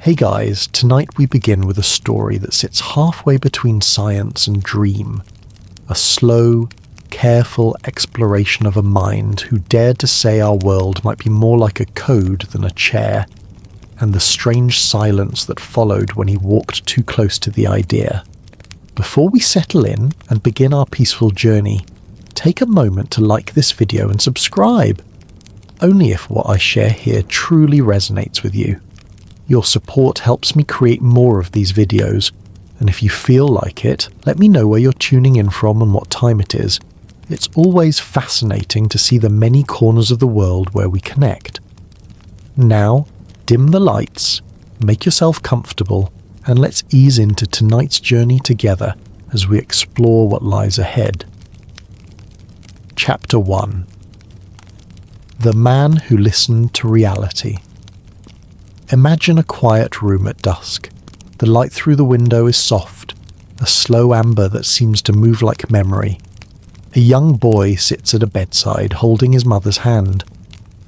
Hey guys, tonight we begin with a story that sits halfway between science and dream. A slow, careful exploration of a mind who dared to say our world might be more like a code than a chair, and the strange silence that followed when he walked too close to the idea. Before we settle in and begin our peaceful journey, take a moment to like this video and subscribe, only if what I share here truly resonates with you. Your support helps me create more of these videos, and if you feel like it, let me know where you're tuning in from and what time it is. It's always fascinating to see the many corners of the world where we connect. Now, dim the lights, make yourself comfortable, and let's ease into tonight's journey together as we explore what lies ahead. Chapter 1. The Man Who Listened to Reality. Imagine a quiet room at dusk. The light through the window is soft, a slow amber that seems to move like memory. A young boy sits at a bedside holding his mother's hand.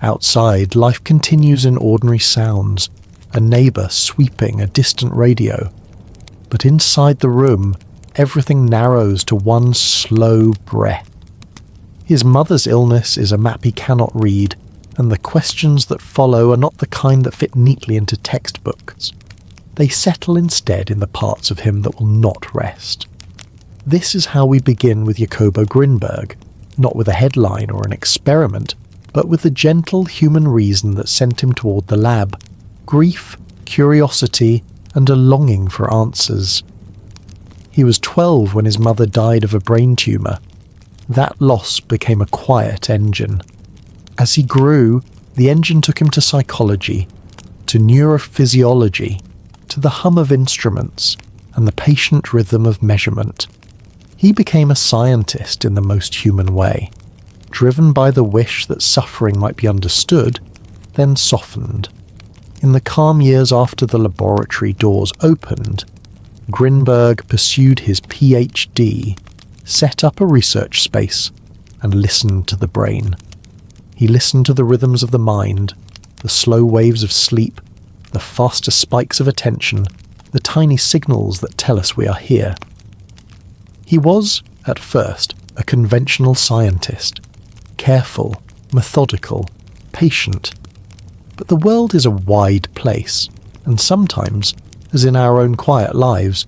Outside, life continues in ordinary sounds, a neighbour sweeping a distant radio. But inside the room, everything narrows to one slow breath. His mother's illness is a map he cannot read, and the questions that follow are not the kind that fit neatly into textbooks. They settle instead in the parts of him that will not rest. This is how we begin with Jacobo Grinberg, not with a headline or an experiment, but with the gentle human reason that sent him toward the lab: grief, curiosity, and a longing for answers. He was 12 when his mother died of a brain tumour. That loss became a quiet engine. As he grew, the engine took him to psychology, to neurophysiology, to the hum of instruments, and the patient rhythm of measurement. He became a scientist in the most human way, driven by the wish that suffering might be understood, then softened. In the calm years after the laboratory doors opened, Grinberg pursued his PhD, set up a research space, and listened to the brain. He listened to the rhythms of the mind, the slow waves of sleep, the faster spikes of attention, the tiny signals that tell us we are here. He was, at first, a conventional scientist, careful, methodical, patient. But the world is a wide place, and sometimes, as in our own quiet lives,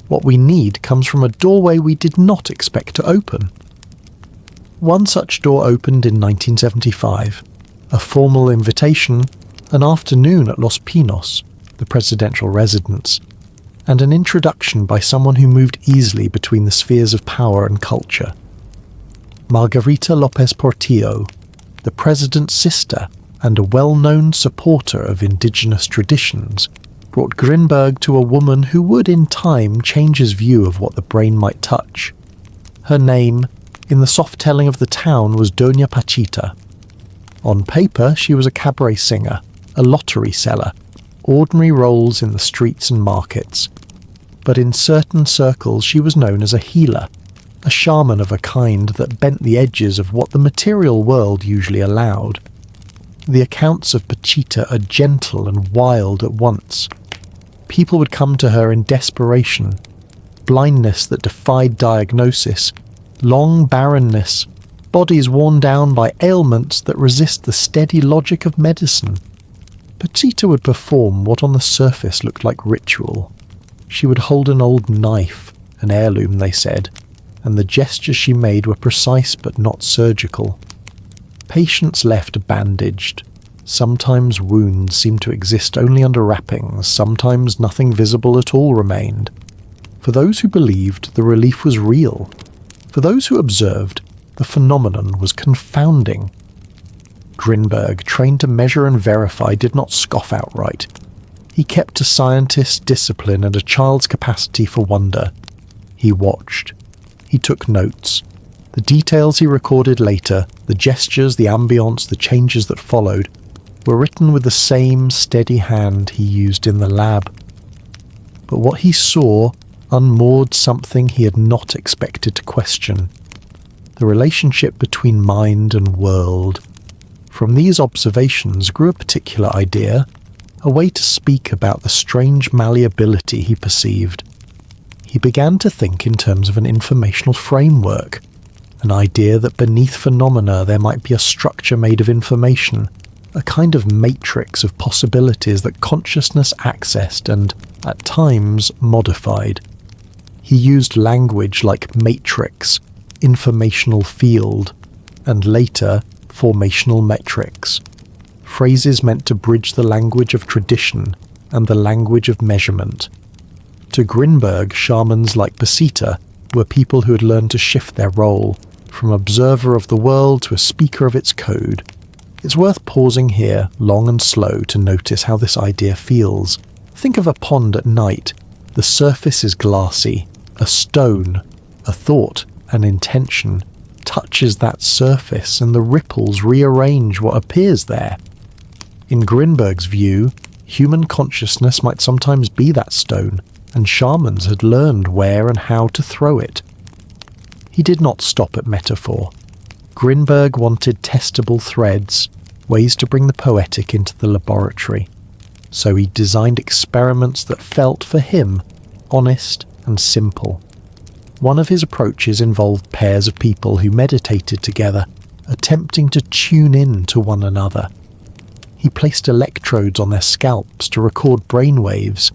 what we need comes from a doorway we did not expect to open. One such door opened in 1975, a formal invitation, an afternoon at Los Pinos, the presidential residence, and an introduction by someone who moved easily between the spheres of power and culture. Margarita López Portillo, the president's sister and a well-known supporter of indigenous traditions, brought Grinberg to a woman who would in time change his view of what the brain might touch. Her name, in the soft telling of the town, was Doña Pachita. On paper, she was a cabaret singer, a lottery seller, ordinary roles in the streets and markets. But in certain circles she was known as a healer, a shaman of a kind that bent the edges of what the material world usually allowed. The accounts of Pachita are gentle and wild at once. People would come to her in desperation, blindness that defied diagnosis, long barrenness, bodies worn down by ailments that resist the steady logic of medicine. Pachita would perform what on the surface looked like ritual. She would hold an old knife, an heirloom they said, and the gestures she made were precise but not surgical. Patients left bandaged. Sometimes wounds seemed to exist only under wrappings, sometimes nothing visible at all remained. For those who believed, the relief was real. For those who observed, the phenomenon was confounding. Grinberg, trained to measure and verify, did not scoff outright. He kept a scientist's discipline and a child's capacity for wonder. He watched. He took notes. The details he recorded later, the gestures, the ambience, the changes that followed, were written with the same steady hand he used in the lab. But what he saw unmoored something he had not expected to question: the relationship between mind and world. From these observations grew a particular idea, a way to speak about the strange malleability he perceived. He began to think in terms of an informational framework, an idea that beneath phenomena there might be a structure made of information, a kind of matrix of possibilities that consciousness accessed and, at times, modified. He used language like matrix, informational field, and later, formational metrics, phrases meant to bridge the language of tradition and the language of measurement. To Grinberg, shamans like Pachita were people who had learned to shift their role, from observer of the world to a speaker of its code. It's worth pausing here, long and slow, to notice how this idea feels. Think of a pond at night. The surface is glassy. A stone, a thought, an intention, touches that surface and the ripples rearrange what appears there. In Grinberg's view, human consciousness might sometimes be that stone, and shamans had learned where and how to throw it. He did not stop at metaphor. Grinberg wanted testable threads, ways to bring the poetic into the laboratory. So he designed experiments that felt, for him, honest and simple. One of his approaches involved pairs of people who meditated together, attempting to tune in to one another. He placed electrodes on their scalps to record brainwaves,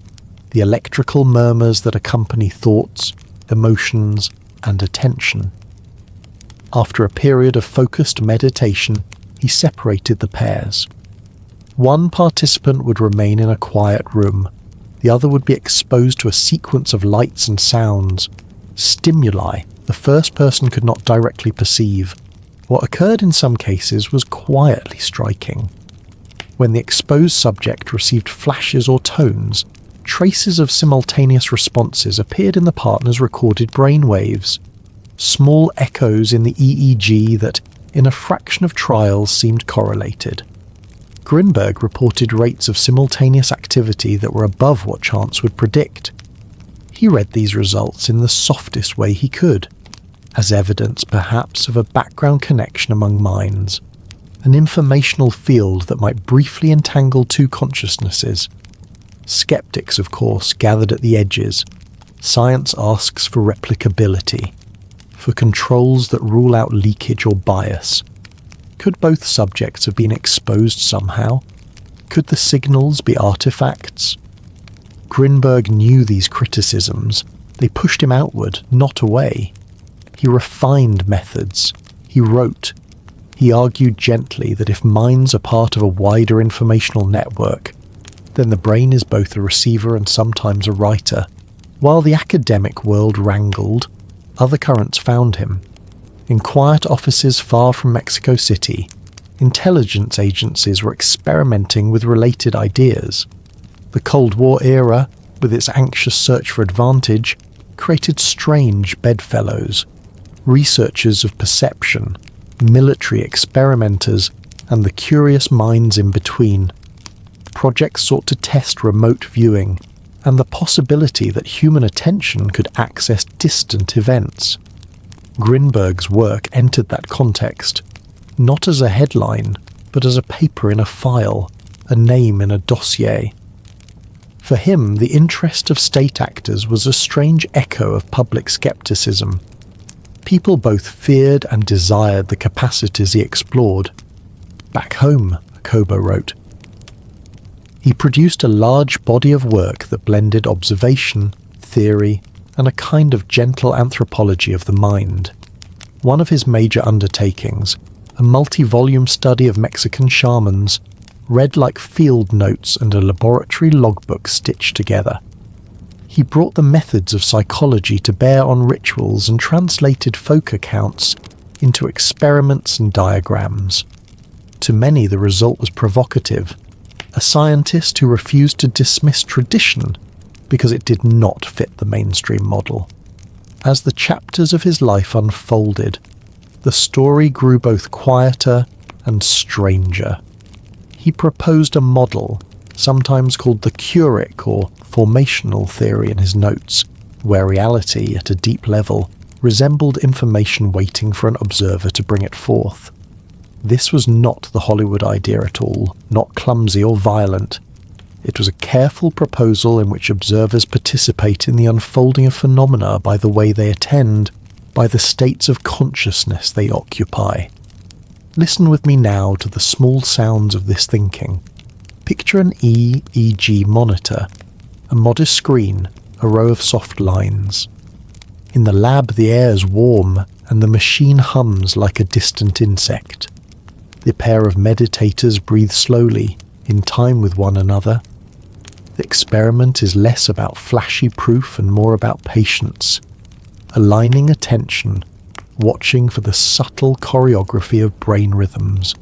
the electrical murmurs that accompany thoughts, emotions, and attention. After a period of focused meditation, he separated the pairs. One participant would remain in a quiet room. The other would be exposed to a sequence of lights and sounds, stimuli the first person could not directly perceive. What occurred in some cases was quietly striking. When the exposed subject received flashes or tones, traces of simultaneous responses appeared in the partner's recorded brainwaves, small echoes in the EEG that, in a fraction of trials, seemed correlated. Grinberg reported rates of simultaneous activity that were above what chance would predict. He read these results in the softest way he could, as evidence perhaps of a background connection among minds, an informational field that might briefly entangle two consciousnesses. Skeptics, of course, gathered at the edges. Science asks for replicability, for controls that rule out leakage or bias. Could both subjects have been exposed somehow? Could the signals be artifacts? Grinberg knew these criticisms. They pushed him outward, not away. He refined methods. He wrote. He argued gently that if minds are part of a wider informational network, then the brain is both a receiver and sometimes a writer. While the academic world wrangled, other currents found him. In quiet offices far from Mexico City, intelligence agencies were experimenting with related ideas. The Cold War era, with its anxious search for advantage, created strange bedfellows, researchers of perception, military experimenters, and the curious minds in between. Projects sought to test remote viewing and the possibility that human attention could access distant events. Grinberg's work entered that context, not as a headline, but as a paper in a file, a name in a dossier. For him, the interest of state actors was a strange echo of public skepticism. People both feared and desired the capacities he explored. Back home, Jacobo wrote. He produced a large body of work that blended observation, theory, and a kind of gentle anthropology of the mind. One of his major undertakings, a multi-volume study of Mexican shamans, read like field notes and a laboratory logbook stitched together. He brought the methods of psychology to bear on rituals and translated folk accounts into experiments and diagrams. To many, the result was provocative. A scientist who refused to dismiss tradition because it did not fit the mainstream model. As the chapters of his life unfolded, the story grew both quieter and stranger. He proposed a model, sometimes called the curic or formational theory in his notes, where reality, at a deep level, resembled information waiting for an observer to bring it forth. This was not the Hollywood idea at all, not clumsy or violent. It was a careful proposal in which observers participate in the unfolding of phenomena by the way they attend, by the states of consciousness they occupy. Listen with me now to the small sounds of this thinking. Picture an EEG monitor, a modest screen, a row of soft lines. In the lab the air is warm and the machine hums like a distant insect. The pair of meditators breathe slowly, in time with one another. The experiment is less about flashy proof and more about patience, aligning attention, watching for the subtle choreography of brain rhythms.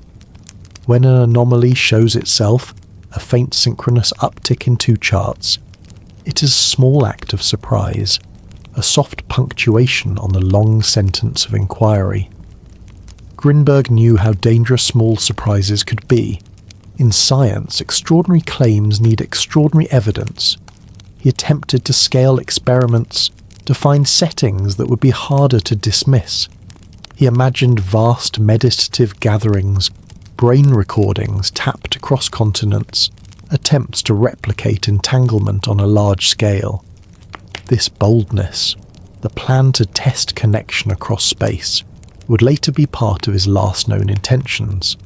When an anomaly shows itself, a faint synchronous uptick in two charts, it is a small act of surprise, a soft punctuation on the long sentence of inquiry. Grinberg knew how dangerous small surprises could be. In science, extraordinary claims need extraordinary evidence. He attempted to scale experiments, to find settings that would be harder to dismiss. He imagined vast meditative gatherings, brain recordings tapped across continents, attempts to replicate entanglement on a large scale. This boldness, the plan to test connection across space, would later be part of his last known intentions.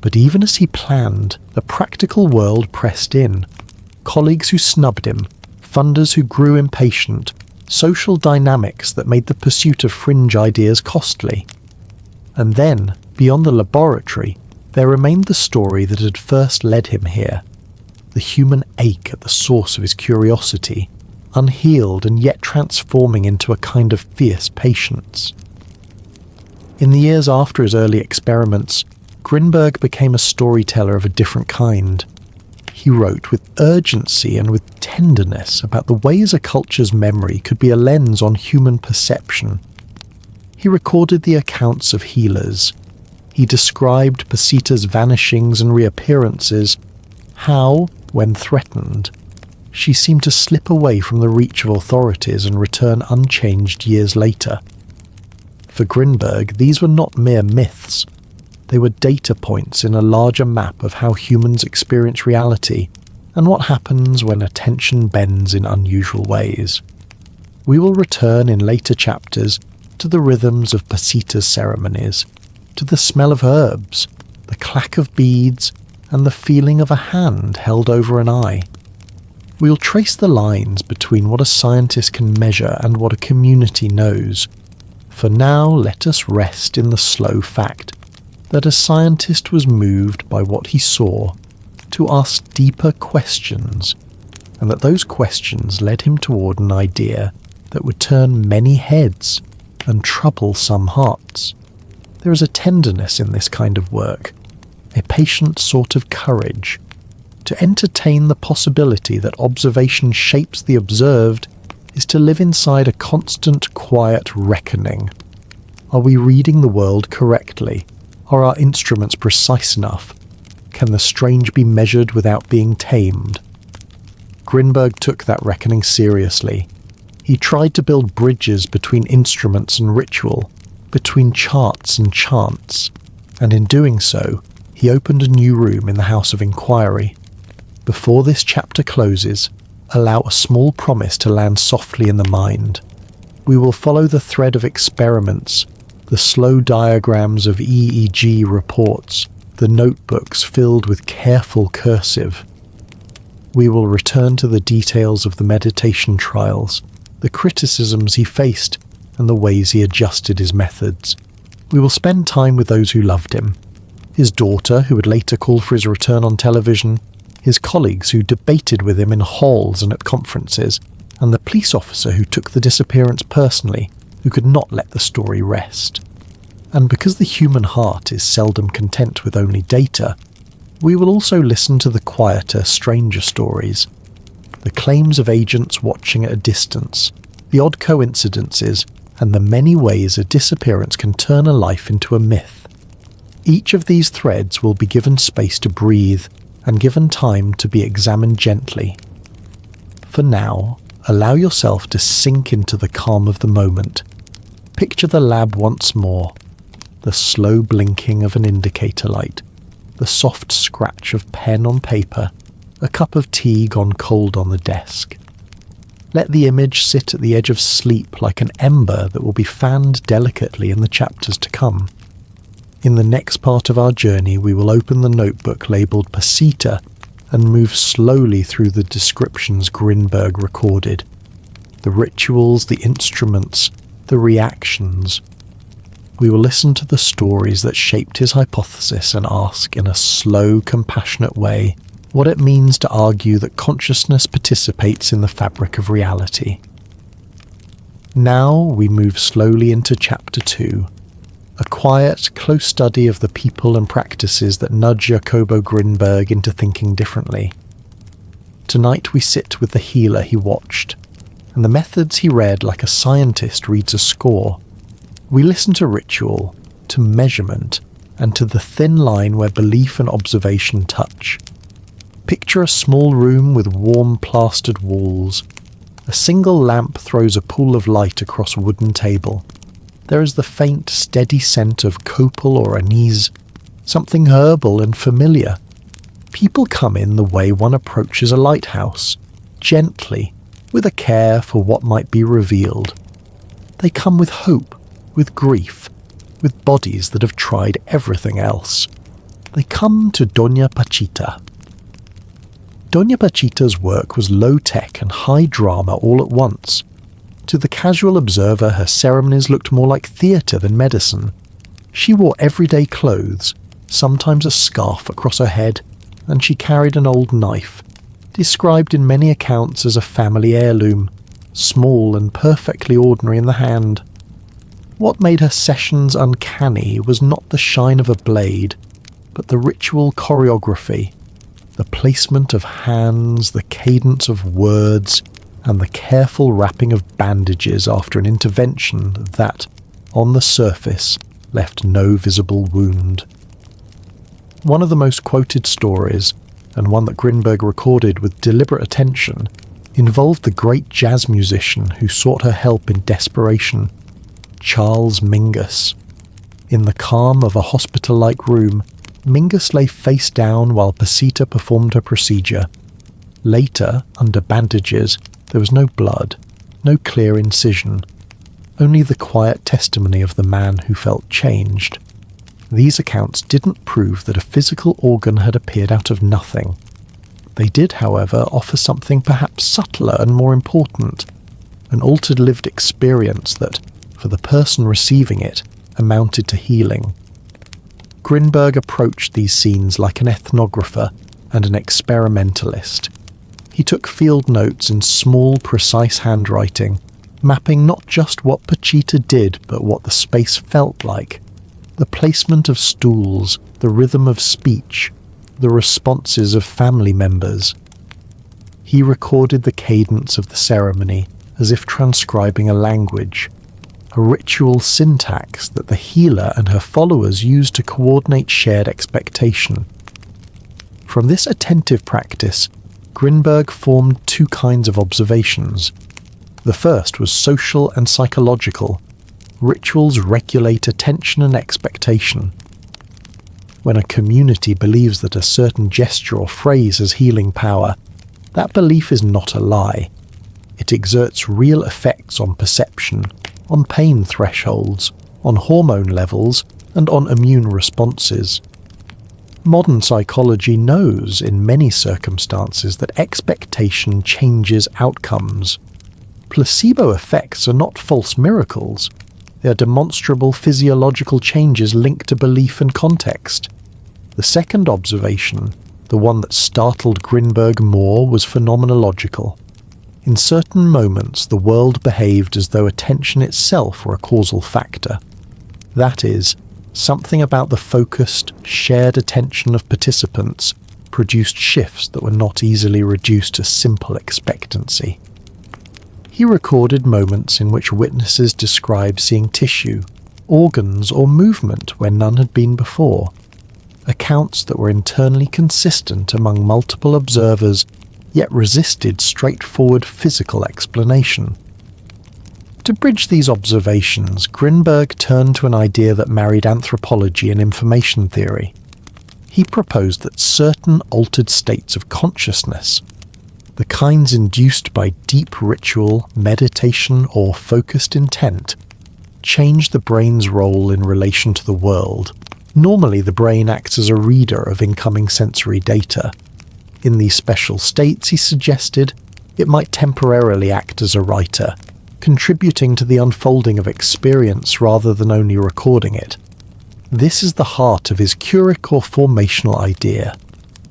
But even as he planned, the practical world pressed in. Colleagues who snubbed him, funders who grew impatient, social dynamics that made the pursuit of fringe ideas costly. And then, beyond the laboratory, there remained the story that had first led him here. The human ache at the source of his curiosity, unhealed and yet transforming into a kind of fierce patience. In the years after his early experiments, Grinberg became a storyteller of a different kind. He wrote with urgency and with tenderness about the ways a culture's memory could be a lens on human perception. He recorded the accounts of healers. He described Pachita's vanishings and reappearances, how, when threatened, she seemed to slip away from the reach of authorities and return unchanged years later. For Grinberg, these were not mere myths. They were data points in a larger map of how humans experience reality and what happens when attention bends in unusual ways. We will return in later chapters to the rhythms of Pachita's ceremonies, to the smell of herbs, the clack of beads, and the feeling of a hand held over an eye. We'll trace the lines between what a scientist can measure and what a community knows. For now, let us rest in the slow fact that a scientist was moved by what he saw to ask deeper questions, and that those questions led him toward an idea that would turn many heads and trouble some hearts. There is a tenderness in this kind of work, a patient sort of courage. To entertain the possibility that observation shapes the observed is to live inside a constant, quiet reckoning. Are we reading the world correctly? Are our instruments precise enough? Can the strange be measured without being tamed? Grinberg took that reckoning seriously. He tried to build bridges between instruments and ritual, between charts and chants, and in doing so, he opened a new room in the House of Inquiry. Before this chapter closes, allow a small promise to land softly in the mind. We will follow the thread of experiments, the slow diagrams of EEG reports, the notebooks filled with careful cursive. We will return to the details of the meditation trials, the criticisms he faced, and the ways he adjusted his methods. We will spend time with those who loved him. His daughter, who would later call for his return on television, his colleagues who debated with him in halls and at conferences, and the police officer who took the disappearance personally, who could not let the story rest. And because the human heart is seldom content with only data, we will also listen to the quieter, stranger stories, the claims of agents watching at a distance, the odd coincidences, and the many ways a disappearance can turn a life into a myth. Each of these threads will be given space to breathe and given time to be examined gently. For now, allow yourself to sink into the calm of the moment. Picture the lab once more, the slow blinking of an indicator light, the soft scratch of pen on paper, a cup of tea gone cold on the desk. Let the image sit at the edge of sleep like an ember that will be fanned delicately in the chapters to come. In the next part of our journey, we will open the notebook labelled Pachita and move slowly through the descriptions Grinberg recorded. The rituals, the instruments, the reactions. We will listen to the stories that shaped his hypothesis and ask in a slow, compassionate way what it means to argue that consciousness participates in the fabric of reality. Now we move slowly into Chapter 2, a quiet, close study of the people and practices that nudge Jacobo Grinberg into thinking differently. Tonight we sit with the healer he watched, and the methods he read like a scientist reads a score. We listen to ritual, to measurement, and to the thin line where belief and observation touch. Picture a small room with warm plastered walls. A single lamp throws a pool of light across a wooden table. There is the faint, steady scent of copal or anise, something herbal and familiar. People come in the way one approaches a lighthouse, gently, with a care for what might be revealed. They come with hope, with grief, with bodies that have tried everything else. They come to Doña Pachita. Doña Pachita's work was low-tech and high drama all at once. To the casual observer, her ceremonies looked more like theatre than medicine. She wore everyday clothes, sometimes a scarf across her head, and she carried an old knife, described in many accounts as a family heirloom, small and perfectly ordinary in the hand. What made her sessions uncanny was not the shine of a blade, but the ritual choreography, the placement of hands, the cadence of words, and the careful wrapping of bandages after an intervention that, on the surface, left no visible wound. One of the most quoted stories, and one that Grinberg recorded with deliberate attention, involved the great jazz musician who sought her help in desperation, Charles Mingus. In the calm of a hospital-like room, Mingus lay face down while Pachita performed her procedure. Later, under bandages, there was no blood, no clear incision, only the quiet testimony of the man who felt changed. These accounts didn't prove that a physical organ had appeared out of nothing. They did, however, offer something perhaps subtler and more important, an altered lived experience that, for the person receiving it, amounted to healing. Grinberg approached these scenes like an ethnographer and an experimentalist. He took field notes in small, precise handwriting, mapping not just what Pachita did, but what the space felt like. The placement of stools, the rhythm of speech, the responses of family members. He recorded the cadence of the ceremony as if transcribing a language, a ritual syntax that the healer and her followers used to coordinate shared expectation. From this attentive practice, Grinberg formed two kinds of observations. The first was social and psychological. Rituals regulate attention and expectation. When a community believes that a certain gesture or phrase has healing power, that belief is not a lie. It exerts real effects on perception, on pain thresholds, on hormone levels, and on immune responses. Modern psychology knows, in many circumstances, that expectation changes outcomes. Placebo effects are not false miracles. They are demonstrable physiological changes linked to belief and context. The second observation, the one that startled Grinberg more, was phenomenological. In certain moments, the world behaved as though attention itself were a causal factor. That is, something about the focused, shared attention of participants produced shifts that were not easily reduced to simple expectancy. He recorded moments in which witnesses described seeing tissue, organs, or movement where none had been before. Accounts that were internally consistent among multiple observers, yet resisted straightforward physical explanation. To bridge these observations, Grinberg turned to an idea that married anthropology and information theory. he proposed that certain altered states of consciousness, the kinds induced by deep ritual, meditation, or focused intent, change the brain's role in relation to the world. Normally, the brain acts as a reader of incoming sensory data. In these special states, he suggested, it might temporarily act as a writer, contributing to the unfolding of experience rather than only recording it. This is the heart of his curic or formational idea.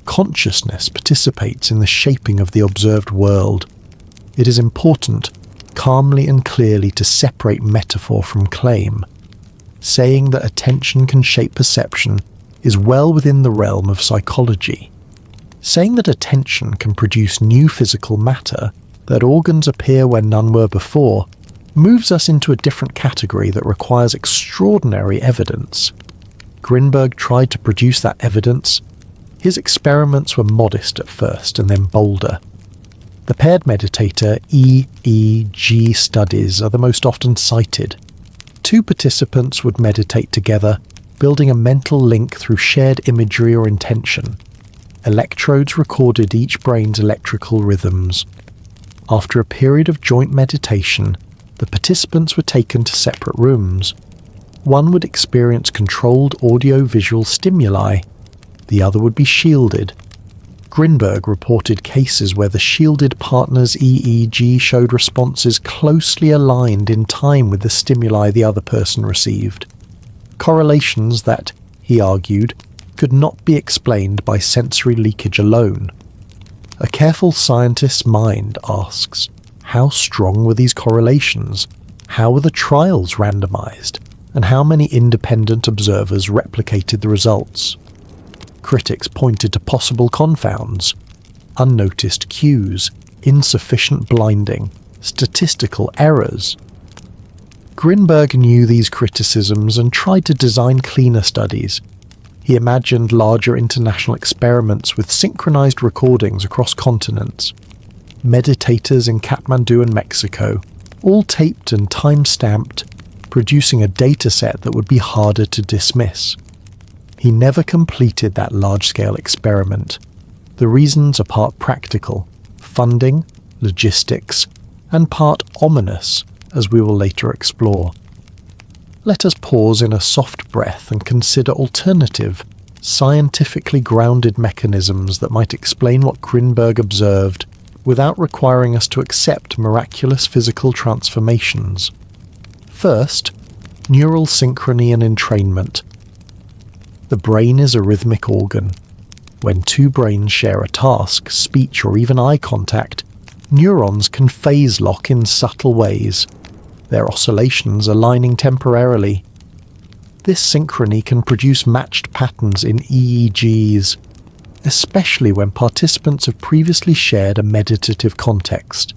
Consciousness participates in the shaping of the observed world. It is important, calmly and clearly, to separate metaphor from claim. Saying that attention can shape perception is well within the realm of psychology. Saying that attention can produce new physical matter, that organs appear where none were before, moves us into a different category that requires extraordinary evidence. Grinberg tried to produce that evidence. His experiments were modest at first and then bolder. The paired meditator EEG studies are the most often cited. 2 participants would meditate together, building a mental link through shared imagery or intention. Electrodes recorded each brain's electrical rhythms. After a period of joint meditation, the participants were taken to separate rooms. One would experience controlled audio-visual stimuli. The other would be shielded. Grinberg reported cases where the shielded partner's EEG showed responses closely aligned in time with the stimuli the other person received. Correlations that, he argued, could not be explained by sensory leakage alone. A careful scientist's mind asks, how strong were these correlations? How were the trials randomized? And how many independent observers replicated the results? Critics pointed to possible confounds, unnoticed cues, insufficient blinding, statistical errors. Grinberg knew these criticisms and tried to design cleaner studies. He imagined larger international experiments with synchronized recordings across continents. Meditators in Kathmandu and Mexico, all taped and time-stamped, producing a dataset that would be harder to dismiss. He never completed that large-scale experiment. The reasons are part practical, funding, logistics, and part ominous, as we will later explore. Let us pause in a soft breath and consider alternative, scientifically grounded mechanisms that might explain what Grinberg observed without requiring us to accept miraculous physical transformations. First, neural synchrony and entrainment. The brain is a rhythmic organ. When 2 brains share a task, speech, or even eye contact, neurons can phase lock in subtle ways, their oscillations aligning temporarily. This synchrony can produce matched patterns in EEGs, especially when participants have previously shared a meditative context,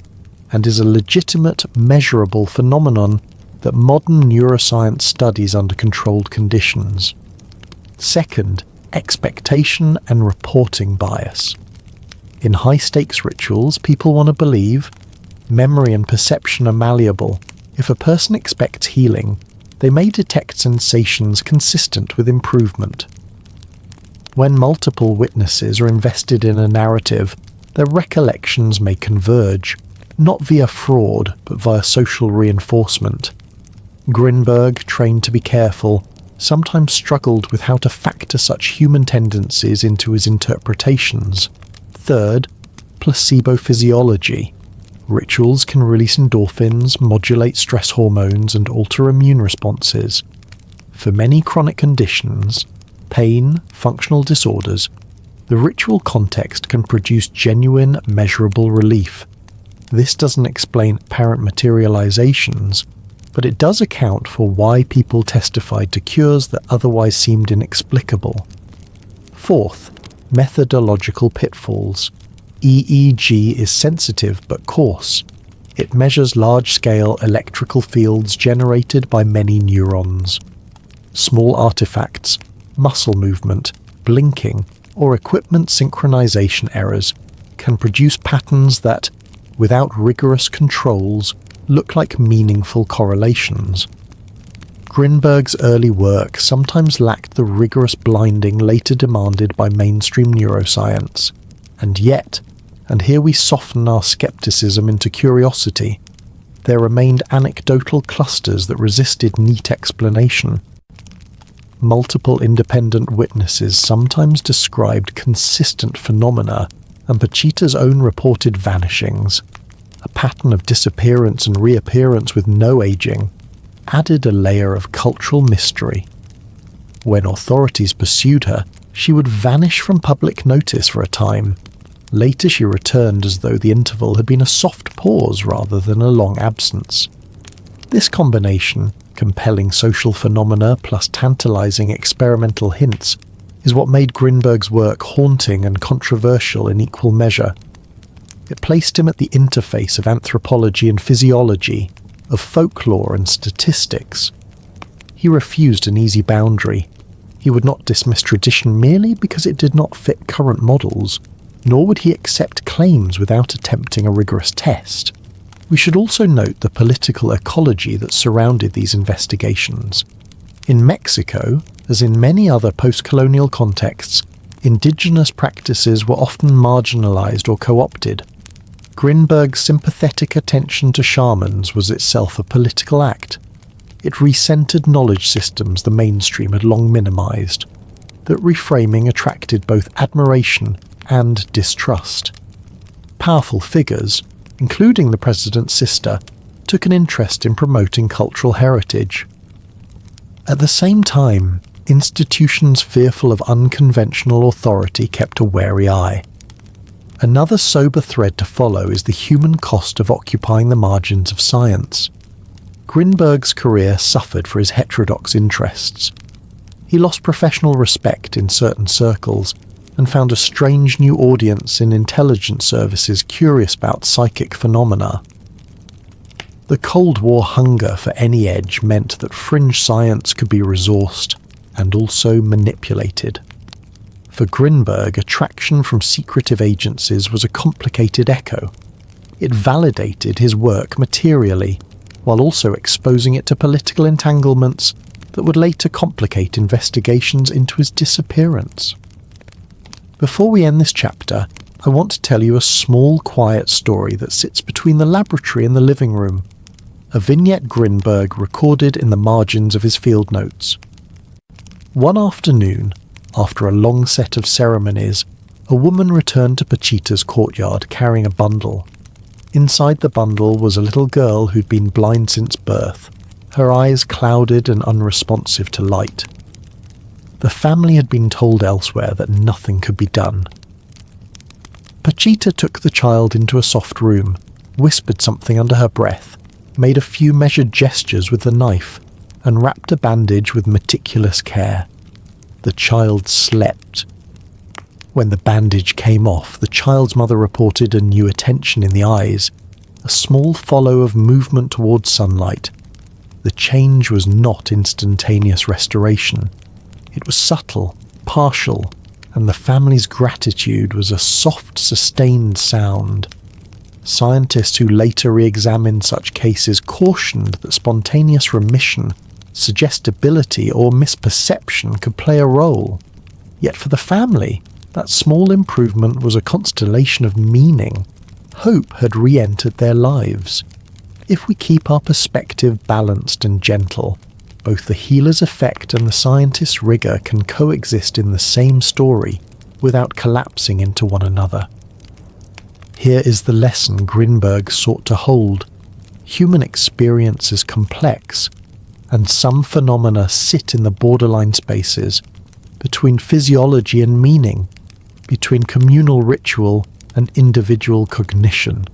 and is a legitimate, measurable phenomenon that modern neuroscience studies under controlled conditions. Second, expectation and reporting bias. In high-stakes rituals, people want to believe. Memory and perception are malleable. If a person expects healing, they may detect sensations consistent with improvement. When multiple witnesses are invested in a narrative, their recollections may converge, not via fraud, but via social reinforcement. Grinberg, trained to be careful, sometimes struggled with how to factor such human tendencies into his interpretations. Third, placebo physiology. Rituals can release endorphins, modulate stress hormones, and alter immune responses. For many chronic conditions, pain, functional disorders, the ritual context can produce genuine, measurable relief. This doesn't explain apparent materializations, but it does account for why people testified to cures that otherwise seemed inexplicable. Fourth, methodological pitfalls. EEG is sensitive but coarse. It measures large-scale electrical fields generated by many neurons. Small artifacts, muscle movement, blinking, or equipment synchronization errors can produce patterns that, without rigorous controls, look like meaningful correlations. Grinberg's early work sometimes lacked the rigorous blinding later demanded by mainstream neuroscience, and yet, and here we soften our skepticism into curiosity, there remained anecdotal clusters that resisted neat explanation. Multiple independent witnesses sometimes described consistent phenomena, and Pachita's own reported vanishings, a pattern of disappearance and reappearance with no aging, added a layer of cultural mystery. When authorities pursued her, she would vanish from public notice for a time. Later she returned as though the interval had been a soft pause rather than a long absence. This combination, compelling social phenomena plus tantalizing experimental hints, is what made Grinberg's work haunting and controversial in equal measure. It placed him at the interface of anthropology and physiology, of folklore and statistics. He refused an easy boundary. He would not dismiss tradition merely because it did not fit current models, nor would he accept claims without attempting a rigorous test. We should also note the political ecology that surrounded these investigations. In Mexico, as in many other post-colonial contexts, indigenous practices were often marginalized or co-opted. Grinberg's sympathetic attention to shamans was itself a political act. It recentered knowledge systems the mainstream had long minimized. That reframing attracted both admiration and distrust. Powerful figures, including the president's sister, took an interest in promoting cultural heritage. At the same time, institutions fearful of unconventional authority kept a wary eye. Another sober thread to follow is the human cost of occupying the margins of science. Grinberg's career suffered for his heterodox interests. He lost professional respect in certain circles and found a strange new audience in intelligence services curious about psychic phenomena. The Cold War hunger for any edge meant that fringe science could be resourced and also manipulated. For Grinberg, attraction from secretive agencies was a complicated echo. It validated his work materially, while also exposing it to political entanglements that would later complicate investigations into his disappearance. Before we end this chapter, I want to tell you a small, quiet story that sits between the laboratory and the living room, a vignette Grinberg recorded in the margins of his field notes. One afternoon, after a long set of ceremonies, a woman returned to Pachita's courtyard carrying a bundle. Inside the bundle was a little girl who'd been blind since birth, her eyes clouded and unresponsive to light. The family had been told elsewhere that nothing could be done. Pachita took the child into a soft room, whispered something under her breath, made a few measured gestures with the knife, and wrapped a bandage with meticulous care. The child slept. When the bandage came off, the child's mother reported a new attention in the eyes, a small follow of movement towards sunlight. The change was not instantaneous restoration. It was subtle, partial, and the family's gratitude was a soft, sustained sound. Scientists who later re-examined such cases cautioned that spontaneous remission, suggestibility, or misperception could play a role. Yet for the family, that small improvement was a constellation of meaning. Hope had re-entered their lives. If we keep our perspective balanced and gentle, both the healer's effect and the scientist's rigor can coexist in the same story without collapsing into one another. Here is the lesson Grinberg sought to hold. Human experience is complex, and some phenomena sit in the borderline spaces between physiology and meaning, between communal ritual and individual cognition.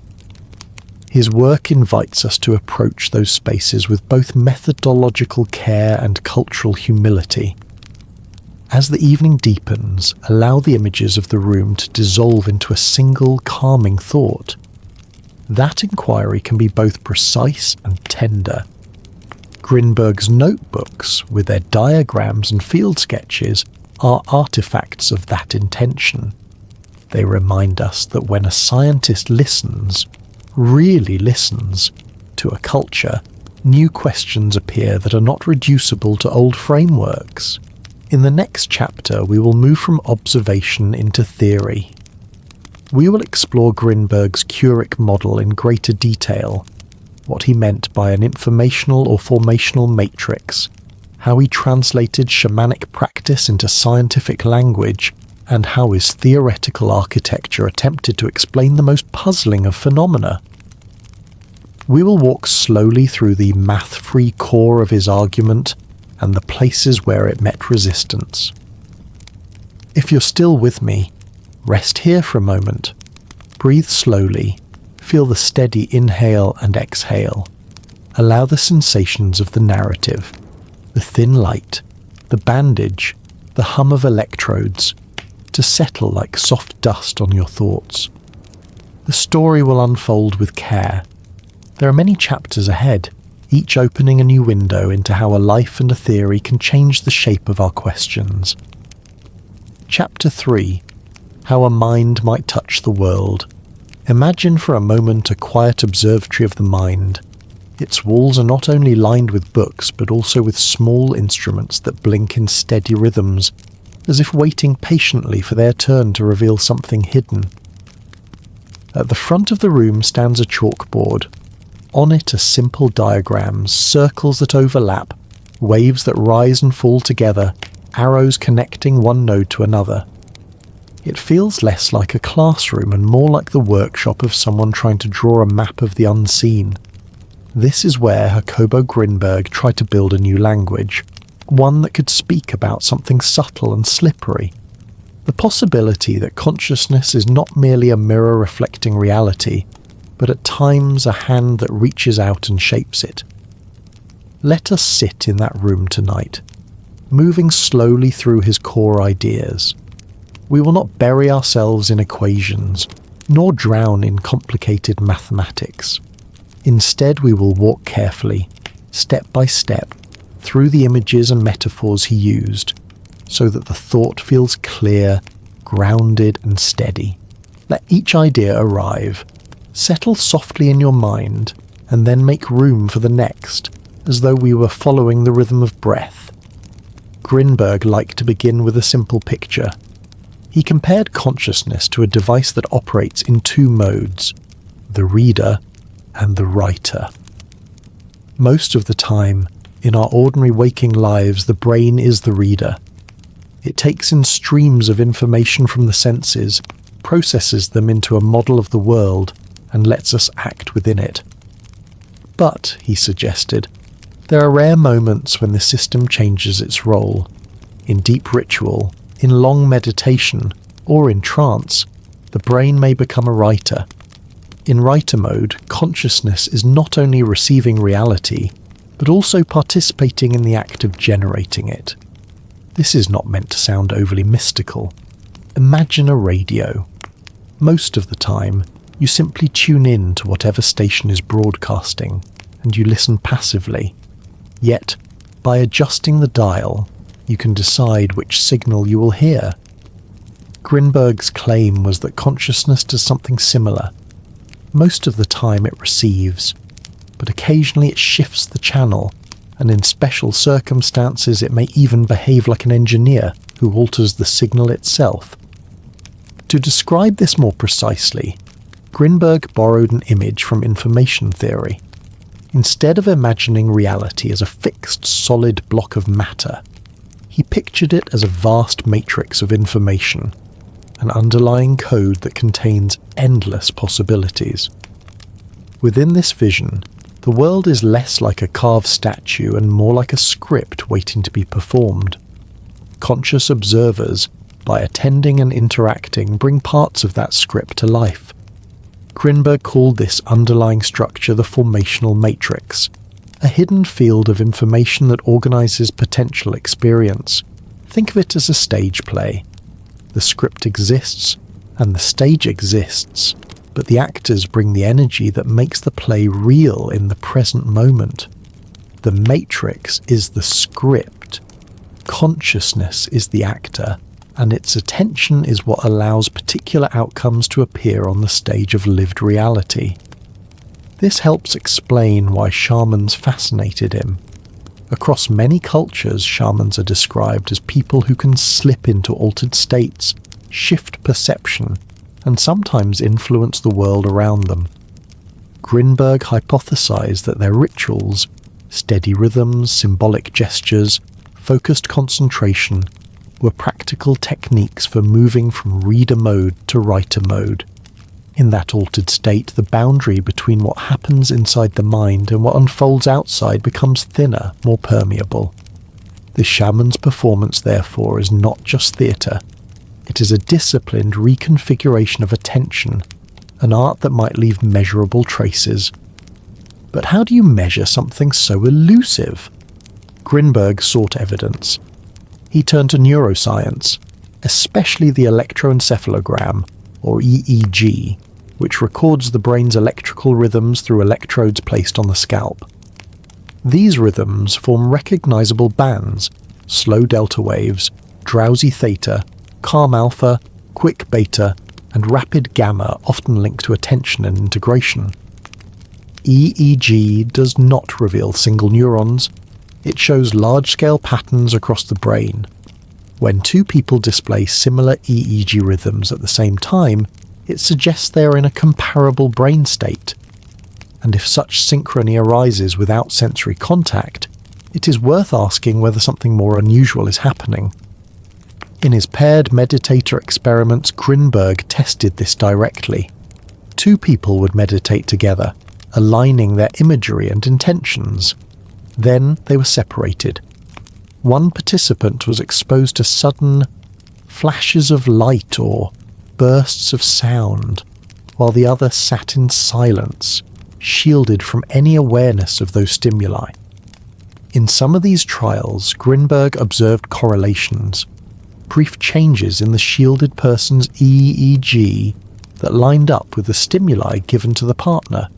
His work invites us to approach those spaces with both methodological care and cultural humility. As the evening deepens, allow the images of the room to dissolve into a single calming thought. That inquiry can be both precise and tender. Grinberg's notebooks, with their diagrams and field sketches, are artifacts of that intention. They remind us that when a scientist listens, really listens, to a culture, new questions appear that are not reducible to old frameworks. In the next chapter, we will move from observation into theory. We will explore Grinberg's Curic model in greater detail, what he meant by an informational or formational matrix, how he translated shamanic practice into scientific language, and how his theoretical architecture attempted to explain the most puzzling of phenomena. We will walk slowly through the math-free core of his argument and the places where it met resistance. If you're still with me, rest here for a moment. Breathe slowly. Feel the steady inhale and exhale. Allow the sensations of the narrative, the thin light, the bandage, the hum of electrodes, to settle like soft dust on your thoughts. The story will unfold with care. There are many chapters ahead, each opening a new window into how a life and a theory can change the shape of our questions. Chapter 3. How a mind might touch the world. Imagine for a moment a quiet observatory of the mind. Its walls are not only lined with books, but also with small instruments that blink in steady rhythms, as if waiting patiently for their turn to reveal something hidden. At the front of the room stands a chalkboard. On it are simple diagrams, circles that overlap, waves that rise and fall together, arrows connecting one node to another. It feels less like a classroom and more like the workshop of someone trying to draw a map of the unseen. This is where Jacobo Grinberg tried to build a new language, one that could speak about something subtle and slippery. The possibility that consciousness is not merely a mirror reflecting reality, but at times a hand that reaches out and shapes it. Let us sit in that room tonight, moving slowly through his core ideas. We will not bury ourselves in equations, nor drown in complicated mathematics. Instead, we will walk carefully, step by step, through the images and metaphors he used, so that the thought feels clear, grounded and steady. Let each idea arrive, settle softly in your mind, and then make room for the next, as though we were following the rhythm of breath. Grinberg liked to begin with a simple picture. He compared consciousness to a device that operates in two modes, the reader and the writer. Most of the time, in our ordinary waking lives, the brain is the reader. It takes in streams of information from the senses, processes them into a model of the world, and lets us act within it. But, he suggested, there are rare moments when the system changes its role. In deep ritual, in long meditation, or in trance, the brain may become a writer. In writer mode, consciousness is not only receiving reality, but also participating in the act of generating it. This is not meant to sound overly mystical. Imagine a radio. Most of the time, you simply tune in to whatever station is broadcasting, and you listen passively. Yet, by adjusting the dial, you can decide which signal you will hear. Grinberg's claim was that consciousness does something similar. Most of the time it receives, but occasionally it shifts the channel, and in special circumstances it may even behave like an engineer who alters the signal itself. To describe this more precisely, Grinberg borrowed an image from information theory. Instead of imagining reality as a fixed, solid block of matter, he pictured it as a vast matrix of information, an underlying code that contains endless possibilities. Within this vision, the world is less like a carved statue and more like a script waiting to be performed. Conscious observers, by attending and interacting, bring parts of that script to life. Grinberg called this underlying structure the formational matrix, a hidden field of information that organizes potential experience. Think of it as a stage play. The script exists, and the stage exists, but the actors bring the energy that makes the play real in the present moment. The matrix is the script. Consciousness is the actor, and its attention is what allows particular outcomes to appear on the stage of lived reality. This helps explain why shamans fascinated him. Across many cultures, shamans are described as people who can slip into altered states, shift perception, and sometimes influence the world around them. Grinberg hypothesized that their rituals, steady rhythms, symbolic gestures, focused concentration, were practical techniques for moving from reader mode to writer mode. In that altered state, the boundary between what happens inside the mind and what unfolds outside becomes thinner, more permeable. The shaman's performance, therefore, is not just theatre. It is a disciplined reconfiguration of attention, an art that might leave measurable traces. But how do you measure something so elusive? Grinberg sought evidence. He turned to neuroscience, especially the electroencephalogram, or EEG, which records the brain's electrical rhythms through electrodes placed on the scalp. These rhythms form recognizable bands: slow delta waves, drowsy theta, calm alpha, quick beta, and rapid gamma, often linked to attention and integration. EEG does not reveal single neurons. It shows large-scale patterns across the brain. When two people display similar EEG rhythms at the same time, it suggests they are in a comparable brain state. And if such synchrony arises without sensory contact, it is worth asking whether something more unusual is happening. In his paired meditator experiments, Grinberg tested this directly. Two people would meditate together, aligning their imagery and intentions. Then they were separated. One participant was exposed to sudden flashes of light or bursts of sound, while the other sat in silence, shielded from any awareness of those stimuli. In some of these trials, Grinberg observed correlations, brief changes in the shielded person's EEG that lined up with the stimuli given to the partner.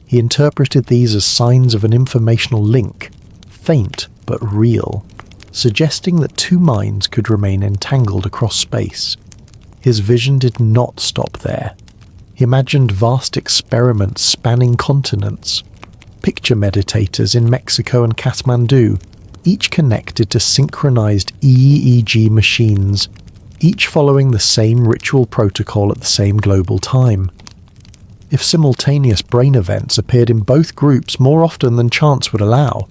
He interpreted these as signs of an informational link, faint but real, suggesting that two minds could remain entangled across space. His vision did not stop there. He imagined vast experiments spanning continents. Picture meditators in Mexico and Kathmandu, each connected to synchronized EEG machines, each following the same ritual protocol at the same global time. If simultaneous brain events appeared in both groups more often than chance would allow,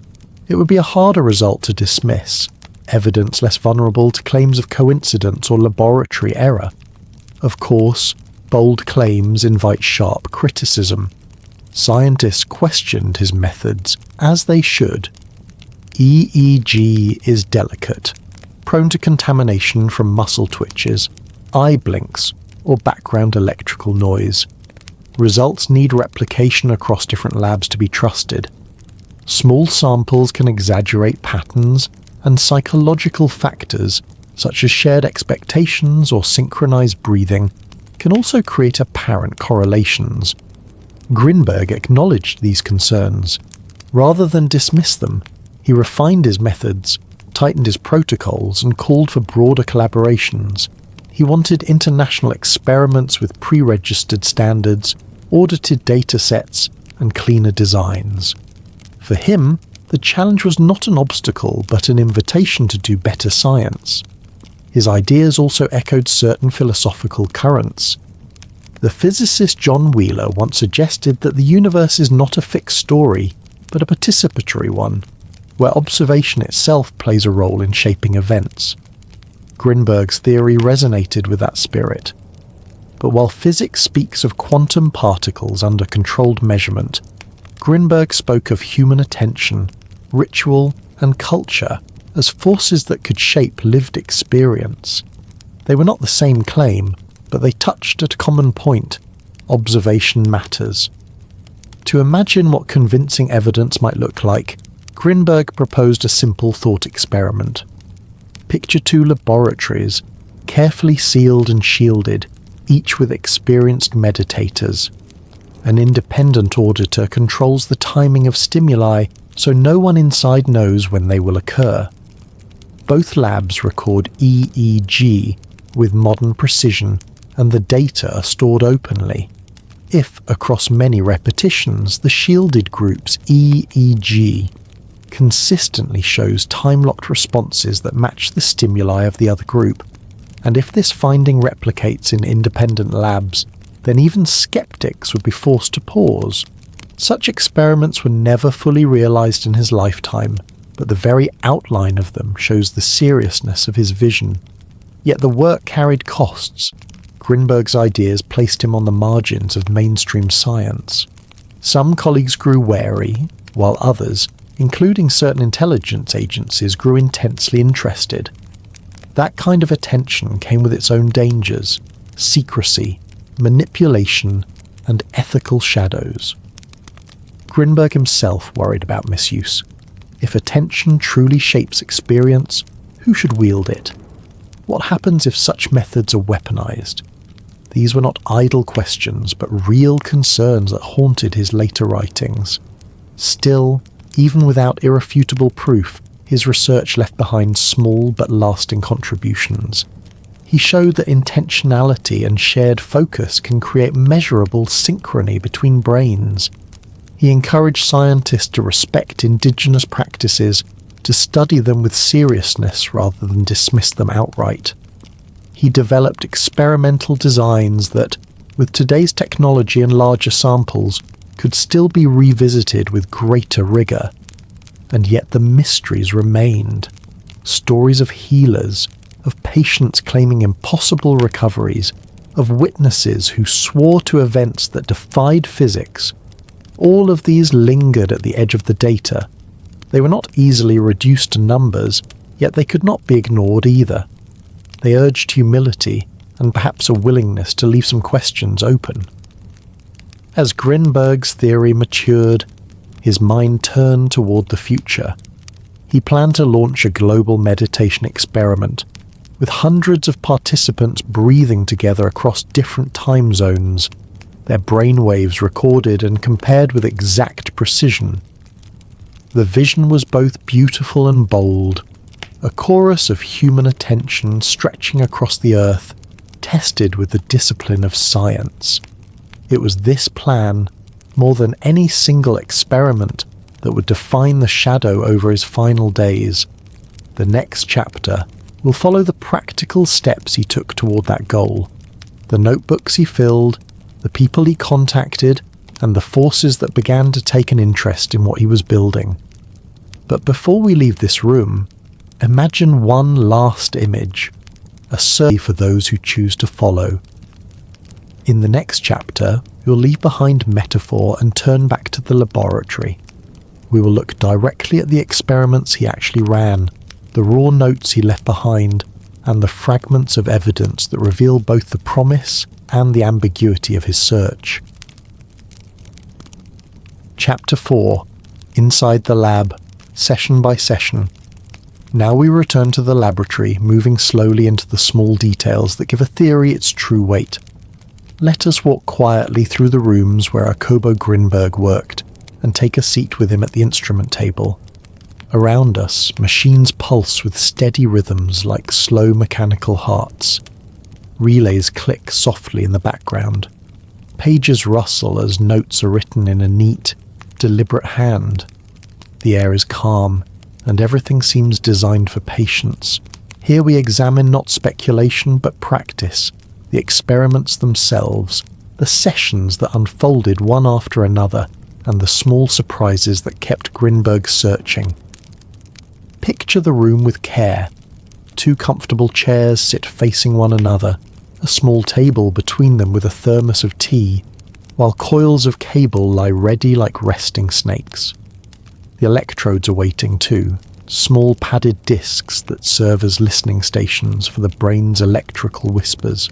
it would be a harder result to dismiss, evidence less vulnerable to claims of coincidence or laboratory error. Of course, bold claims invite sharp criticism. Scientists questioned his methods, as they should. EEG is delicate, prone to contamination from muscle twitches, eye blinks, or background electrical noise. Results need replication across different labs to be trusted. Small samples can exaggerate patterns, and psychological factors, such as shared expectations or synchronized breathing, can also create apparent correlations. Grinberg acknowledged these concerns. Rather than dismiss them, he refined his methods, tightened his protocols, and called for broader collaborations. He wanted international experiments with pre-registered standards, audited data sets, and cleaner designs. For him, the challenge was not an obstacle but an invitation to do better science. His ideas also echoed certain philosophical currents. The physicist John Wheeler once suggested that the universe is not a fixed story, but a participatory one, where observation itself plays a role in shaping events. Grinberg's theory resonated with that spirit. But while physics speaks of quantum particles under controlled measurement, Grinberg spoke of human attention, ritual, and culture as forces that could shape lived experience. They were not the same claim, but they touched at a common point: observation matters. To imagine what convincing evidence might look like, Grinberg proposed a simple thought experiment. Picture two laboratories, carefully sealed and shielded, each with experienced meditators. An independent auditor controls the timing of stimuli so no one inside knows when they will occur. Both labs record EEG with modern precision, and the data are stored openly. if, across many repetitions, the shielded group's EEG consistently shows time-locked responses that match the stimuli of the other group, and if this finding replicates in independent labs, then even skeptics would be forced to pause. Such experiments were never fully realized in his lifetime, but the very outline of them shows the seriousness of his vision. Yet the work carried costs. Grinberg's ideas placed him on the margins of mainstream science. Some colleagues grew wary, while others, including certain intelligence agencies, grew intensely interested. That kind of attention came with its own dangers: secrecy, manipulation, and ethical shadows. Grinberg himself worried about misuse. If attention truly shapes experience, who should wield it? What happens if such methods are weaponized? These were not idle questions, but real concerns that haunted his later writings. Still, even without irrefutable proof, his research left behind small but lasting contributions. He showed that intentionality and shared focus can create measurable synchrony between brains. He encouraged scientists to respect indigenous practices, to study them with seriousness rather than dismiss them outright. He developed experimental designs that, with today's technology and larger samples, could still be revisited with greater rigor. And yet the mysteries remained. Stories of healers, of patients claiming impossible recoveries, of witnesses who swore to events that defied physics. All of these lingered at the edge of the data. They were not easily reduced to numbers, yet they could not be ignored either. They urged humility and perhaps a willingness to leave some questions open. As Grinberg's theory matured, his mind turned toward the future. He planned to launch a global meditation experiment, with hundreds of participants breathing together across different time zones, their brainwaves recorded and compared with exact precision. The vision was both beautiful and bold, a chorus of human attention stretching across the earth, tested with the discipline of science. It was this plan, more than any single experiment, that would define the shadow over his final days. The next chapter will follow the practical steps he took toward that goal, the notebooks he filled, the people he contacted, and the forces that began to take an interest in what he was building. But before we leave this room, imagine one last image, a survey for those who choose to follow. In the next chapter, we'll leave behind metaphor and turn back to the laboratory. We will look directly at the experiments he actually ran, the raw notes he left behind, and the fragments of evidence that reveal both the promise and the ambiguity of his search. Chapter 4. Inside the Lab, Session by Session. Now we return to the laboratory, moving slowly into the small details that give a theory its true weight. Let us walk quietly through the rooms where Jacobo Grinberg worked, and take a seat with him at the instrument table. Around us, machines pulse with steady rhythms like slow mechanical hearts. Relays click softly in the background. Pages rustle as notes are written in a neat, deliberate hand. The air is calm, and everything seems designed for patience. Here we examine not speculation but practice, the experiments themselves, the sessions that unfolded one after another, and the small surprises that kept Grinberg searching. Picture the room with care. 2 comfortable chairs sit facing one another, a small table between them with a thermos of tea, while coils of cable lie ready like resting snakes. The electrodes are waiting too, small padded discs that serve as listening stations for the brain's electrical whispers.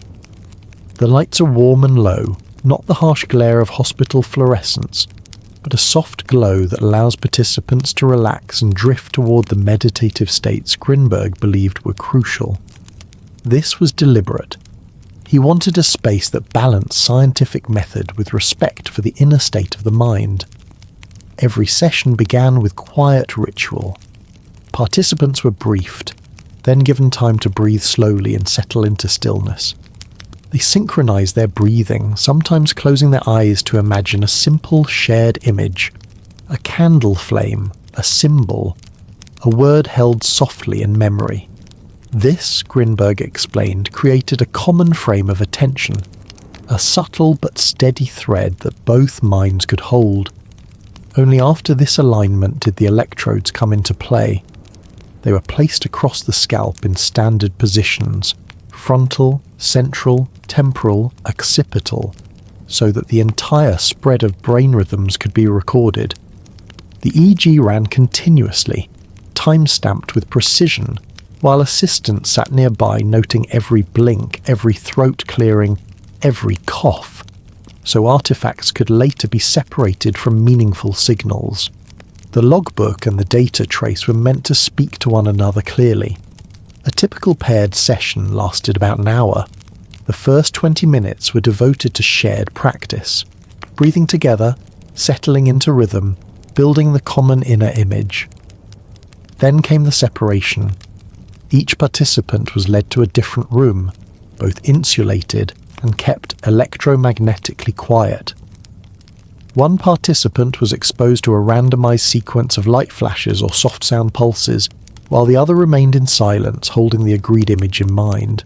The lights are warm and low, not the harsh glare of hospital fluorescence, but a soft glow that allows participants to relax and drift toward the meditative states Grinberg believed were crucial. This was deliberate. He wanted a space that balanced scientific method with respect for the inner state of the mind. Every session began with quiet ritual. Participants were briefed, then given time to breathe slowly and settle into stillness. They synchronize their breathing, sometimes closing their eyes to imagine a simple shared image, a candle flame, a symbol, a word held softly in memory. This, Grinberg explained, created a common frame of attention, a subtle but steady thread that both minds could hold. Only after this alignment did the electrodes come into play. They were placed across the scalp in standard positions, frontal, central, temporal, occipital, so that the entire spread of brain rhythms could be recorded. The EEG ran continuously, time-stamped with precision, while assistants sat nearby noting every blink, every throat clearing, every cough, so artifacts could later be separated from meaningful signals. The logbook and the data trace were meant to speak to one another clearly. A typical paired session lasted about an hour. The first 20 minutes were devoted to shared practice, breathing together, settling into rhythm, building the common inner image. Then came the separation. Each participant was led to a different room, both insulated and kept electromagnetically quiet. One participant was exposed to a randomized sequence of light flashes or soft sound pulses, while the other remained in silence, holding the agreed image in mind.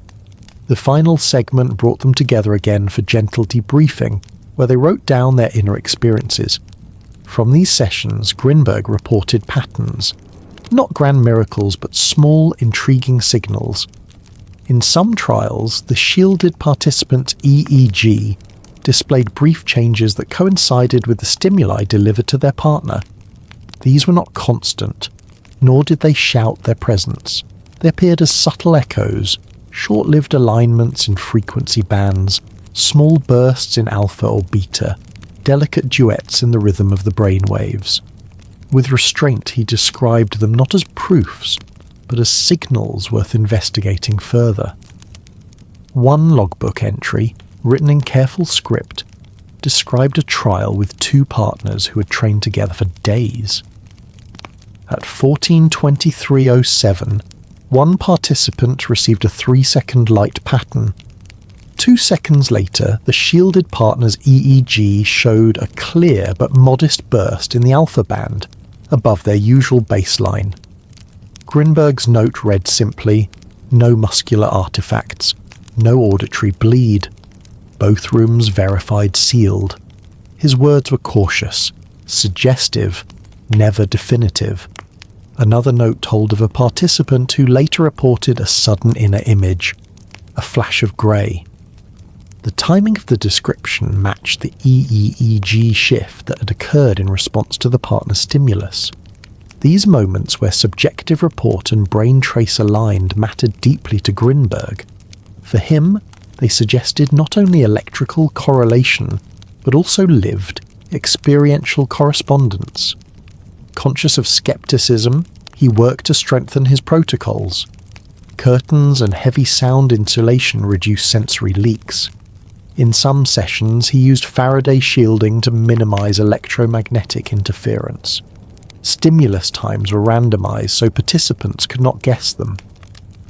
The final segment brought them together again for gentle debriefing, where they wrote down their inner experiences. From these sessions, Grinberg reported patterns. Not grand miracles, but small, intriguing signals. In some trials, the shielded participant's EEG displayed brief changes that coincided with the stimuli delivered to their partner. These were not constant, nor did they shout their presence. They appeared as subtle echoes, short-lived alignments in frequency bands, small bursts in alpha or beta, delicate duets in the rhythm of the brain waves. With restraint, he described them not as proofs, but as signals worth investigating further. One logbook entry, written in careful script, described a trial with two partners who had trained together for days. At 14:23:07, one participant received a 3-second light pattern. 2 seconds later, the shielded partner's EEG showed a clear but modest burst in the alpha band, above their usual baseline. Grinberg's note read simply, "No muscular artifacts, no auditory bleed. Both rooms verified sealed." His words were cautious, suggestive, never definitive. Another note told of a participant who later reported a sudden inner image, a flash of grey. The timing of the description matched the EEG shift that had occurred in response to the partner's stimulus. These moments where subjective report and brain trace aligned mattered deeply to Grinberg. For him, they suggested not only electrical correlation, but also lived, experiential correspondence. Conscious of skepticism, he worked to strengthen his protocols. Curtains and heavy sound insulation reduced sensory leaks. In some sessions, he used Faraday shielding to minimize electromagnetic interference. Stimulus times were randomized so participants could not guess them.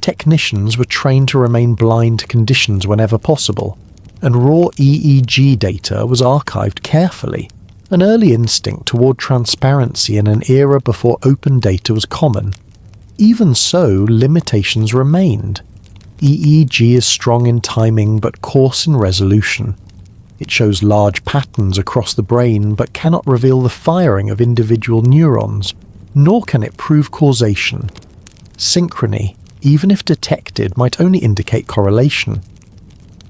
Technicians were trained to remain blind to conditions whenever possible, and raw EEG data was archived carefully, an early instinct toward transparency in an era before open data was common. Even so, limitations remained. EEG is strong in timing but coarse in resolution. It shows large patterns across the brain but cannot reveal the firing of individual neurons, nor can it prove causation. Synchrony, even if detected, might only indicate correlation.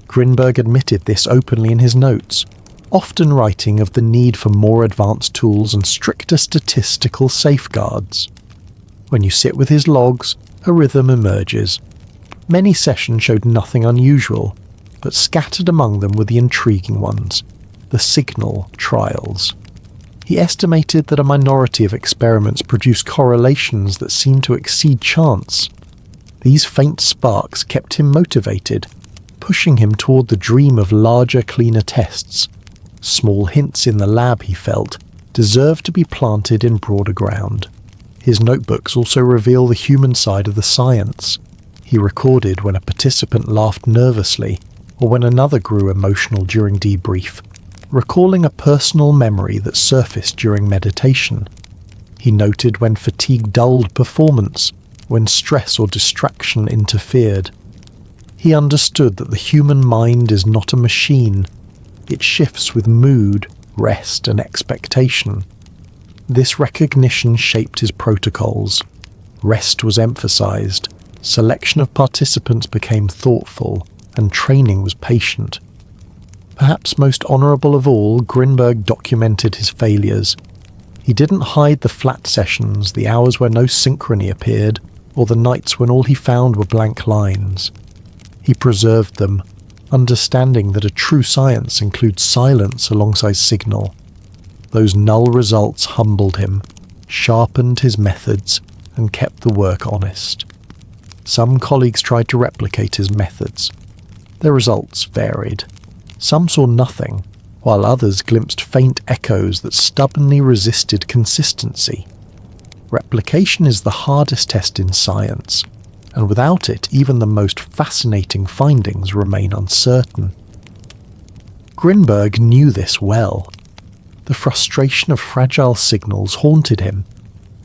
Grinberg admitted this openly in his notes, often writing of the need for more advanced tools and stricter statistical safeguards. When you sit with his logs, a rhythm emerges. Many sessions showed nothing unusual, but scattered among them were the intriguing ones, the signal trials. He estimated that a minority of experiments produced correlations that seemed to exceed chance. These faint sparks kept him motivated, pushing him toward the dream of larger, cleaner tests. Small hints in the lab, he felt, deserved to be planted in broader ground. His notebooks also reveal the human side of the science. He recorded when a participant laughed nervously, or when another grew emotional during debrief, recalling a personal memory that surfaced during meditation. He noted when fatigue dulled performance, when stress or distraction interfered. He understood that the human mind is not a machine. It shifts with mood, rest, and expectation. This recognition shaped his protocols. Rest was emphasized, selection of participants became thoughtful, and training was patient. Perhaps most honourable of all, Grinberg documented his failures. He didn't hide the flat sessions, the hours where no synchrony appeared, or the nights when all he found were blank lines. He preserved them, understanding that a true science includes silence alongside signal. Those null results humbled him, sharpened his methods, and kept the work honest. Some colleagues tried to replicate his methods. Their results varied. Some saw nothing, while others glimpsed faint echoes that stubbornly resisted consistency. Replication is the hardest test in science, and without it, even the most fascinating findings remain uncertain. Grinberg knew this well. The frustration of fragile signals haunted him,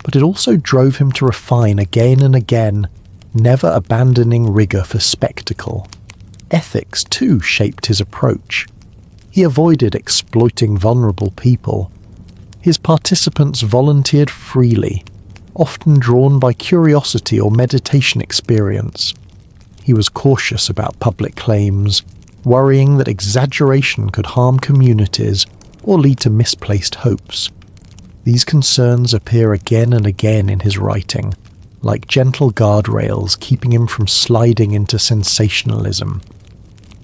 but it also drove him to refine again and again, never abandoning rigour for spectacle. Ethics, too, shaped his approach. He avoided exploiting vulnerable people. His participants volunteered freely, often drawn by curiosity or meditation experience. He was cautious about public claims, worrying that exaggeration could harm communities or lead to misplaced hopes. These concerns appear again and again in his writing, like gentle guardrails keeping him from sliding into sensationalism.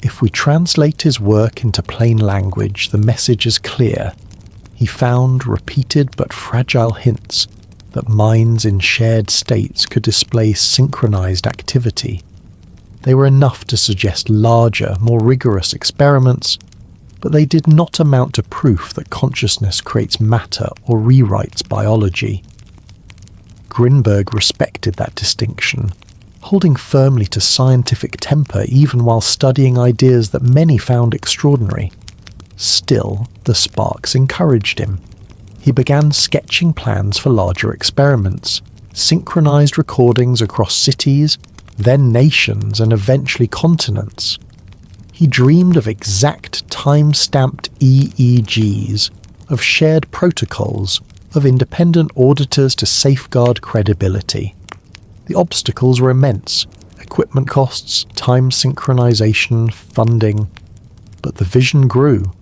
If we translate his work into plain language, the message is clear. He found repeated but fragile hints that minds in shared states could display synchronized activity. They were enough to suggest larger, more rigorous experiments, but they did not amount to proof that consciousness creates matter or rewrites biology. Grinberg respected that distinction, holding firmly to scientific temper even while studying ideas that many found extraordinary. Still, the sparks encouraged him. He began sketching plans for larger experiments, synchronized recordings across cities, then nations, and eventually continents. He dreamed of exact time-stamped EEGs, of shared protocols, of independent auditors to safeguard credibility. The obstacles were immense: equipment costs, time synchronization, funding. But the vision grew.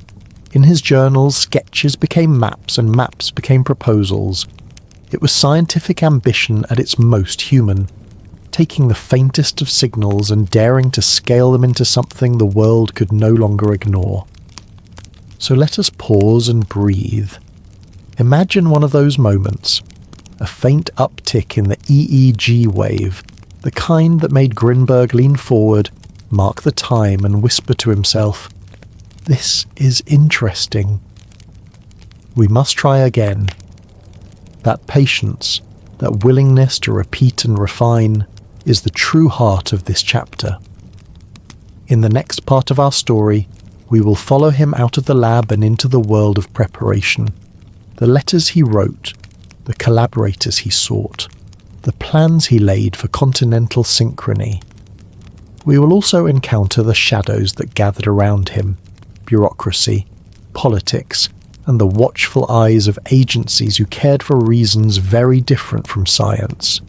In his journals, sketches became maps and maps became proposals. It was scientific ambition at its most human, taking the faintest of signals and daring to scale them into something the world could no longer ignore. So let us pause and breathe. Imagine one of those moments, a faint uptick in the EEG wave, the kind that made Grinberg lean forward, mark the time, and whisper to himself, "This is interesting. We must try again." That patience, that willingness to repeat and refine, is the true heart of this chapter. In the next part of our story, we will follow him out of the lab and into the world of preparation. The letters he wrote, the collaborators he sought, the plans he laid for continental synchrony. We will also encounter the shadows that gathered around him: bureaucracy, politics, and the watchful eyes of agencies who cared for reasons very different from science.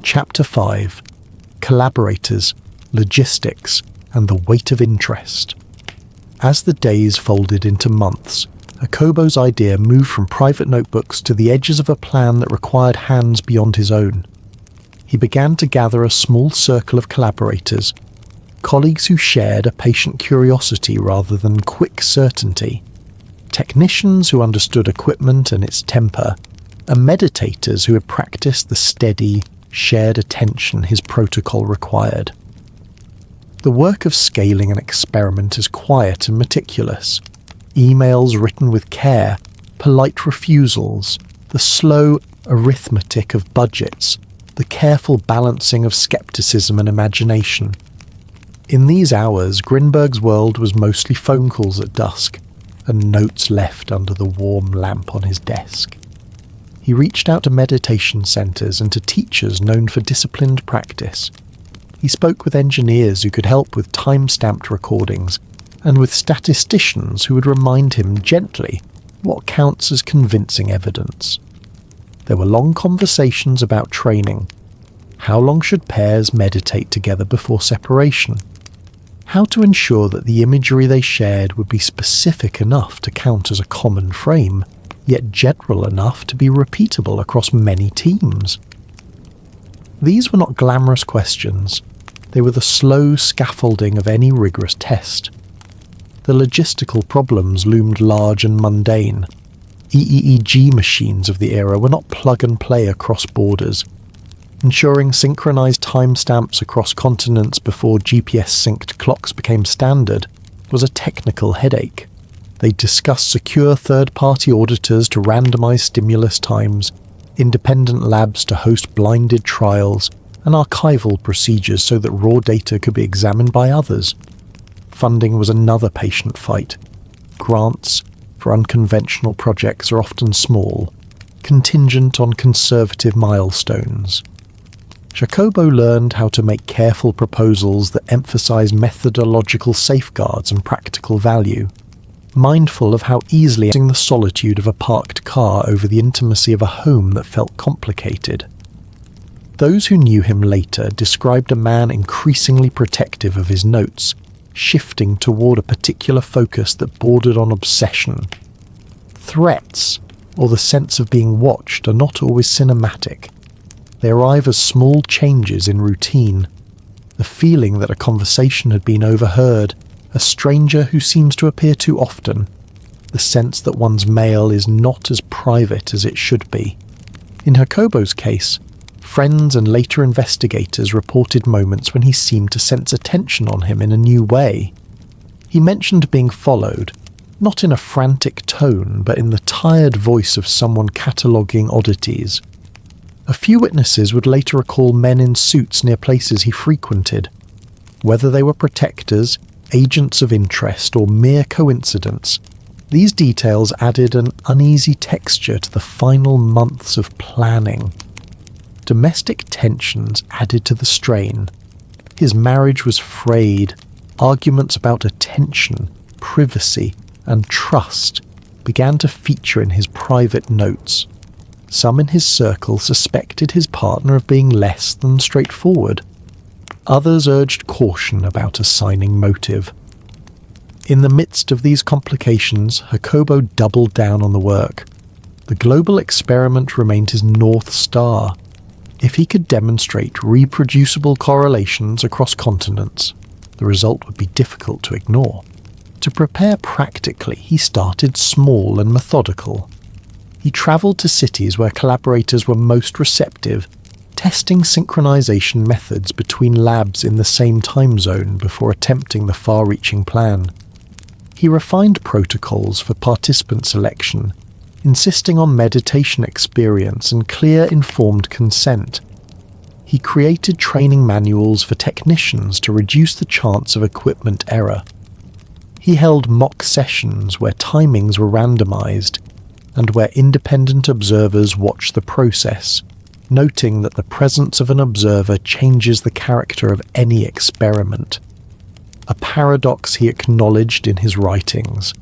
Chapter 5: Collaborators, Logistics, and the Weight of Interest. As the days folded into months, Jacobo's idea moved from private notebooks to the edges of a plan that required hands beyond his own. He began to gather a small circle of collaborators, colleagues who shared a patient curiosity rather than quick certainty, technicians who understood equipment and its temper, and meditators who had practiced the steady, shared attention his protocol required. The work of scaling an experiment is quiet and meticulous. Emails written with care, polite refusals, the slow arithmetic of budgets, the careful balancing of skepticism and imagination. In these hours, Grinberg's world was mostly phone calls at dusk and notes left under the warm lamp on his desk. He reached out to meditation centres and to teachers known for disciplined practice. He spoke with engineers who could help with time-stamped recordings and with statisticians who would remind him gently what counts as convincing evidence. There were long conversations about training. How long should pairs meditate together before separation? How to ensure that the imagery they shared would be specific enough to count as a common frame, yet general enough to be repeatable across many teams. These were not glamorous questions. They were the slow scaffolding of any rigorous test. The logistical problems loomed large and mundane. EEG machines of the era were not plug-and-play across borders. Ensuring synchronized timestamps across continents before GPS-synced clocks became standard was a technical headache. They discussed secure third-party auditors to randomize stimulus times, independent labs to host blinded trials, and archival procedures so that raw data could be examined by others. Funding was another patient fight. Grants for unconventional projects are often small, contingent on conservative milestones. Jacobo learned how to make careful proposals that emphasize methodological safeguards and practical value, mindful of how easily the solitude of a parked car over the intimacy of a home that felt complicated. Those who knew him later described a man increasingly protective of his notes, shifting toward a particular focus that bordered on obsession. Threats, or the sense of being watched, are not always cinematic. They arrive as small changes in routine. The feeling that a conversation had been overheard, a stranger who seems to appear too often, the sense that one's mail is not as private as it should be. In Jacobo's case, friends and later investigators reported moments when he seemed to sense attention on him in a new way. He mentioned being followed, not in a frantic tone, but in the tired voice of someone cataloguing oddities. A few witnesses would later recall men in suits near places he frequented. Whether they were protectors, agents of interest, or mere coincidence, these details added an uneasy texture to the final months of planning. Domestic tensions added to the strain. His marriage was frayed. Arguments about attention, privacy, and trust began to feature in his private notes. Some in his circle suspected his partner of being less than straightforward. Others urged caution about assigning motive. In the midst of these complications, Jacobo doubled down on the work. The global experiment remained his North Star. If he could demonstrate reproducible correlations across continents, the result would be difficult to ignore. To prepare practically, he started small and methodical. He travelled to cities where collaborators were most receptive, testing synchronization methods between labs in the same time zone before attempting the far-reaching plan. He refined protocols for participant selection, insisting on meditation experience and clear informed consent. He created training manuals for technicians to reduce the chance of equipment error. He held mock sessions where timings were randomized and where independent observers watched the process, noting that the presence of an observer changes the character of any experiment, a paradox he acknowledged in his writings.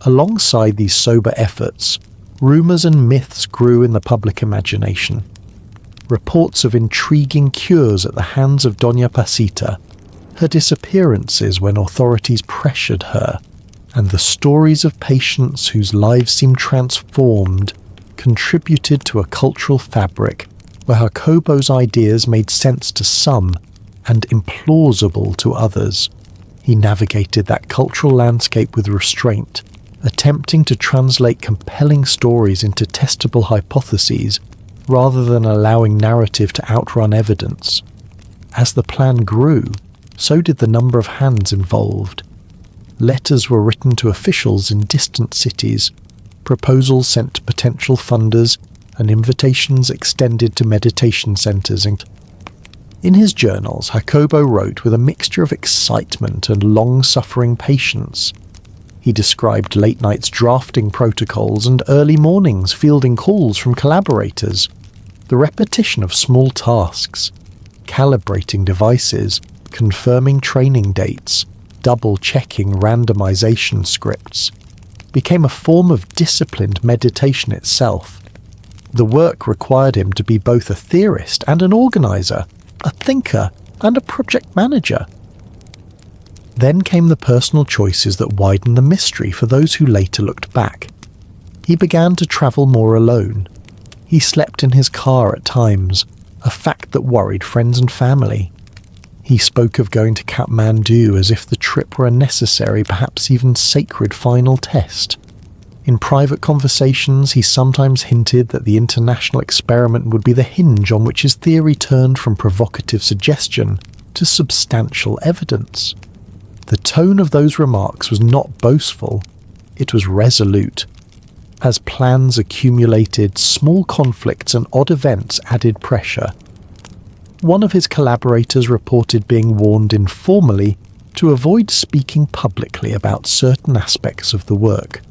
Alongside these sober efforts, rumours and myths grew in the public imagination. Reports of intriguing cures at the hands of Doña Pachita, her disappearances when authorities pressured her, and the stories of patients whose lives seemed transformed contributed to a cultural fabric where Jacobo's ideas made sense to some and implausible to others. He navigated that cultural landscape with restraint, attempting to translate compelling stories into testable hypotheses rather than allowing narrative to outrun evidence. As the plan grew, so did the number of hands involved. Letters were written to officials in distant cities, proposals sent to potential funders, and invitations extended to meditation centres. In his journals, Jacobo wrote with a mixture of excitement and long-suffering patience. He described late nights drafting protocols and early mornings fielding calls from collaborators, the repetition of small tasks, calibrating devices, confirming training dates, double-checking randomization scripts, became a form of disciplined meditation itself. The work required him to be both a theorist and an organizer, a thinker and a project manager. Then came the personal choices that widened the mystery for those who later looked back. He began to travel more alone. He slept in his car at times, a fact that worried friends and family. He spoke of going to Kathmandu as if the trip were a necessary, perhaps even sacred final test. In private conversations, he sometimes hinted that the international experiment would be the hinge on which his theory turned from provocative suggestion to substantial evidence. The tone of those remarks was not boastful, it was resolute. As plans accumulated, small conflicts and odd events added pressure. One of his collaborators reported being warned informally to avoid speaking publicly about certain aspects of the work.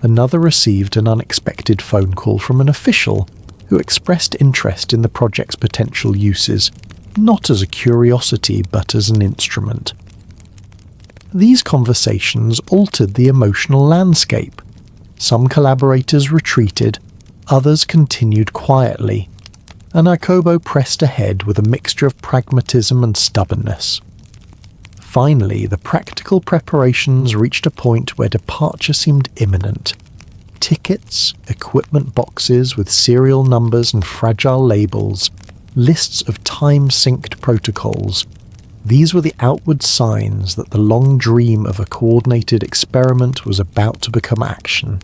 Another received an unexpected phone call from an official who expressed interest in the project's potential uses, not as a curiosity but as an instrument. These conversations altered the emotional landscape. Some collaborators retreated, others continued quietly, and Jacobo pressed ahead with a mixture of pragmatism and stubbornness. Finally, the practical preparations reached a point where departure seemed imminent. Tickets, equipment boxes with serial numbers and fragile labels, lists of time-synced protocols. These were the outward signs that the long dream of a coordinated experiment was about to become action.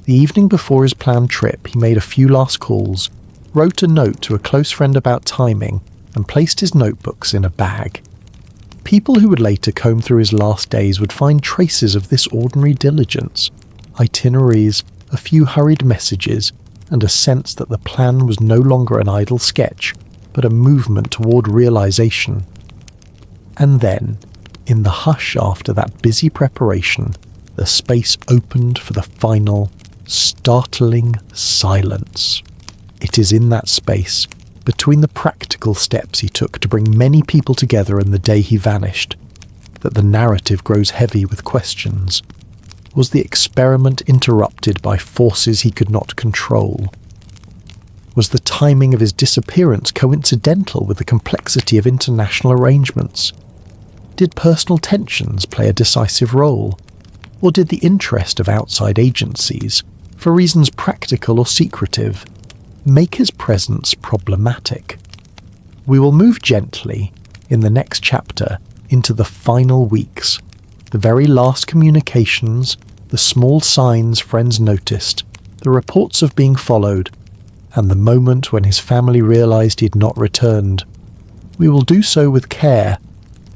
The evening before his planned trip, he made a few last calls, wrote a note to a close friend about timing, and placed his notebooks in a bag. People who would later comb through his last days would find traces of this ordinary diligence, itineraries, a few hurried messages, and a sense that the plan was no longer an idle sketch, but a movement toward realization. And then, in the hush after that busy preparation, the space opened for the final, startling silence. It is in that space, between the practical steps he took to bring many people together and the day he vanished, that the narrative grows heavy with questions. Was the experiment interrupted by forces he could not control? Was the timing of his disappearance coincidental with the complexity of international arrangements? Did personal tensions play a decisive role? Or did the interest of outside agencies, for reasons practical or secretive, make his presence problematic? We will move gently, in the next chapter, into the final weeks, the very last communications, the small signs friends noticed, the reports of being followed, and the moment when his family realized he had not returned. We will do so with care,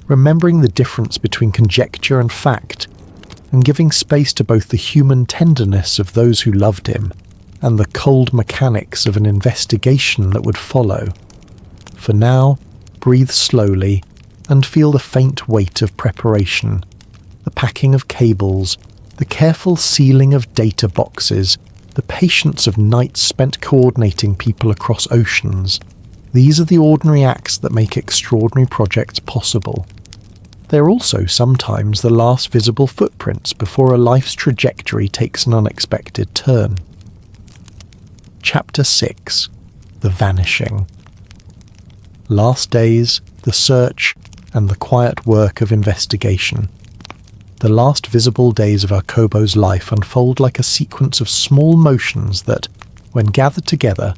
remembering the difference between conjecture and fact, and giving space to both the human tenderness of those who loved him and the cold mechanics of an investigation that would follow. For now, breathe slowly and feel the faint weight of preparation, the packing of cables, the careful sealing of data boxes, the patience of nights spent coordinating people across oceans. These are the ordinary acts that make extraordinary projects possible. They are also sometimes the last visible footprints before a life's trajectory takes an unexpected turn. Chapter 6. The Vanishing. Last days, the search, and the quiet work of investigation. The last visible days of Jacobo's life unfold like a sequence of small motions that, when gathered together,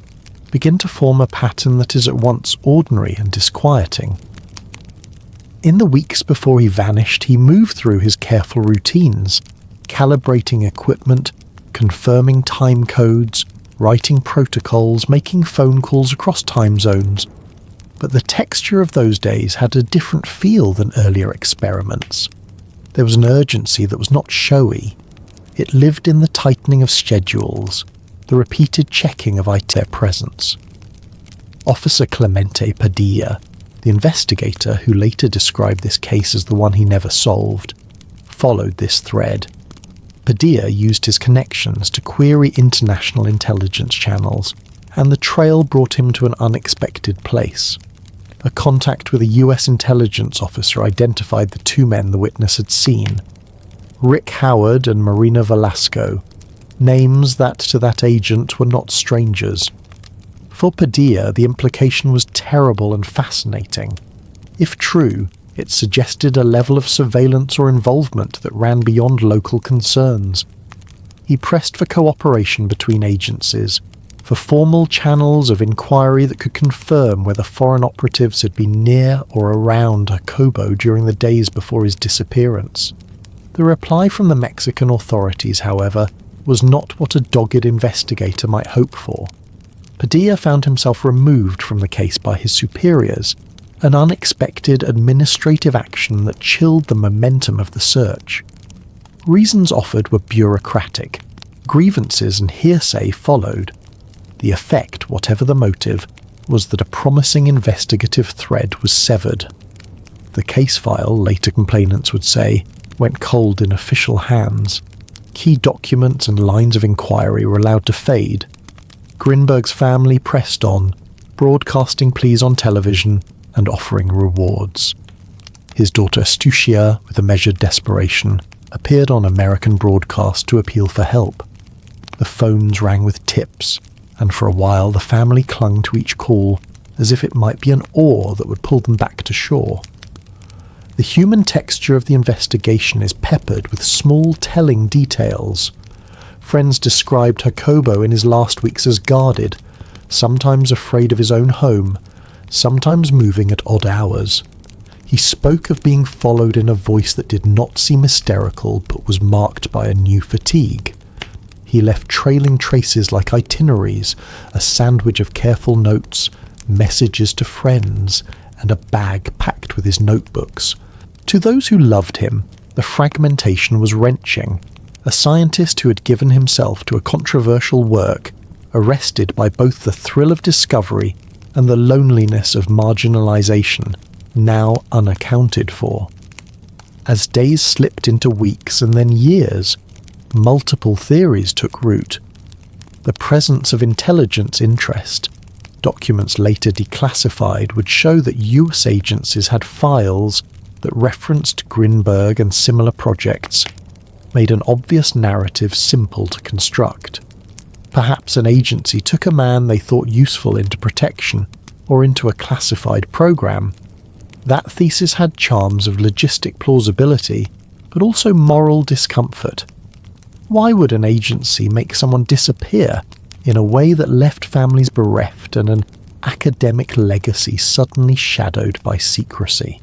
begin to form a pattern that is at once ordinary and disquieting. In the weeks before he vanished, he moved through his careful routines, calibrating equipment, confirming time codes, writing protocols, making phone calls across time zones. But the texture of those days had a different feel than earlier experiments. There was an urgency that was not showy. It lived in the tightening of schedules, the repeated checking of IT presence. Officer Clemente Padilla, the investigator who later described this case as the one he never solved, followed this thread. Padilla used his connections to query international intelligence channels, and the trail brought him to an unexpected place. A contact with a US intelligence officer identified the two men the witness had seen. Rick Howard and Marina Velasco, names that to that agent were not strangers. For Padilla, the implication was terrible and fascinating. If true, it suggested a level of surveillance or involvement that ran beyond local concerns. He pressed for cooperation between agencies, for formal channels of inquiry that could confirm whether foreign operatives had been near or around Jacobo during the days before his disappearance. The reply from the Mexican authorities, however, was not what a dogged investigator might hope for. Padilla found himself removed from the case by his superiors, an unexpected administrative action that chilled the momentum of the search. Reasons offered were bureaucratic. Grievances and hearsay followed. The effect, whatever the motive, was that a promising investigative thread was severed. The case file, later complainants would say, went cold in official hands. Key documents and lines of inquiry were allowed to fade. Grinberg's family pressed on, broadcasting pleas on television and offering rewards. His daughter Astucia, with a measured desperation, appeared on American broadcast to appeal for help. The phones rang with tips, and for a while the family clung to each call as if it might be an oar that would pull them back to shore. The human texture of the investigation is peppered with small telling details. Friends described Jacobo in his last weeks as guarded, sometimes afraid of his own home, sometimes moving at odd hours. He spoke of being followed in a voice that did not seem hysterical but was marked by a new fatigue. He left trailing traces like itineraries, a sandwich of careful notes, messages to friends, and a bag packed with his notebooks. To those who loved him, the fragmentation was wrenching. A scientist who had given himself to a controversial work, arrested by both the thrill of discovery and the loneliness of marginalization, now unaccounted for. As days slipped into weeks and then years, multiple theories took root. The presence of intelligence interest, documents later declassified, would show that US agencies had files that referenced Grinberg and similar projects, made an obvious narrative simple to construct. Perhaps an agency took a man they thought useful into protection or into a classified program. That thesis had charms of logistic plausibility, but also moral discomfort. Why would an agency make someone disappear in a way that left families bereft and an academic legacy suddenly shadowed by secrecy?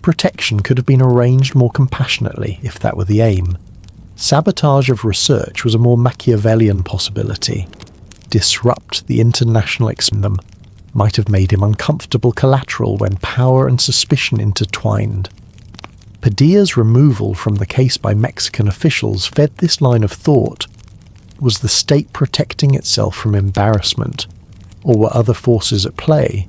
Protection could have been arranged more compassionately if that were the aim. Sabotage of research was a more Machiavellian possibility. Disrupt the international experiment might have made him uncomfortable collateral when power and suspicion intertwined. Padilla's removal from the case by Mexican officials fed this line of thought. Was the state protecting itself from embarrassment, or were other forces at play?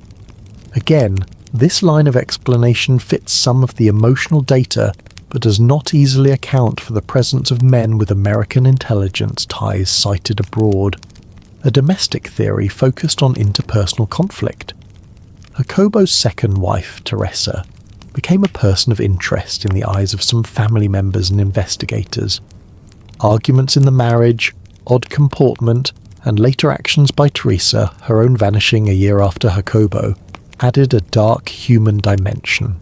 Again, this line of explanation fits some of the emotional data, but does not easily account for the presence of men with American intelligence ties cited abroad. A domestic theory focused on interpersonal conflict. Jacobo's second wife, Teresa, became a person of interest in the eyes of some family members and investigators. Arguments in the marriage, odd comportment, and later actions by Teresa, her own vanishing a year after Jacobo, added a dark human dimension.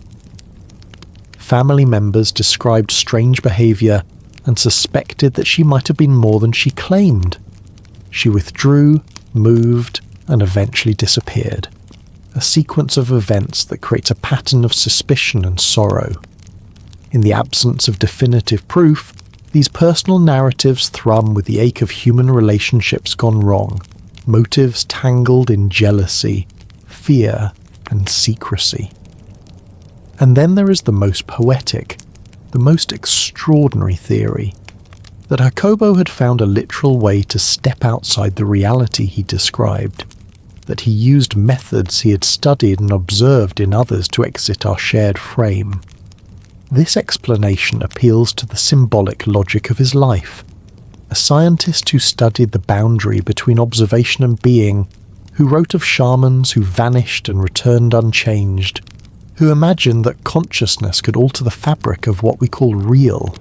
Family members described strange behaviour and suspected that she might have been more than she claimed. She withdrew, moved, and eventually disappeared. A sequence of events that creates a pattern of suspicion and sorrow. In the absence of definitive proof, these personal narratives thrum with the ache of human relationships gone wrong, motives tangled in jealousy, fear, and secrecy. And then there is the most poetic, the most extraordinary theory, that Jacobo had found a literal way to step outside the reality he described. that he used methods he had studied and observed in others to exit our shared frame. This explanation appeals to the symbolic logic of his life. A scientist who studied the boundary between observation and being, who wrote of shamans who vanished and returned unchanged, who imagined that consciousness could alter the fabric of what we call real.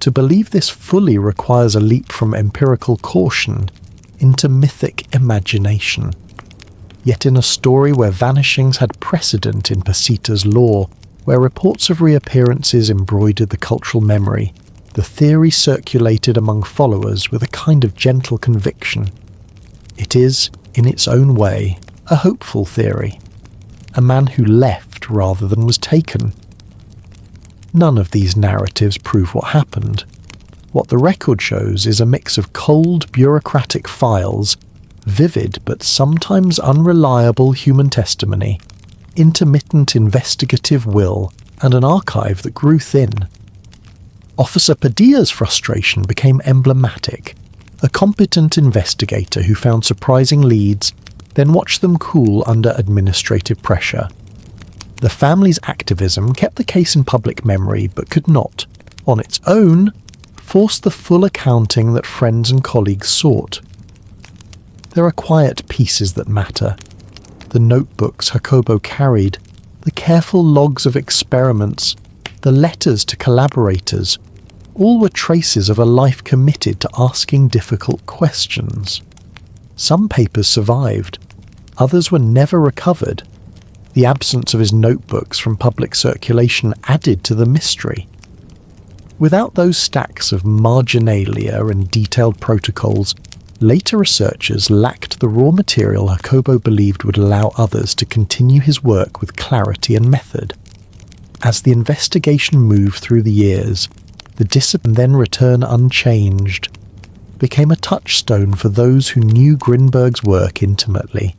To believe this fully requires a leap from empirical caution into mythic imagination. Yet in a story where vanishings had precedent in Pachita's lore, where reports of reappearances embroidered the cultural memory, the theory circulated among followers with a kind of gentle conviction. It is, in its own way, a hopeful theory. A man who left rather than was taken. None of these narratives prove what happened. What the record shows is a mix of cold bureaucratic files, vivid but sometimes unreliable human testimony, intermittent investigative will, and an archive that grew thin. Officer Padilla's frustration became emblematic. A competent investigator who found surprising leads, then watched them cool under administrative pressure. The family's activism kept the case in public memory but could not, on its own, force the full accounting that friends and colleagues sought. There are quiet pieces that matter. The notebooks Jacobo carried, the careful logs of experiments, the letters to collaborators, all were traces of a life committed to asking difficult questions. Some papers survived, others were never recovered. The absence of his notebooks from public circulation added to the mystery. Without those stacks of marginalia and detailed protocols, later researchers lacked the raw material Jacobo believed would allow others to continue his work with clarity and method. As the investigation moved through the years, the discipline then return unchanged, became a touchstone for those who knew Grinberg's work intimately.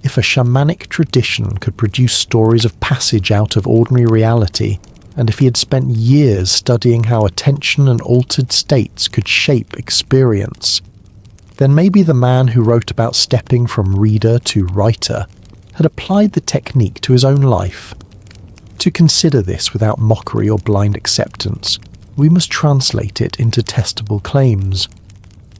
If a shamanic tradition could produce stories of passage out of ordinary reality, and if he had spent years studying how attention and altered states could shape experience, then maybe the man who wrote about stepping from reader to writer had applied the technique to his own life. To consider this without mockery or blind acceptance, we must translate it into testable claims.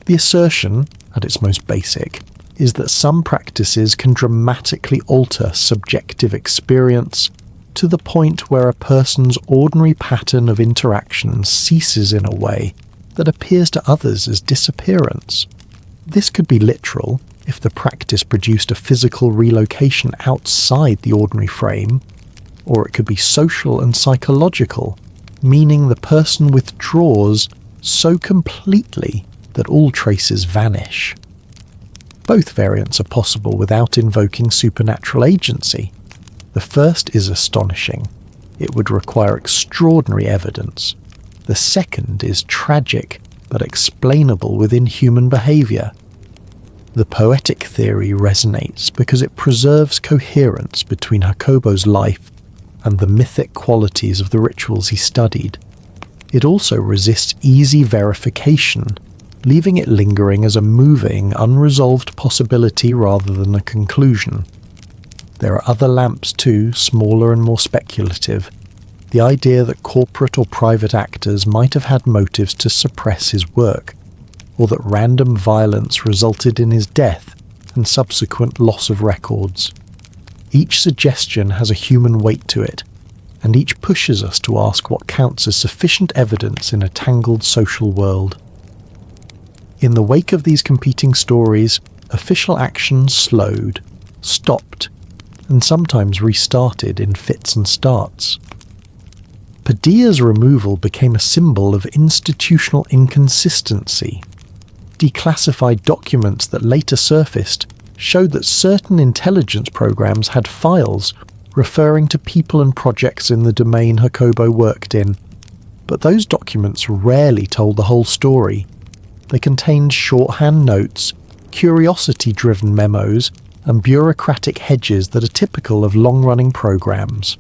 The assertion, at its most basic, is that some practices can dramatically alter subjective experience to the point where a person's ordinary pattern of interaction ceases in a way that appears to others as disappearance. This could be literal if the practice produced a physical relocation outside the ordinary frame, or it could be social and psychological, meaning the person withdraws so completely that all traces vanish. Both variants are possible without invoking supernatural agency. The first is astonishing. It would require extraordinary evidence. The second is tragic but explainable within human behavior. The poetic theory resonates because it preserves coherence between Jacobo's life and the mythic qualities of the rituals he studied. It also resists easy verification, leaving it lingering as a moving, unresolved possibility rather than a conclusion. There are other lamps too, smaller and more speculative. The idea that corporate or private actors might have had motives to suppress his work, or that random violence resulted in his death and subsequent loss of records. Each suggestion has a human weight to it, and each pushes us to ask what counts as sufficient evidence in a tangled social world. In the wake of these competing stories, official action slowed, stopped, and sometimes restarted in fits and starts. Padilla's removal became a symbol of institutional inconsistency. Declassified documents that later surfaced showed that certain intelligence programs had files referring to people and projects in the domain Jacobo worked in, but those documents rarely told the whole story. They contained shorthand notes, curiosity-driven memos, and bureaucratic hedges that are typical of long-running programs.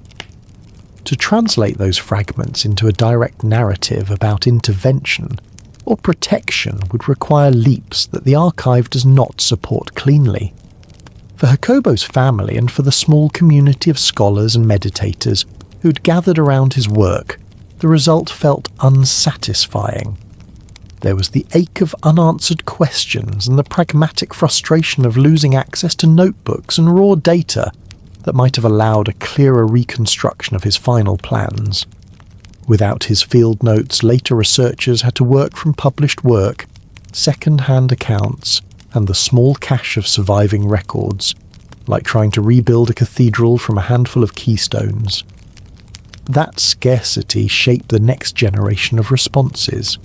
To translate those fragments into a direct narrative about intervention or protection would require leaps that the archive does not support cleanly. For Jacobo's family and for the small community of scholars and meditators who'd gathered around his work, the result felt unsatisfying. There was the ache of unanswered questions and the pragmatic frustration of losing access to notebooks and raw data that might have allowed a clearer reconstruction of his final plans. Without his field notes, later researchers had to work from published work, second-hand accounts, and the small cache of surviving records, like trying to rebuild a cathedral from a handful of keystones. That scarcity shaped the next generation of responses.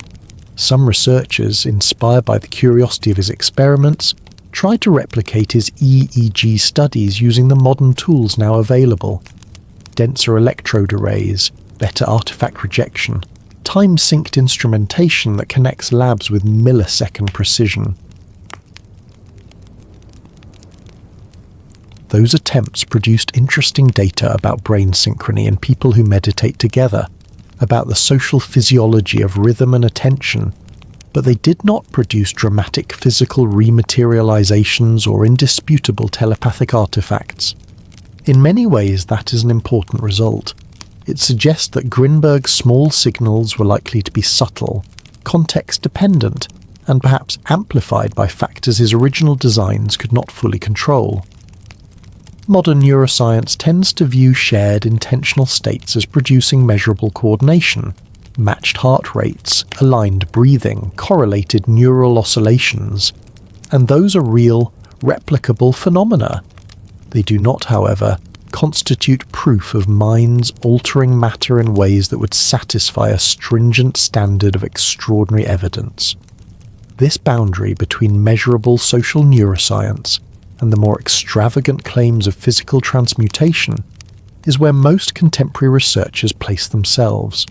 Some researchers, inspired by the curiosity of his experiments, tried to replicate his EEG studies using the modern tools now available: denser electrode arrays, better artifact rejection, time-synced instrumentation that connects labs with millisecond precision. Those attempts produced interesting data about brain synchrony in people who meditate together, about the social physiology of rhythm and attention, but they did not produce dramatic physical rematerializations or indisputable telepathic artifacts. In many ways, that is an important result. It suggests that Grinberg's small signals were likely to be subtle, context-dependent, and perhaps amplified by factors his original designs could not fully control. Modern neuroscience tends to view shared intentional states as producing measurable coordination, matched heart rates, aligned breathing, correlated neural oscillations, and those are real, replicable phenomena. They do not, however, constitute proof of minds altering matter in ways that would satisfy a stringent standard of extraordinary evidence. This boundary between measurable social neuroscience and the more extravagant claims of physical transmutation is where most contemporary researchers place themselves,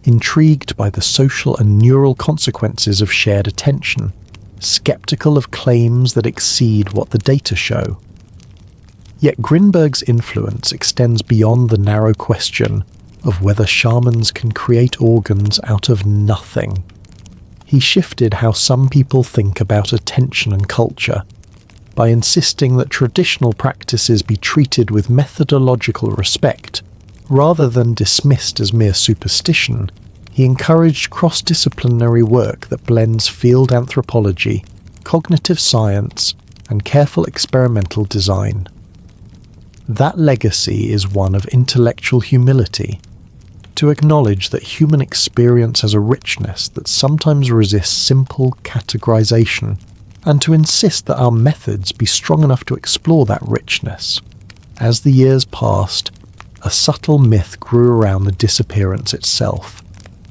intrigued by the social and neural consequences of shared attention, skeptical of claims that exceed what the data show. Yet Grinberg's influence extends beyond the narrow question of whether shamans can create organs out of nothing. He shifted how some people think about attention and culture, by insisting that traditional practices be treated with methodological respect, rather than dismissed as mere superstition. He encouraged cross-disciplinary work that blends field anthropology, cognitive science, and careful experimental design. That legacy is one of intellectual humility, to acknowledge that human experience has a richness that sometimes resists simple categorization, and to insist that our methods be strong enough to explore that richness. As the years passed, a subtle myth grew around the disappearance itself.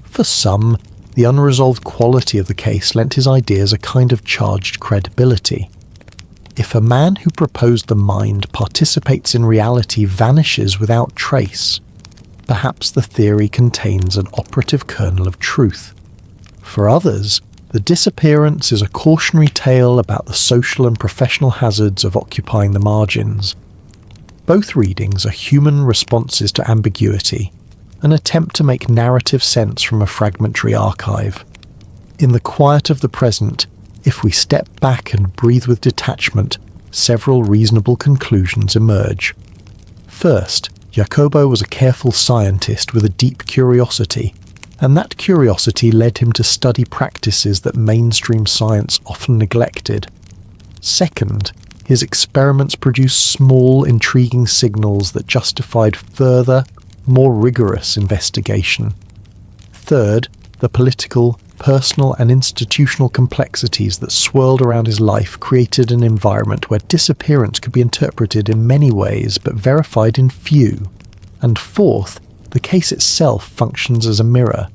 For some, the unresolved quality of the case lent his ideas a kind of charged credibility. If a man who proposed the mind participates in reality vanishes without trace, perhaps the theory contains an operative kernel of truth. For others, the disappearance is a cautionary tale about the social and professional hazards of occupying the margins. Both readings are human responses to ambiguity, an attempt to make narrative sense from a fragmentary archive. In the quiet of the present, if we step back and breathe with detachment, several reasonable conclusions emerge. First, Jacobo was a careful scientist with a deep curiosity, and that curiosity led him to study practices that mainstream science often neglected. Second, his experiments produced small, intriguing signals that justified further, more rigorous investigation. Third, the political, personal and institutional complexities that swirled around his life created an environment where disappearance could be interpreted in many ways but verified in few. And fourth, the case itself functions as a mirror.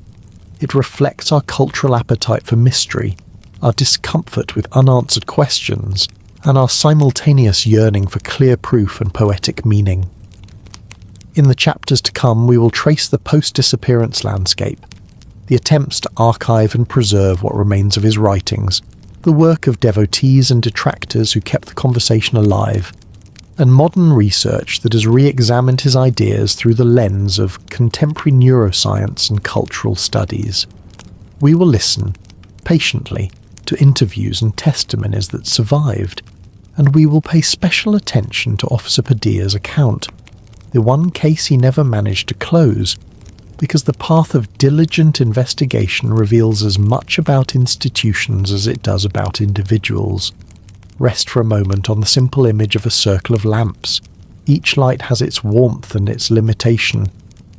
It reflects our cultural appetite for mystery, our discomfort with unanswered questions, and our simultaneous yearning for clear proof and poetic meaning. In the chapters to come, we will trace the post-disappearance landscape, the attempts to archive and preserve what remains of his writings, the work of devotees and detractors who kept the conversation alive, and modern research that has re-examined his ideas through the lens of contemporary neuroscience and cultural studies. We will listen, patiently, to interviews and testimonies that survived, and we will pay special attention to Officer Padilla's account, the one case he never managed to close, because the path of diligent investigation reveals as much about institutions as it does about individuals. Rest for a moment on the simple image of a circle of lamps. Each light has its warmth and its limitation.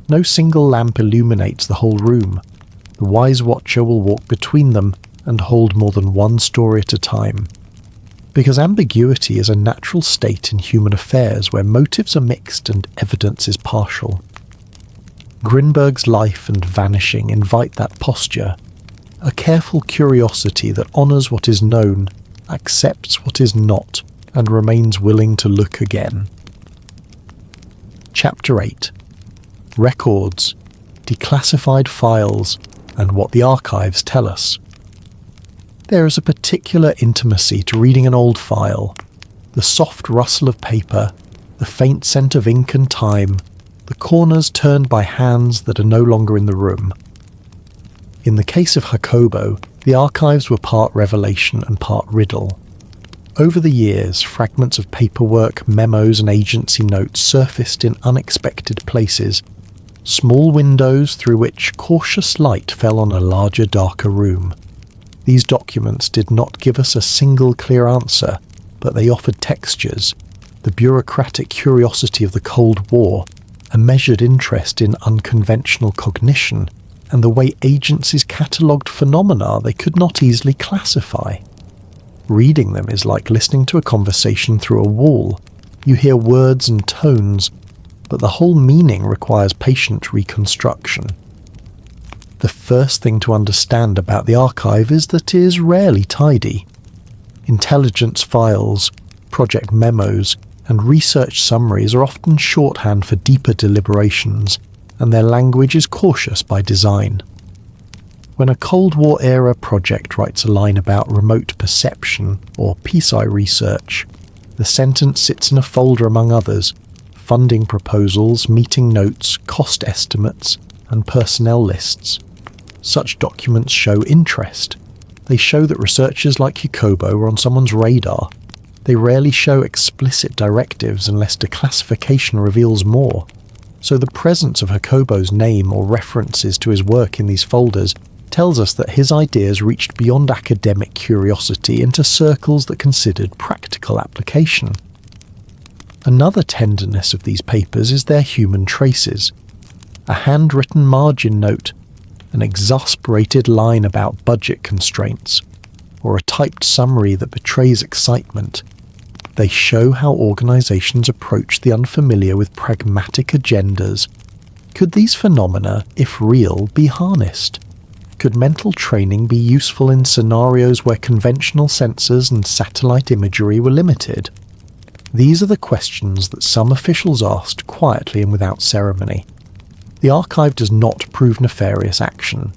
No single lamp illuminates the whole room. The wise watcher will walk between them and hold more than one story at a time. Because ambiguity is a natural state in human affairs where motives are mixed and evidence is partial. Grinberg's life and vanishing invite that posture, a careful curiosity that honours what is known, accepts what is not, and remains willing to look again. Chapter 8. Records, declassified files, and what the archives tell us. There is a particular intimacy to reading an old file, the soft rustle of paper, the faint scent of ink and time, the corners turned by hands that are no longer in the room. In the case of Jacobo, the archives were part revelation and part riddle. Over the years, fragments of paperwork, memos and agency notes surfaced in unexpected places, small windows through which cautious light fell on a larger, darker room. These documents did not give us a single clear answer, but they offered textures, the bureaucratic curiosity of the Cold War, a measured interest in unconventional cognition, and the way agencies catalogued phenomena they could not easily classify. Reading them is like listening to a conversation through a wall. You hear words and tones, but the whole meaning requires patient reconstruction. The first thing to understand about the archive is that it is rarely tidy. Intelligence files, project memos, and research summaries are often shorthand for deeper deliberations, and their language is cautious by design. When a Cold War-era project writes a line about remote perception or peace-eye research, the sentence sits in a folder among others: funding proposals, meeting notes, cost estimates, and personnel lists. Such documents show interest. They show that researchers like Jacobo are on someone's radar. They rarely show explicit directives unless declassification reveals more. So the presence of Jacobo's name or references to his work in these folders tells us that his ideas reached beyond academic curiosity into circles that considered practical application. Another tenderness of these papers is their human traces. A handwritten margin note, an exasperated line about budget constraints, or a typed summary that betrays excitement. They show how organizations approach the unfamiliar with pragmatic agendas. Could these phenomena, if real, be harnessed? Could mental training be useful in scenarios where conventional sensors and satellite imagery were limited? These are the questions that some officials asked quietly and without ceremony. The archive does not prove nefarious action.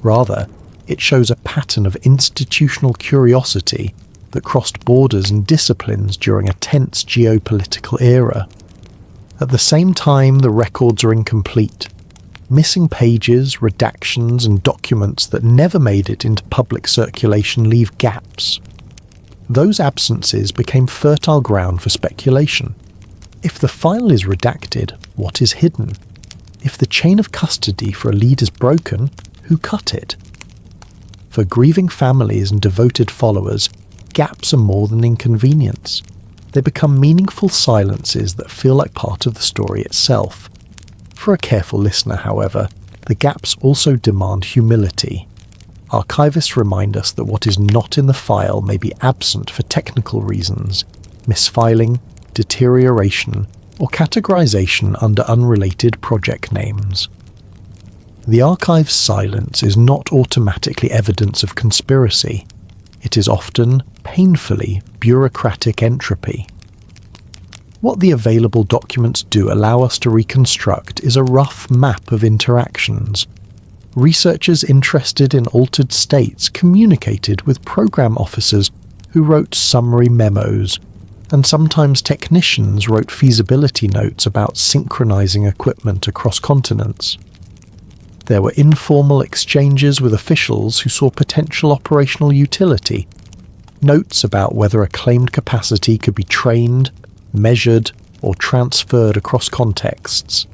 Rather, it shows a pattern of institutional curiosity that crossed borders and disciplines during a tense geopolitical era. At the same time, the records are incomplete. Missing pages, redactions, and documents that never made it into public circulation leave gaps. Those absences became fertile ground for speculation. If the file is redacted, what is hidden? If the chain of custody for a lead is broken, who cut it? For grieving families and devoted followers, gaps are more than inconvenience. They become meaningful silences that feel like part of the story itself. For a careful listener, however, the gaps also demand humility. Archivists remind us that what is not in the file may be absent for technical reasons, misfiling, deterioration, or categorization under unrelated project names. The archive's silence is not automatically evidence of conspiracy. It is often, painfully, bureaucratic entropy. What the available documents do allow us to reconstruct is a rough map of interactions. Researchers interested in altered states communicated with program officers who wrote summary memos, and sometimes technicians wrote feasibility notes about synchronizing equipment across continents. There were informal exchanges with officials who saw potential operational utility. notes about whether a claimed capacity could be trained, measured, or transferred across contexts.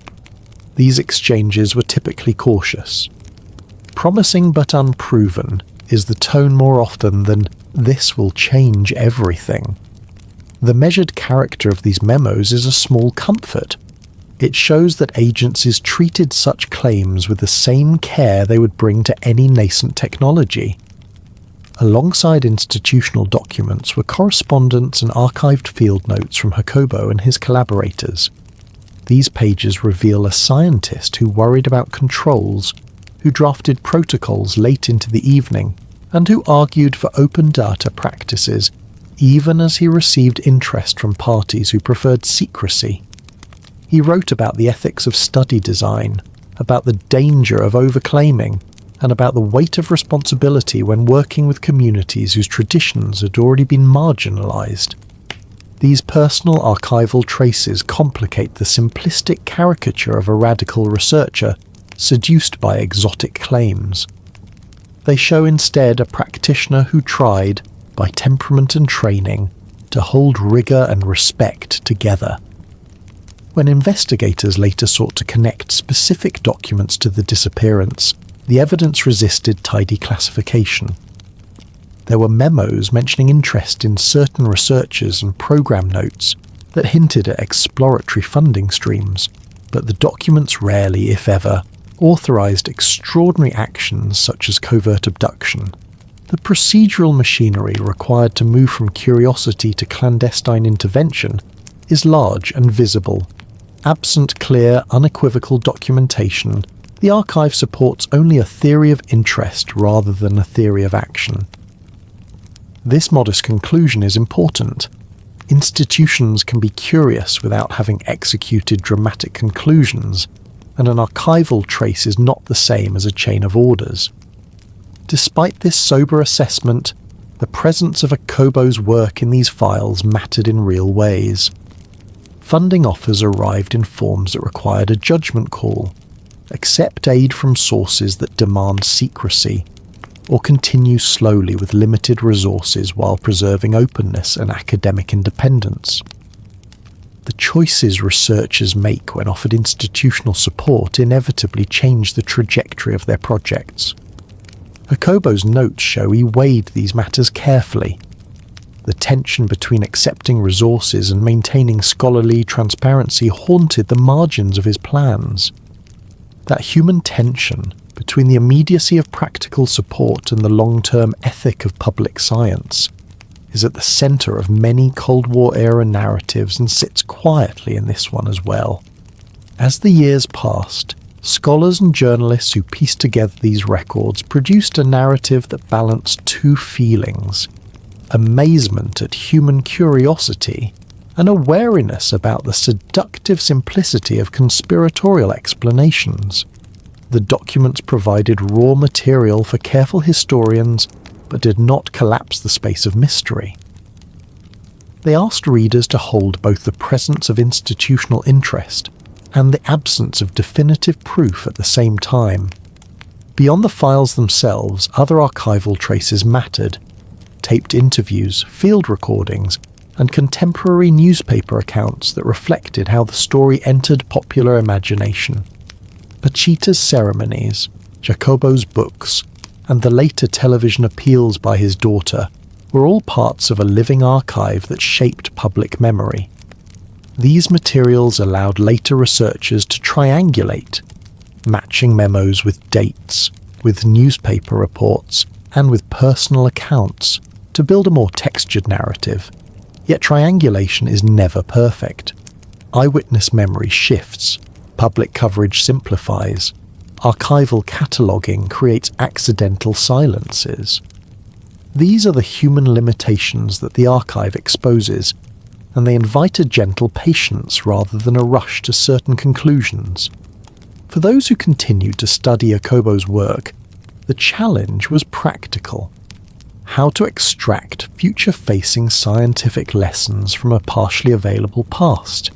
These exchanges were typically cautious. Promising but unproven is the tone more often than "this will change everything." The measured character of these memos is a small comfort. It shows that agencies treated such claims with the same care they would bring to any nascent technology. Alongside institutional documents were correspondence and archived field notes from Jacobo and his collaborators. These pages reveal a scientist who worried about controls, who drafted protocols late into the evening, and who argued for open data practices, even as he received interest from parties who preferred secrecy. He wrote about the ethics of study design, about the danger of overclaiming, and about the weight of responsibility when working with communities whose traditions had already been marginalized. These personal archival traces complicate the simplistic caricature of a radical researcher seduced by exotic claims. They show instead a practitioner who tried, by temperament and training, to hold rigor and respect together. When investigators later sought to connect specific documents to the disappearance, the evidence resisted tidy classification. There were memos mentioning interest in certain researchers and program notes that hinted at exploratory funding streams, but the documents rarely, if ever, authorized extraordinary actions such as covert abduction. The procedural machinery required to move from curiosity to clandestine intervention is large and visible. Absent clear, unequivocal documentation, the archive supports only a theory of interest rather than a theory of action. This modest conclusion is important. Institutions can be curious without having executed dramatic conclusions, and an archival trace is not the same as a chain of orders. Despite this sober assessment, the presence of Jacobo's work in these files mattered in real ways. Funding offers arrived in forms that required a judgment call: accept aid from sources that demand secrecy, or continue slowly with limited resources while preserving openness and academic independence. The choices researchers make when offered institutional support inevitably change the trajectory of their projects. Jacobo's notes show he weighed these matters carefully. The tension between accepting resources and maintaining scholarly transparency haunted the margins of his plans. That human tension between the immediacy of practical support and the long-term ethic of public science is at the center of many Cold War-era narratives and sits quietly in this one as well. As the years passed, scholars and journalists who pieced together these records produced a narrative that balanced two feelings: amazement at human curiosity and a wariness about the seductive simplicity of conspiratorial explanations. The documents provided raw material for careful historians, but did not collapse the space of mystery. They asked readers to hold both the presence of institutional interest and the absence of definitive proof at the same time. Beyond the files themselves, other archival traces mattered: taped interviews, field recordings, and contemporary newspaper accounts that reflected how the story entered popular imagination. Pachita's ceremonies, Jacobo's books, and the later television appeals by his daughter were all parts of a living archive that shaped public memory. These materials allowed later researchers to triangulate, matching memos with dates, with newspaper reports, and with personal accounts, to build a more textured narrative. Yet triangulation is never perfect. Eyewitness memory shifts, public coverage simplifies, archival cataloguing creates accidental silences. These are the human limitations that the archive exposes, and they invite a gentle patience rather than a rush to certain conclusions. For those who continued to study Jacobo's work, the challenge was practical: how to extract future-facing scientific lessons from a partially available past.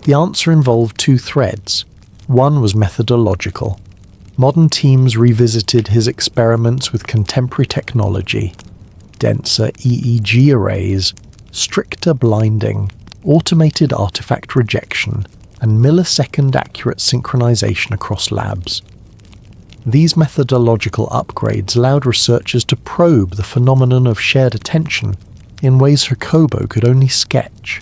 The answer involved two threads. One was methodological. Modern teams revisited his experiments with contemporary technology. denser EEG arrays, stricter blinding, automated artifact rejection, and millisecond accurate synchronization across labs. These methodological upgrades allowed researchers to probe the phenomenon of shared attention in ways Jacobo could only sketch.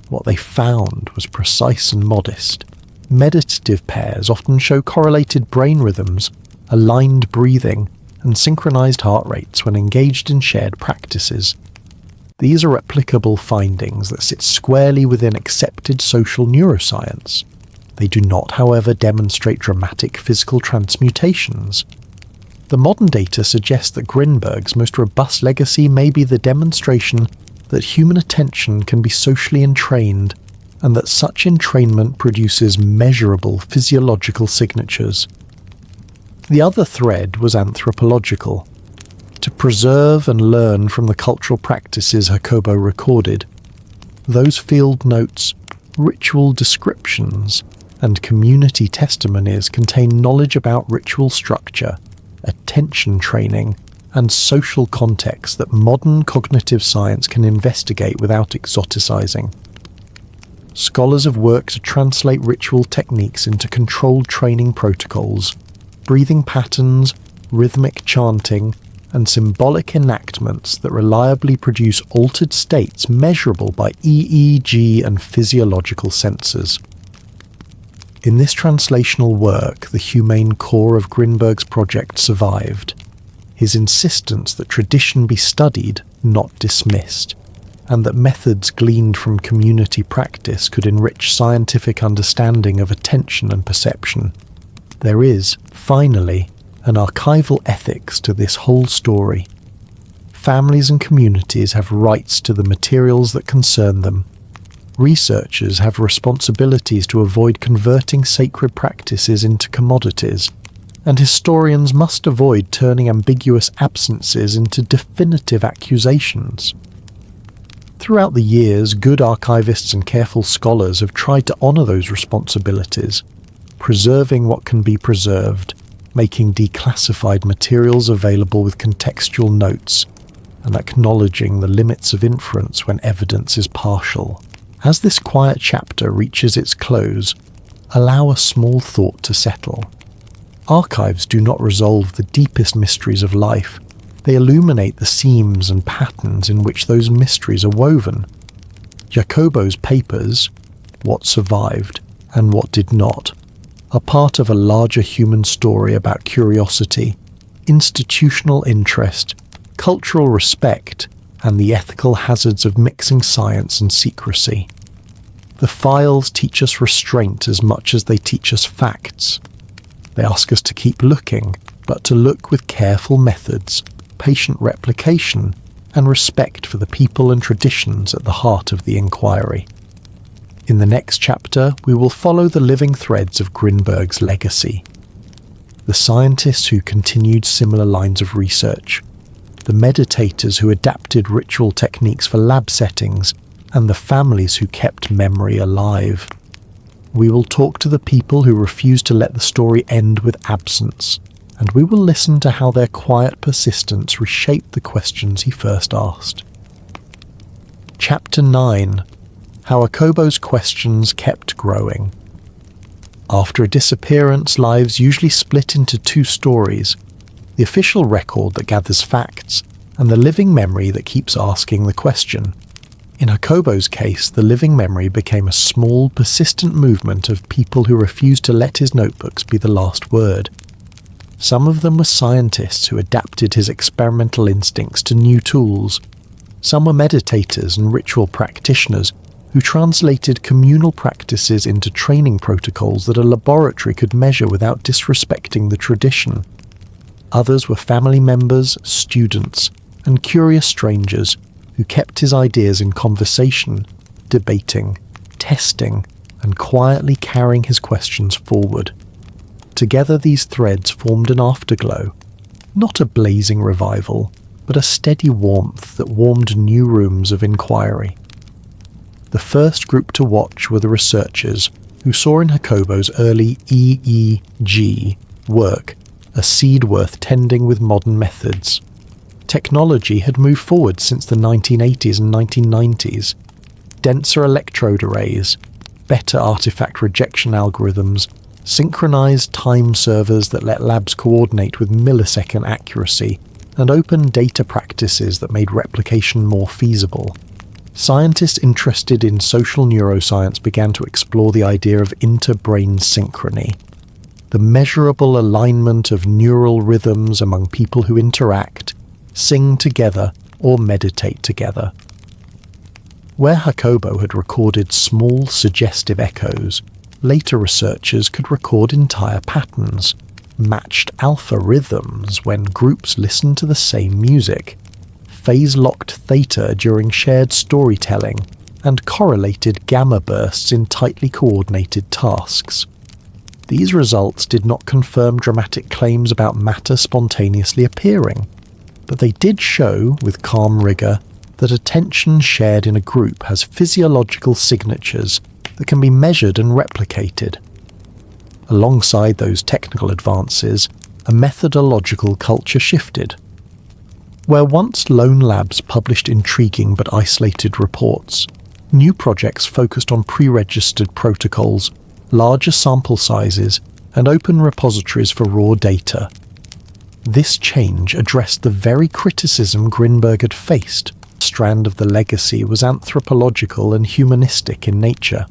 What they found was precise and modest. Meditative pairs often show correlated brain rhythms, aligned breathing, and synchronized heart rates when engaged in shared practices. These are replicable findings that sit squarely within accepted social neuroscience. They do not, however, demonstrate dramatic physical transmutations. The modern data suggests that Grinberg's most robust legacy may be the demonstration that human attention can be socially entrained, and that such entrainment produces measurable physiological signatures. The other thread was anthropological. To preserve and learn from the cultural practices Jacobo recorded, those field notes, ritual descriptions, and community testimonies contain knowledge about ritual structure, attention training, and social context that modern cognitive science can investigate without exoticizing. Scholars have worked to translate ritual techniques into controlled training protocols, breathing patterns, rhythmic chanting, and symbolic enactments that reliably produce altered states measurable by EEG and physiological sensors. In this translational work, the humane core of Grinberg's project survived. His insistence that tradition be studied, not dismissed, and that methods gleaned from community practice could enrich scientific understanding of attention and perception. There is, finally, an archival ethics to this whole story. Families and communities have rights to the materials that concern them. Researchers have responsibilities to avoid converting sacred practices into commodities, and historians must avoid turning ambiguous absences into definitive accusations. Throughout the years, good archivists and careful scholars have tried to honour those responsibilities, preserving what can be preserved, making declassified materials available with contextual notes, and acknowledging the limits of inference when evidence is partial. As this quiet chapter reaches its close, allow a small thought to settle. Archives do not resolve the deepest mysteries of life. They illuminate the seams and patterns in which those mysteries are woven. Jacobo's papers, what survived and what did not, are part of a larger human story about curiosity, institutional interest, cultural respect, and the ethical hazards of mixing science and secrecy. The files teach us restraint as much as they teach us facts. They ask us to keep looking, but to look with careful methods, patient replication, and respect for the people and traditions at the heart of the inquiry. In the next chapter, we will follow the living threads of Grinberg's legacy. The scientists who continued similar lines of research, the meditators who adapted ritual techniques for lab settings, and the families who kept memory alive. We will talk to the people who refused to let the story end with absence, and we will listen to how their quiet persistence reshaped the questions he first asked. Chapter 9. How Jacobo's questions kept growing. After a disappearance, lives usually split into two stories: the official record that gathers facts, and the living memory that keeps asking the question. In Jacobo's case, the living memory became a small, persistent movement of people who refused to let his notebooks be the last word. Some of them were scientists who adapted his experimental instincts to new tools. Some were meditators and ritual practitioners who translated communal practices into training protocols that a laboratory could measure without disrespecting the tradition. Others were family members, students, and curious strangers who kept his ideas in conversation, debating, testing, and quietly carrying his questions forward. Together these threads formed an afterglow, not a blazing revival, but a steady warmth that warmed new rooms of inquiry. The first group to watch were the researchers who saw in Jacobo's early EEG work a seed worth tending with modern methods. Technology had moved forward since the 1980s and 1990s. Denser electrode arrays, better artifact rejection algorithms, synchronized time servers that let labs coordinate with millisecond accuracy, and open data practices that made replication more feasible. Scientists interested in social neuroscience began to explore the idea of inter-brain synchrony, the measurable alignment of neural rhythms among people who interact, sing together, or meditate together. Where Jacobo had recorded small, suggestive echoes, later researchers could record entire patterns, matched alpha rhythms when groups listened to the same music, phase-locked theta during shared storytelling, and correlated gamma bursts in tightly coordinated tasks. These results did not confirm dramatic claims about matter spontaneously appearing, but they did show, with calm rigour, that attention shared in a group has physiological signatures that can be measured and replicated. Alongside those technical advances, a methodological culture shifted. Where once lone labs published intriguing but isolated reports, new projects focused on pre-registered protocols, larger sample sizes, and open repositories for raw data. This change addressed the very criticism Grinberg had faced. A strand of the legacy was anthropological and humanistic in nature.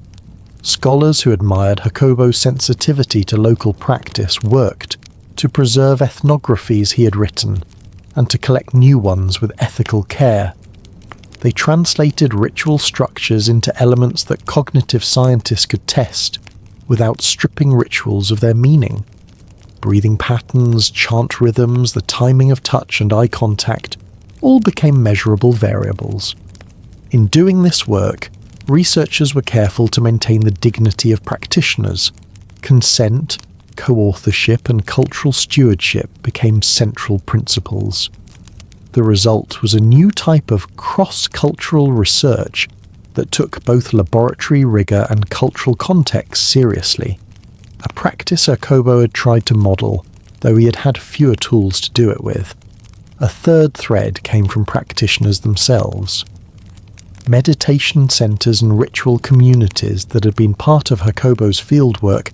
Scholars who admired Jacobo's sensitivity to local practice worked to preserve ethnographies he had written and to collect new ones with ethical care. They translated ritual structures into elements that cognitive scientists could test without stripping rituals of their meaning. Breathing patterns, chant rhythms, the timing of touch and eye contact all became measurable variables. In doing this work, researchers were careful to maintain the dignity of practitioners. Consent, co-authorship, and cultural stewardship became central principles. The result was a new type of cross-cultural research that took both laboratory rigour and cultural context seriously. A practice Jacobo had tried to model, though he had had fewer tools to do it with. A third thread came from practitioners themselves. Meditation centres and ritual communities that had been part of Jacobo's fieldwork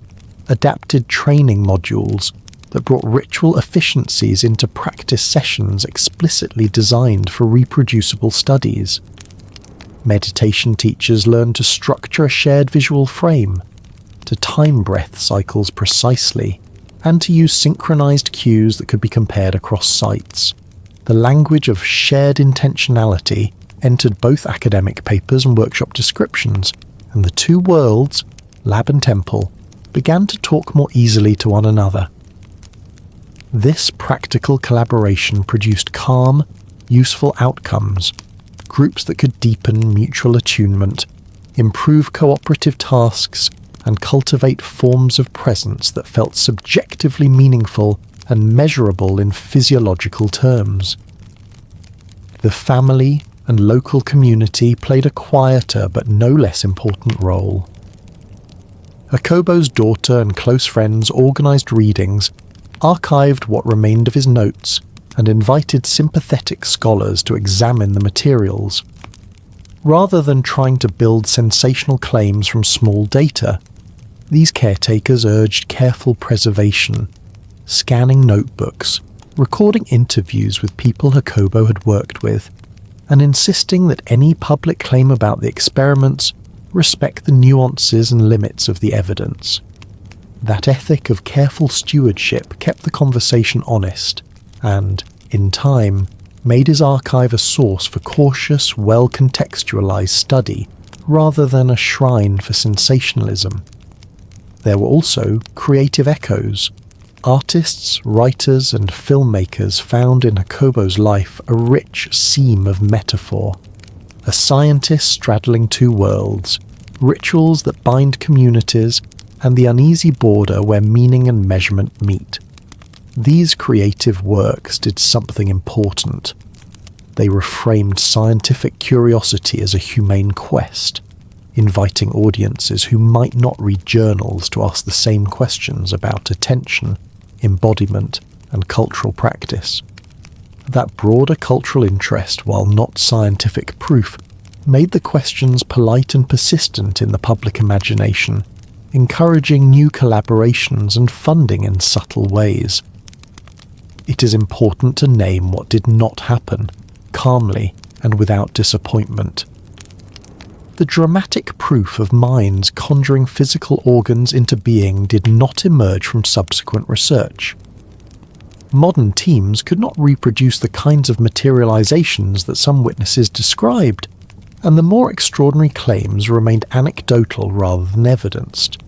adapted training modules that brought ritual efficiencies into practice sessions explicitly designed for reproducible studies. Meditation teachers learned to structure a shared visual frame, to time breath cycles precisely, and to use synchronized cues that could be compared across sites. The language of shared intentionality entered both academic papers and workshop descriptions, and the two worlds, lab and temple, began to talk more easily to one another. This practical collaboration produced calm, useful outcomes, groups that could deepen mutual attunement, improve cooperative tasks, and cultivate forms of presence that felt subjectively meaningful and measurable in physiological terms. The family and local community played a quieter but no less important role. Jacobo's daughter and close friends organised readings, archived what remained of his notes, and invited sympathetic scholars to examine the materials. Rather than trying to build sensational claims from small data, these caretakers urged careful preservation, scanning notebooks, recording interviews with people Jacobo had worked with, and insisting that any public claim about the experiments respect the nuances and limits of the evidence. That ethic of careful stewardship kept the conversation honest, and, in time, made his archive a source for cautious, well-contextualized study, rather than a shrine for sensationalism. There were also creative echoes. Artists, writers, and filmmakers found in Jacobo's life a rich seam of metaphor. A scientist straddling two worlds, rituals that bind communities, and the uneasy border where meaning and measurement meet. These creative works did something important. They reframed scientific curiosity as a humane quest, inviting audiences who might not read journals to ask the same questions about attention, embodiment, and cultural practice. That broader cultural interest, while not scientific proof, made the questions polite and persistent in the public imagination, encouraging new collaborations and funding in subtle ways. It is important to name what did not happen, calmly and without disappointment. The dramatic proof of minds conjuring physical organs into being did not emerge from subsequent research. Modern teams could not reproduce the kinds of materializations that some witnesses described, and the more extraordinary claims remained anecdotal rather than evidenced.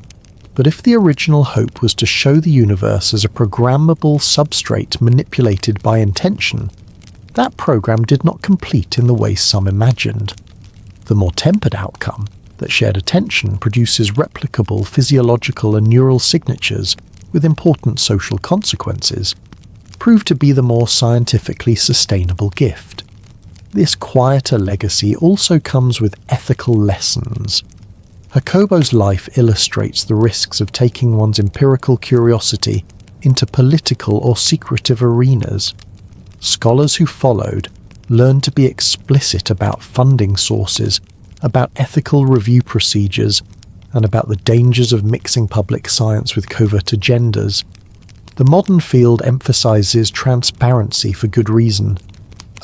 But if the original hope was to show the universe as a programmable substrate manipulated by intention, that program did not complete in the way some imagined. The more tempered outcome, that shared attention produces replicable physiological and neural signatures with important social consequences, proved to be the more scientifically sustainable gift. This quieter legacy also comes with ethical lessons. Jacobo's life illustrates the risks of taking one's empirical curiosity into political or secretive arenas. Scholars who followed learned to be explicit about funding sources, about ethical review procedures, and about the dangers of mixing public science with covert agendas. The modern field emphasizes transparency for good reason.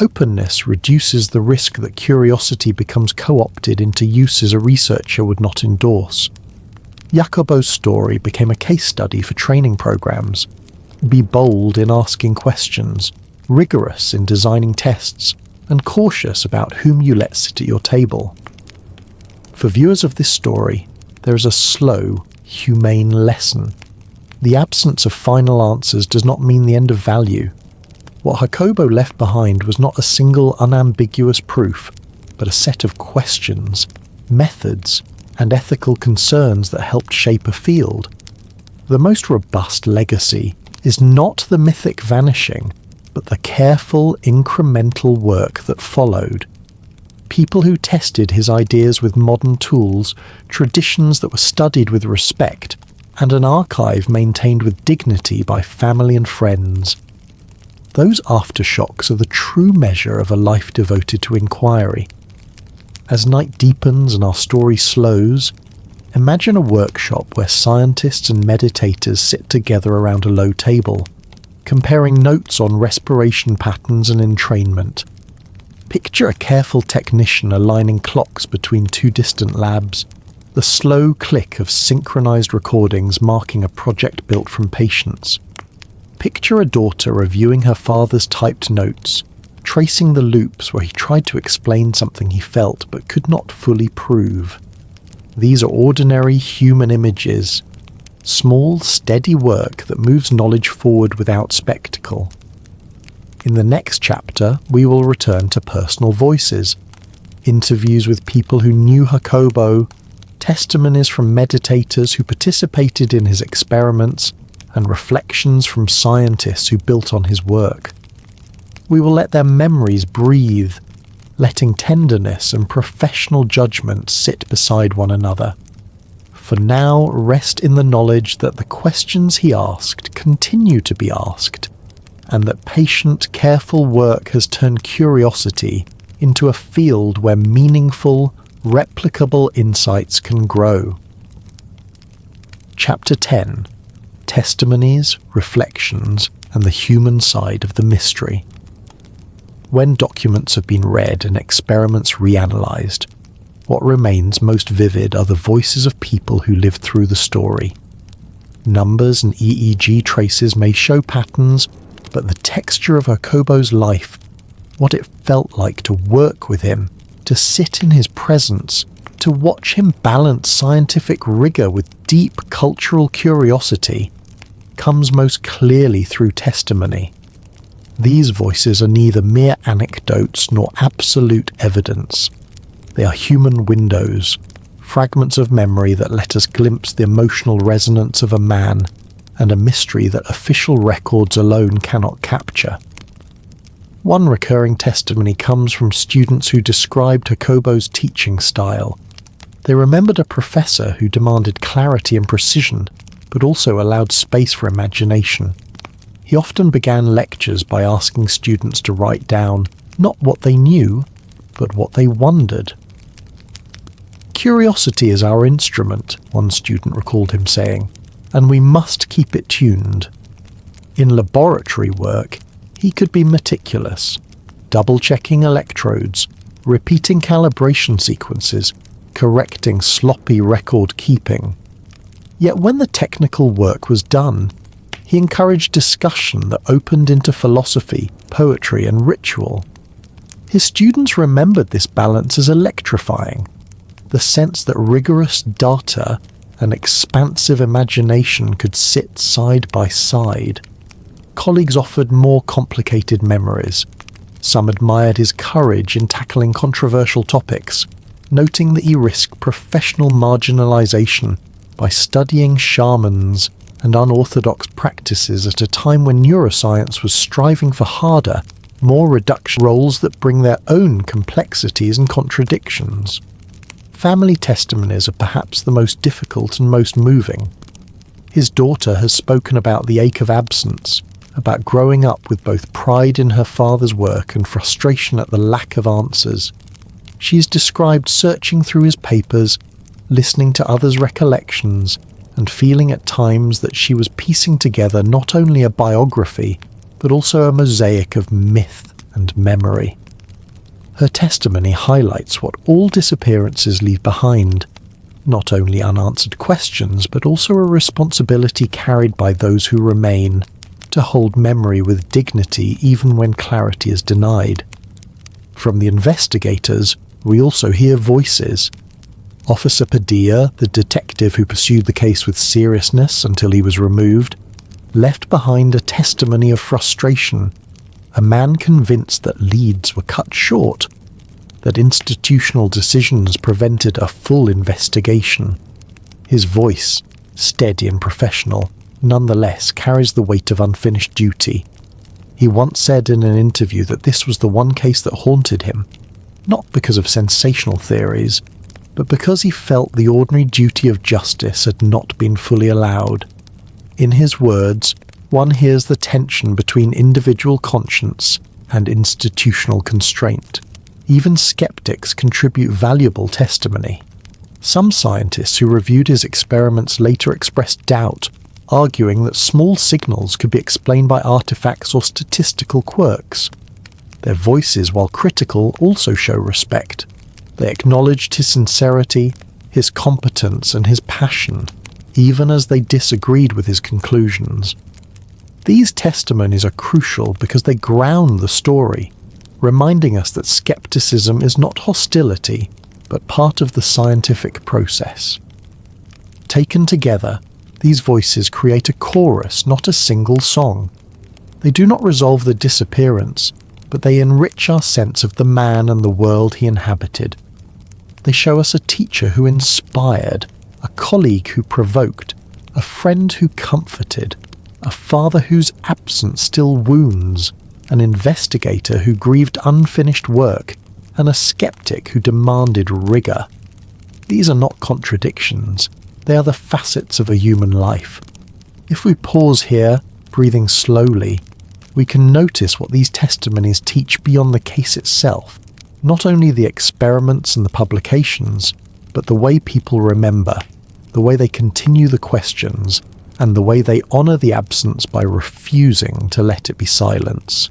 Openness reduces the risk that curiosity becomes co-opted into uses a researcher would not endorse. Jacobo's story became a case study for training programs. Be bold in asking questions, rigorous in designing tests, and cautious about whom you let sit at your table. For viewers of this story, there is a slow, humane lesson. The absence of final answers does not mean the end of value. What Jacobo left behind was not a single unambiguous proof, but a set of questions, methods, and ethical concerns that helped shape a field. The most robust legacy is not the mythic vanishing, but the careful, incremental work that followed. People who tested his ideas with modern tools, traditions that were studied with respect, and an archive maintained with dignity by family and friends. Those aftershocks are the true measure of a life devoted to inquiry. As night deepens and our story slows, imagine a workshop where scientists and meditators sit together around a low table, comparing notes on respiration patterns and entrainment. Picture a careful technician aligning clocks between two distant labs, the slow click of synchronized recordings marking a project built from patience. Picture a daughter reviewing her father's typed notes, tracing the loops where he tried to explain something he felt but could not fully prove. These are ordinary human images, small, steady work that moves knowledge forward without spectacle. In the next chapter, we will return to personal voices, interviews with people who knew Jacobo, testimonies from meditators who participated in his experiments, and reflections from scientists who built on his work. We will let their memories breathe, letting tenderness and professional judgment sit beside one another. For now, rest in the knowledge that the questions he asked continue to be asked, and that patient, careful work has turned curiosity into a field where meaningful, replicable insights can grow. Chapter 10. Testimonies, Reflections, and the Human Side of the Mystery. When documents have been read and experiments reanalyzed, what remains most vivid are the voices of people who lived through the story. Numbers and EEG traces may show patterns, but the texture of Jacobo's life, what it felt like to work with him, to sit in his presence, to watch him balance scientific rigor with deep cultural curiosity, comes most clearly through testimony. These voices are neither mere anecdotes nor absolute evidence. They are human windows, fragments of memory that let us glimpse the emotional resonance of a man and a mystery that official records alone cannot capture. One recurring testimony comes from students who described Jacobo's teaching style. They remembered a professor who demanded clarity and precision, but also allowed space for imagination. He often began lectures by asking students to write down not what they knew, but what they wondered. "Curiosity is our instrument," one student recalled him saying, "and we must keep it tuned." In laboratory work, he could be meticulous, double-checking electrodes, repeating calibration sequences, correcting sloppy record-keeping. Yet when the technical work was done, he encouraged discussion that opened into philosophy, poetry, and ritual. His students remembered this balance as electrifying, the sense that rigorous data and expansive imagination could sit side by side. Colleagues offered more complicated memories. Some admired his courage in tackling controversial topics, noting that he risked professional marginalization by studying shamans and unorthodox practices at a time when neuroscience was striving for harder, more reduction roles that bring their own complexities and contradictions. Family testimonies are perhaps the most difficult and most moving. His daughter has spoken about the ache of absence, about growing up with both pride in her father's work and frustration at the lack of answers. She is described searching through his papers, listening to others' recollections, and feeling at times that she was piecing together not only a biography, but also a mosaic of myth and memory. Her testimony highlights what all disappearances leave behind, not only unanswered questions, but also a responsibility carried by those who remain, to hold memory with dignity even when clarity is denied. From the investigators, we also hear voices. Officer Padilla, the detective who pursued the case with seriousness until he was removed, left behind a testimony of frustration, a man convinced that leads were cut short, that institutional decisions prevented a full investigation. His voice, steady and professional, nonetheless carries the weight of unfinished duty. He once said in an interview that this was the one case that haunted him, not because of sensational theories, but because he felt the ordinary duty of justice had not been fully allowed. In his words, one hears the tension between individual conscience and institutional constraint. Even skeptics contribute valuable testimony. Some scientists who reviewed his experiments later expressed doubt, arguing that small signals could be explained by artifacts or statistical quirks. Their voices, while critical, also show respect. They acknowledged his sincerity, his competence, and his passion, even as they disagreed with his conclusions. These testimonies are crucial because they ground the story, reminding us that skepticism is not hostility, but part of the scientific process. Taken together, these voices create a chorus, not a single song. They do not resolve the disappearance, but they enrich our sense of the man and the world he inhabited. They show us a teacher who inspired, a colleague who provoked, a friend who comforted, a father whose absence still wounds, an investigator who grieved unfinished work, and a skeptic who demanded rigor. These are not contradictions, they are the facets of a human life. If we pause here, breathing slowly, we can notice what these testimonies teach beyond the case itself, not only the experiments and the publications, but the way people remember, the way they continue the questions, and the way they honour the absence by refusing to let it be silence.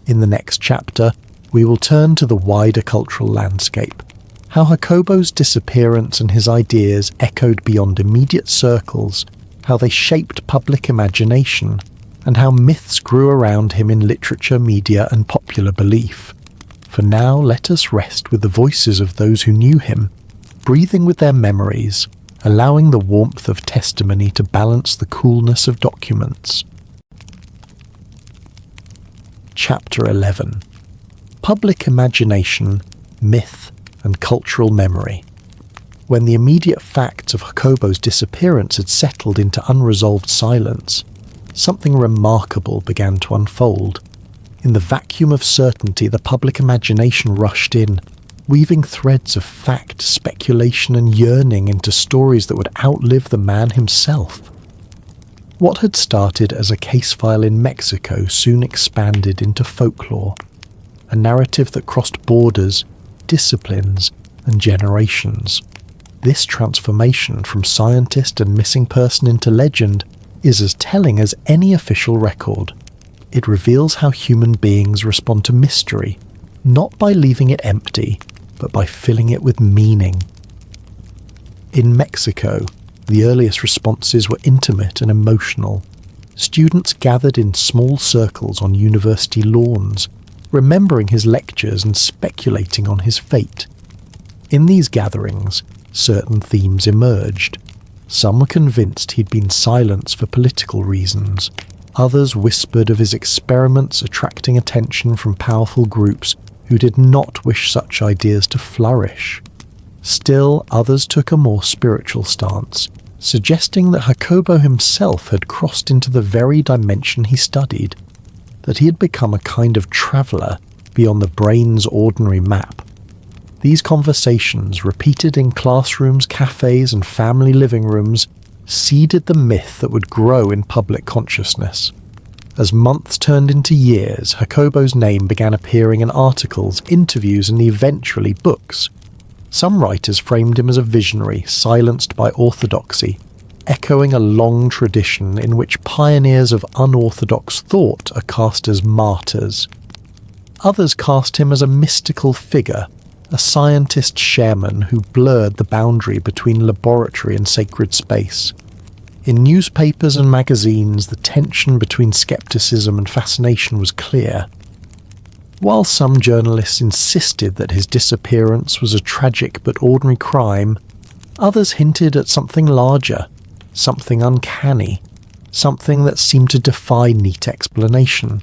In the next chapter, we will turn to the wider cultural landscape, how Jacobo's disappearance and his ideas echoed beyond immediate circles, how they shaped public imagination, and how myths grew around him in literature, media, and popular belief. For now, let us rest with the voices of those who knew him, breathing with their memories, allowing the warmth of testimony to balance the coolness of documents. Chapter 11. Public Imagination, Myth, and Cultural Memory. When the immediate facts of Jacobo's disappearance had settled into unresolved silence, something remarkable began to unfold. In the vacuum of certainty, the public imagination rushed in, weaving threads of fact, speculation, and yearning into stories that would outlive the man himself. What had started as a case file in Mexico soon expanded into folklore, a narrative that crossed borders, disciplines, and generations. This transformation from scientist and missing person into legend is as telling as any official record. It reveals how human beings respond to mystery, not by leaving it empty, but by filling it with meaning. In Mexico, the earliest responses were intimate and emotional. Students gathered in small circles on university lawns, remembering his lectures and speculating on his fate. In these gatherings, certain themes emerged. Some were convinced he'd been silenced for political reasons. Others whispered of his experiments attracting attention from powerful groups who did not wish such ideas to flourish. Still, others took a more spiritual stance, suggesting that Jacobo himself had crossed into the very dimension he studied, that he had become a kind of traveller beyond the brain's ordinary map. These conversations, repeated in classrooms, cafes, and family living rooms, seeded the myth that would grow in public consciousness. As months turned into years, Jacobo's name began appearing in articles, interviews, and eventually books. Some writers framed him as a visionary, silenced by orthodoxy, echoing a long tradition in which pioneers of unorthodox thought are cast as martyrs. Others cast him as a mystical figure, a scientist shaman who blurred the boundary between laboratory and sacred space. In newspapers and magazines, the tension between skepticism and fascination was clear. While some journalists insisted that his disappearance was a tragic but ordinary crime, others hinted at something larger, something uncanny, something that seemed to defy neat explanation.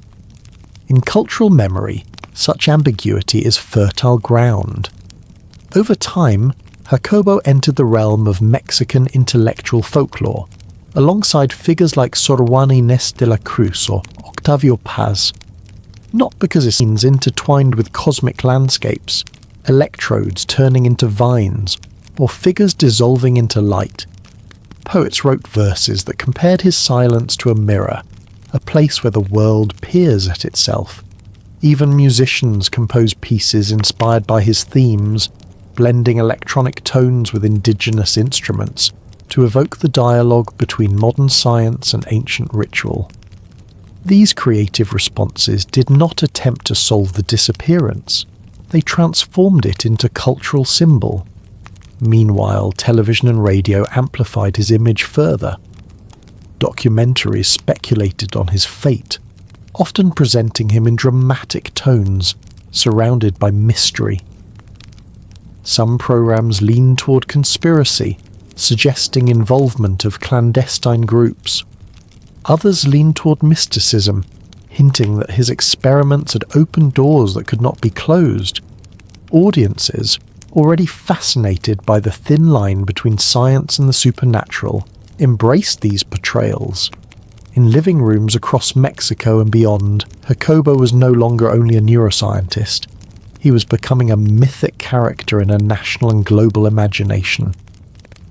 In cultural memory, such ambiguity is fertile ground. Over time, Jacobo entered the realm of Mexican intellectual folklore, alongside figures like Sor Juan Inés de la Cruz or Octavio Paz, not because his scenes intertwined with cosmic landscapes, electrodes turning into vines, or figures dissolving into light. Poets wrote verses that compared his silence to a mirror, a place where the world peers at itself. Even musicians composed pieces inspired by his themes, blending electronic tones with indigenous instruments to evoke the dialogue between modern science and ancient ritual. These creative responses did not attempt to solve the disappearance. They transformed it into cultural symbol. Meanwhile, television and radio amplified his image further. Documentaries speculated on his fate, often presenting him in dramatic tones, surrounded by mystery. Some programs leaned toward conspiracy, suggesting involvement of clandestine groups. Others leaned toward mysticism, hinting that his experiments had opened doors that could not be closed. Audiences, already fascinated by the thin line between science and the supernatural, embraced these portrayals. In living rooms across Mexico and beyond, Jacobo was no longer only a neuroscientist. He was becoming a mythic character in a national and global imagination.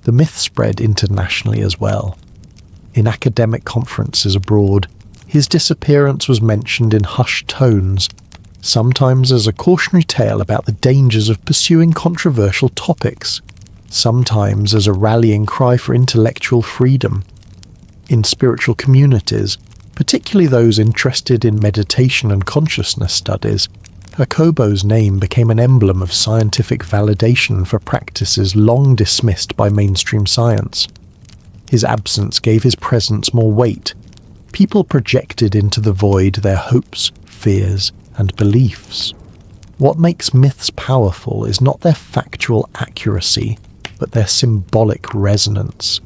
The myth spread internationally as well. In academic conferences abroad, his disappearance was mentioned in hushed tones, sometimes as a cautionary tale about the dangers of pursuing controversial topics, sometimes as a rallying cry for intellectual freedom. In spiritual communities, particularly those interested in meditation and consciousness studies, Jacobo's name became an emblem of scientific validation for practices long dismissed by mainstream science. His absence gave his presence more weight. People projected into the void their hopes, fears, and beliefs. What makes myths powerful is not their factual accuracy, but their symbolic resonance.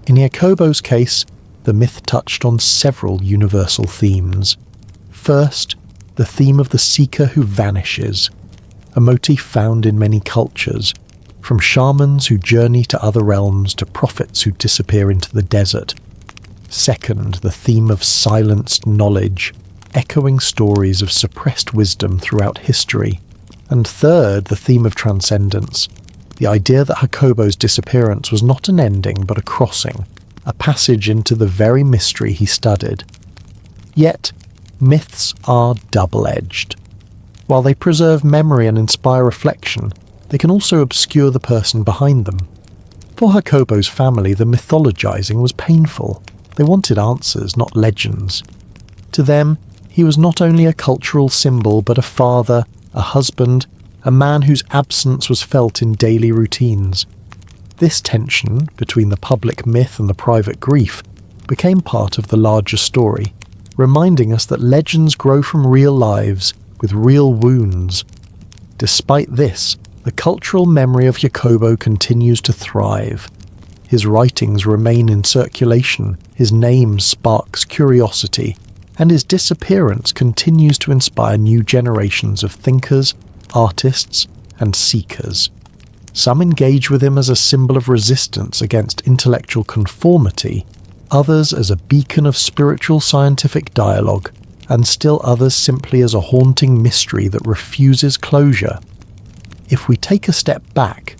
In Jacobo's case, the myth touched on several universal themes. First, the theme of the seeker who vanishes, a motif found in many cultures, from shamans who journey to other realms to prophets who disappear into the desert. Second, the theme of silenced knowledge, echoing stories of suppressed wisdom throughout history. And third, the theme of transcendence, the idea that Jacobo's disappearance was not an ending but a crossing, a passage into the very mystery he studied. Yet, myths are double-edged. While they preserve memory and inspire reflection, they can also obscure the person behind them. For Jacobo's family, the mythologizing was painful. They wanted answers, not legends. To them, he was not only a cultural symbol, but a father, a husband, a man whose absence was felt in daily routines. This tension between the public myth and the private grief became part of the larger story, reminding us that legends grow from real lives with real wounds. Despite this, the cultural memory of Jacobo continues to thrive. His writings remain in circulation, his name sparks curiosity, and his disappearance continues to inspire new generations of thinkers, artists, and seekers. Some engage with him as a symbol of resistance against intellectual conformity, others as a beacon of spiritual scientific dialogue, and still others simply as a haunting mystery that refuses closure. If we take a step back,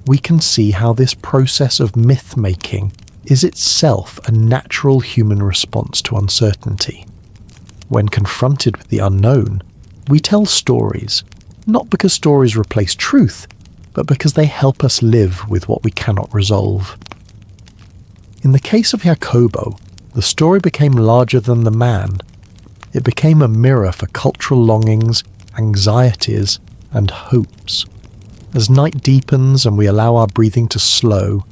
we can see how this process of myth-making is itself a natural human response to uncertainty. When confronted with the unknown, we tell stories, not because stories replace truth, but because they help us live with what we cannot resolve. In the case of Jacobo, the story became larger than the man. It became a mirror for cultural longings, anxieties, and hopes. As night deepens and we allow our breathing to slow,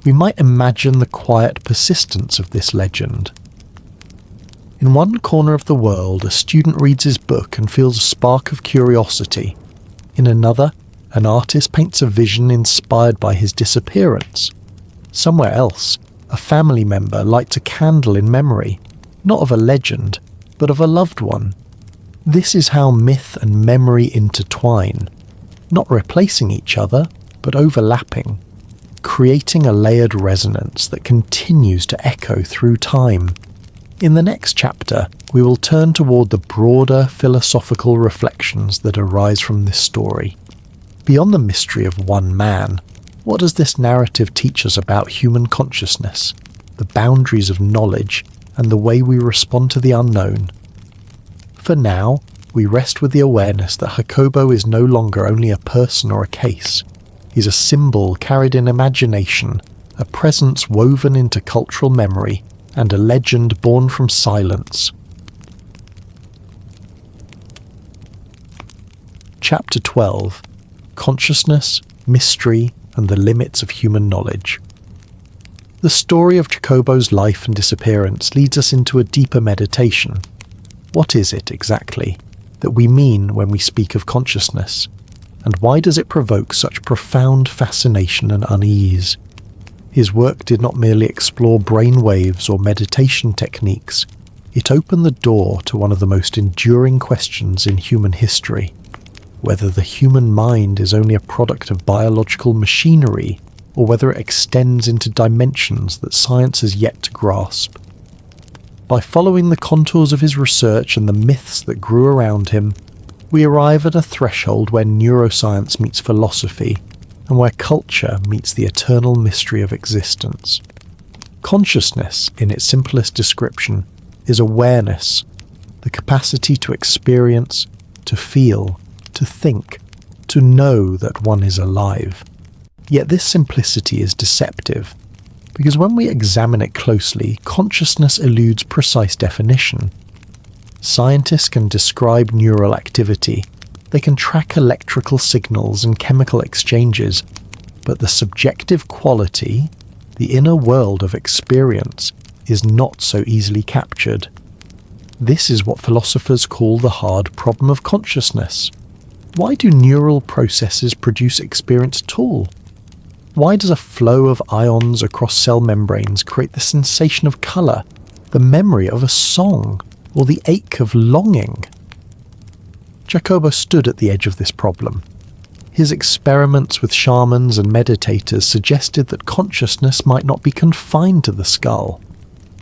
we might imagine the quiet persistence of this legend. In one corner of the world, a student reads his book and feels a spark of curiosity. In another, an artist paints a vision inspired by his disappearance. Somewhere else, a family member lights a candle in memory, not of a legend, but of a loved one. This is how myth and memory intertwine, not replacing each other, but overlapping, creating a layered resonance that continues to echo through time. In the next chapter, we will turn toward the broader philosophical reflections that arise from this story. Beyond the mystery of one man, what does this narrative teach us about human consciousness, the boundaries of knowledge, and the way we respond to the unknown? For now, we rest with the awareness that Jacobo is no longer only a person or a case. He's a symbol carried in imagination, a presence woven into cultural memory, and a legend born from silence. Chapter 12. Consciousness, Mystery, and the Limits of Human Knowledge. The story of Jacobo's life and disappearance leads us into a deeper meditation. What is it, exactly, that we mean when we speak of consciousness, and why does it provoke such profound fascination and unease? His work did not merely explore brain waves or meditation techniques, it opened the door to one of the most enduring questions in human history: whether the human mind is only a product of biological machinery, or whether it extends into dimensions that science has yet to grasp. By following the contours of his research and the myths that grew around him, we arrive at a threshold where neuroscience meets philosophy, and where culture meets the eternal mystery of existence. Consciousness, in its simplest description, is awareness, the capacity to experience, to feel, to think, to know that one is alive. Yet this simplicity is deceptive, because when we examine it closely, consciousness eludes precise definition. Scientists can describe neural activity, they can track electrical signals and chemical exchanges, but the subjective quality, the inner world of experience, is not so easily captured. This is what philosophers call the hard problem of consciousness. Why do neural processes produce experience at all? Why does a flow of ions across cell membranes create the sensation of colour, the memory of a song, or the ache of longing? Jacobo stood at the edge of this problem. His experiments with shamans and meditators suggested that consciousness might not be confined to the skull.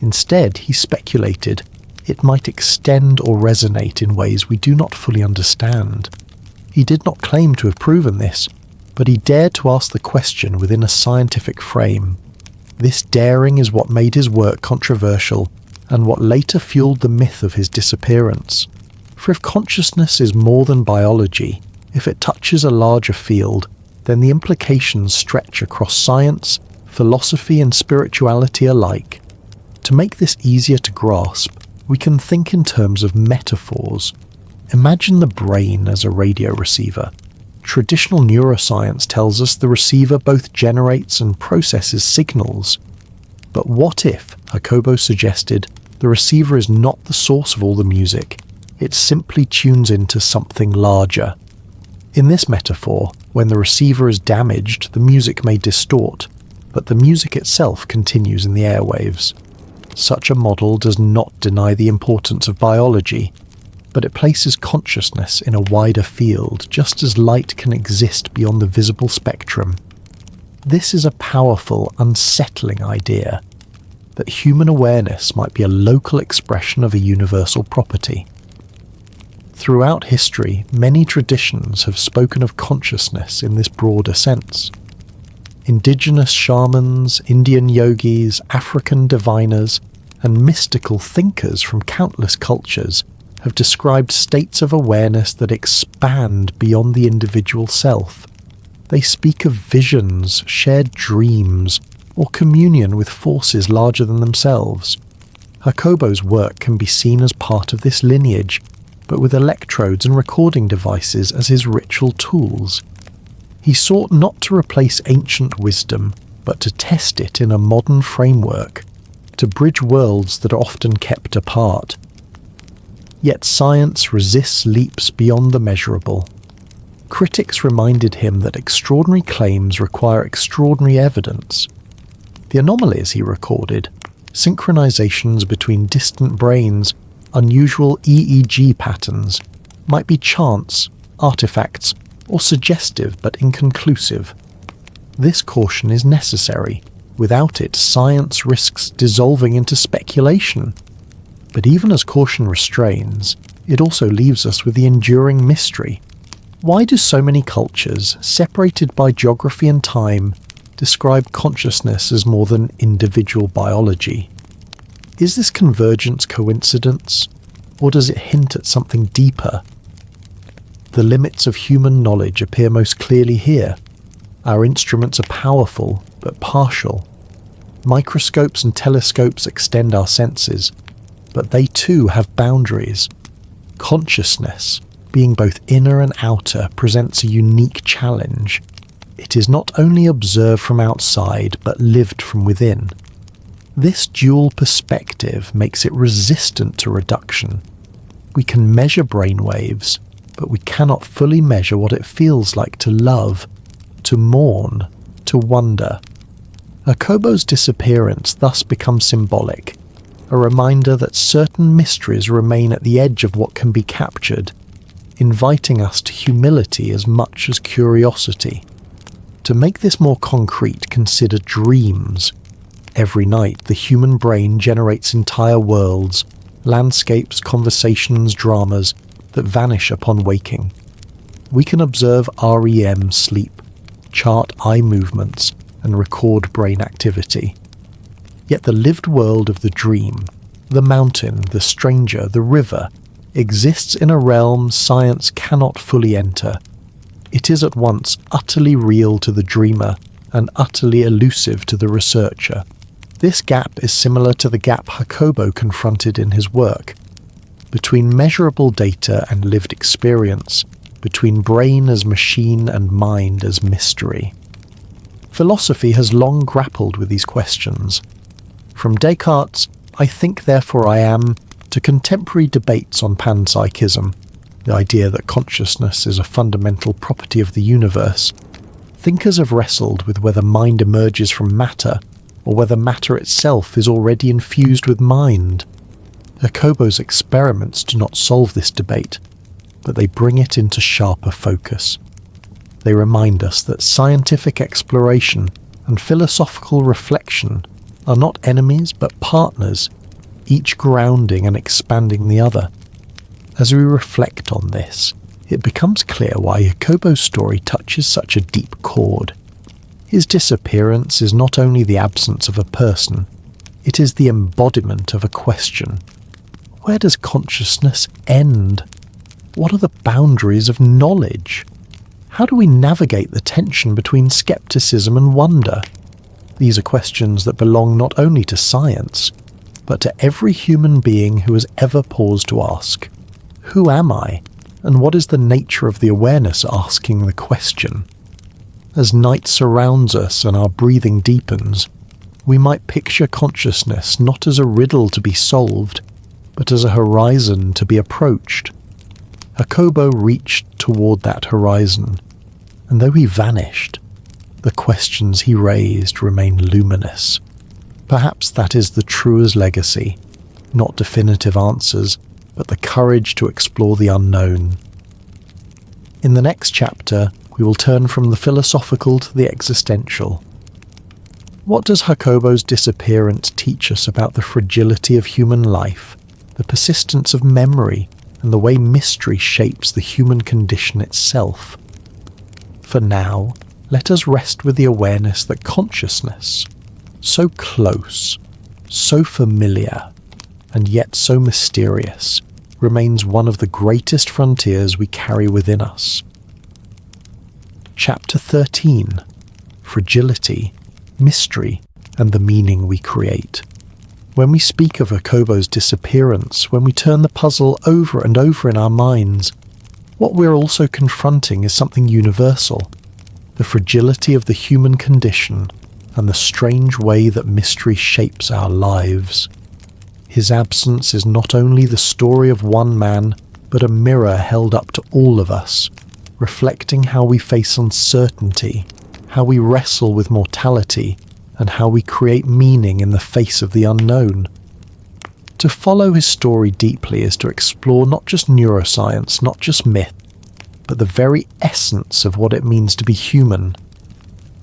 Instead, he speculated it might extend or resonate in ways we do not fully understand. He did not claim to have proven this, but he dared to ask the question within a scientific frame. This daring is what made his work controversial and what later fueled the myth of his disappearance. For if consciousness is more than biology, if it touches a larger field, then the implications stretch across science, philosophy and spirituality alike. To make this easier to grasp, we can think in terms of metaphors. Imagine the brain as a radio receiver. Traditional neuroscience tells us the receiver both generates and processes signals. But what if, Jacobo suggested, the receiver is not the source of all the music, it simply tunes into something larger? In this metaphor, when the receiver is damaged, the music may distort, but the music itself continues in the airwaves. Such a model does not deny the importance of biology, but it places consciousness in a wider field, just as light can exist beyond the visible spectrum. This is a powerful, unsettling idea, that human awareness might be a local expression of a universal property. Throughout history, many traditions have spoken of consciousness in this broader sense. Indigenous shamans, Indian yogis, African diviners, and mystical thinkers from countless cultures have described states of awareness that expand beyond the individual self. They speak of visions, shared dreams, or communion with forces larger than themselves. Jacobo's work can be seen as part of this lineage, but with electrodes and recording devices as his ritual tools. He sought not to replace ancient wisdom, but to test it in a modern framework, to bridge worlds that are often kept apart. Yet science resists leaps beyond the measurable. Critics reminded him that extraordinary claims require extraordinary evidence. The anomalies he recorded, synchronizations between distant brains, unusual EEG patterns, might be chance, artifacts, or suggestive but inconclusive. This caution is necessary. Without it, science risks dissolving into speculation. But even as caution restrains, it also leaves us with the enduring mystery. Why do so many cultures, separated by geography and time, describe consciousness as more than individual biology? Is this convergence coincidence, or does it hint at something deeper? The limits of human knowledge appear most clearly here. Our instruments are powerful, but partial. Microscopes and telescopes extend our senses, but they too have boundaries. Consciousness, being both inner and outer, presents a unique challenge. It is not only observed from outside, but lived from within. This dual perspective makes it resistant to reduction. We can measure brainwaves, but we cannot fully measure what it feels like to love, to mourn, to wonder. Jacobo's disappearance thus becomes symbolic, a reminder that certain mysteries remain at the edge of what can be captured, inviting us to humility as much as curiosity. To make this more concrete, consider dreams. Every night, the human brain generates entire worlds, landscapes, conversations, dramas that vanish upon waking. We can observe REM sleep, chart eye movements, and record brain activity. Yet the lived world of the dream, the mountain, the stranger, the river, exists in a realm science cannot fully enter. It is at once utterly real to the dreamer and utterly elusive to the researcher. This gap is similar to the gap Jacobo confronted in his work, between measurable data and lived experience, between brain as machine and mind as mystery. Philosophy has long grappled with these questions. From Descartes' "I think therefore I am," to contemporary debates on panpsychism, the idea that consciousness is a fundamental property of the universe, thinkers have wrestled with whether mind emerges from matter, or whether matter itself is already infused with mind. Jacobo's experiments do not solve this debate, but they bring it into sharper focus. They remind us that scientific exploration and philosophical reflection are not enemies but partners, each grounding and expanding the other. As we reflect on this, it becomes clear why Jacobo's story touches such a deep chord. His disappearance is not only the absence of a person, it is the embodiment of a question. Where does consciousness end? What are the boundaries of knowledge? How do we navigate the tension between skepticism and wonder? These are questions that belong not only to science, but to every human being who has ever paused to ask, who am I, and what is the nature of the awareness asking the question? As night surrounds us and our breathing deepens, we might picture consciousness not as a riddle to be solved, but as a horizon to be approached. Jacobo reached toward that horizon, and though he vanished, the questions he raised remain luminous. Perhaps that is the truest legacy, not definitive answers, but the courage to explore the unknown. In the next chapter, we will turn from the philosophical to the existential. What does Jacobo's disappearance teach us about the fragility of human life, the persistence of memory, and the way mystery shapes the human condition itself? For now, let us rest with the awareness that consciousness, so close, so familiar, and yet so mysterious, remains one of the greatest frontiers we carry within us. Chapter 13: Fragility, Mystery, and the Meaning We Create. When we speak of Jacobo's disappearance, when we turn the puzzle over and over in our minds, what we're also confronting is something universal: the fragility of the human condition and the strange way that mystery shapes our lives. His absence is not only the story of one man, but a mirror held up to all of us, reflecting how we face uncertainty, how we wrestle with mortality, and how we create meaning in the face of the unknown. To follow his story deeply is to explore not just neuroscience, not just myth, but the very essence of what it means to be human.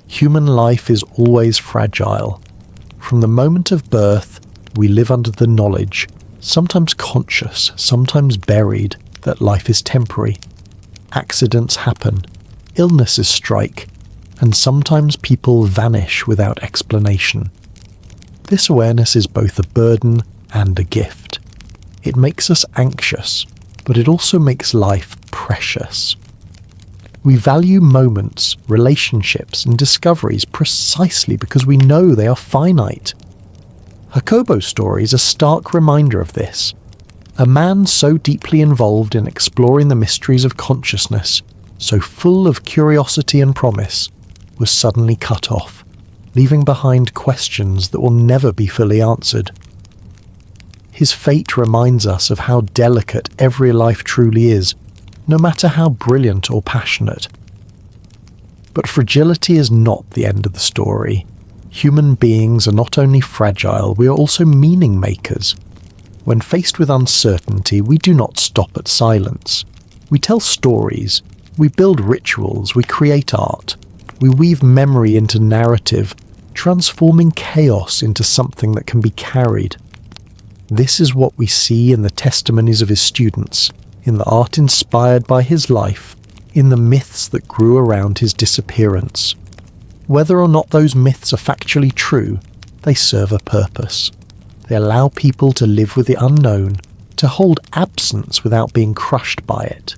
Human life is always fragile. From the moment of birth, we live under the knowledge, sometimes conscious, sometimes buried, that life is temporary. Accidents happen, illnesses strike, and sometimes people vanish without explanation. This awareness is both a burden and a gift. It makes us anxious, but it also makes life precious. We value moments, relationships, and discoveries precisely because we know they are finite. Jacobo's story is a stark reminder of this. A man so deeply involved in exploring the mysteries of consciousness, so full of curiosity and promise, was suddenly cut off, leaving behind questions that will never be fully answered. His fate reminds us of how delicate every life truly is, no matter how brilliant or passionate. But fragility is not the end of the story. Human beings are not only fragile, we are also meaning makers. When faced with uncertainty, we do not stop at silence. We tell stories, we build rituals, we create art, we weave memory into narrative, transforming chaos into something that can be carried. This is what we see in the testimonies of his students, in the art inspired by his life, in the myths that grew around his disappearance. Whether or not those myths are factually true, they serve a purpose. They allow people to live with the unknown, to hold absence without being crushed by it.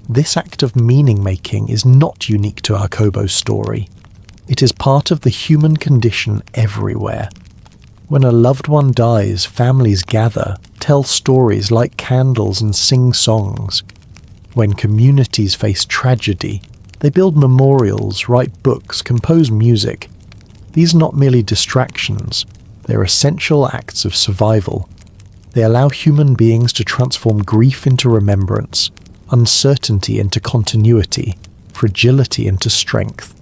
This act of meaning-making is not unique to Jacobo's story. It is part of the human condition everywhere. When a loved one dies, families gather, tell stories, light candles, and sing songs. When communities face tragedy, they build memorials, write books, compose music. These are not merely distractions, they're essential acts of survival. They allow human beings to transform grief into remembrance, uncertainty into continuity, fragility into strength.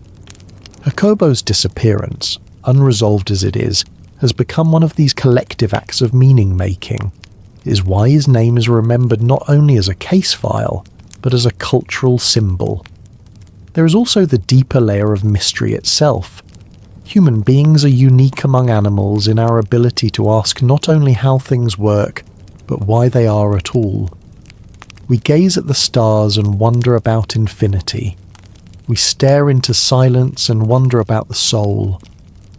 Jacobo's disappearance, unresolved as it is, has become one of these collective acts of meaning-making. It is why his name is remembered not only as a case file, but as a cultural symbol. There is also the deeper layer of mystery itself. Human beings are unique among animals in our ability to ask not only how things work, but why they are at all. We gaze at the stars and wonder about infinity. We stare into silence and wonder about the soul.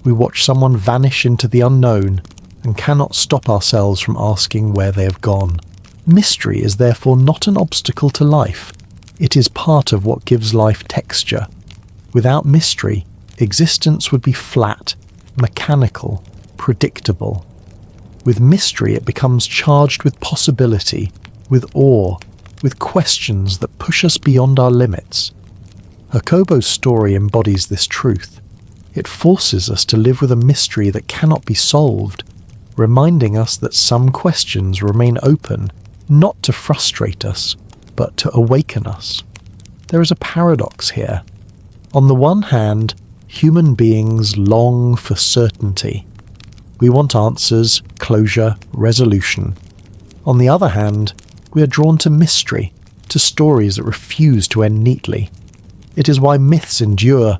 We watch someone vanish into the unknown and cannot stop ourselves from asking where they have gone. Mystery is therefore not an obstacle to life. It is part of what gives life texture. Without mystery, existence would be flat, mechanical, predictable. With mystery, it becomes charged with possibility, with awe, with questions that push us beyond our limits. Jacobo's story embodies this truth. It forces us to live with a mystery that cannot be solved, reminding us that some questions remain open, not to frustrate us, but to awaken us. There is a paradox here. On the one hand, human beings long for certainty. We want answers, closure, resolution. On the other hand, we are drawn to mystery, to stories that refuse to end neatly. It is why myths endure,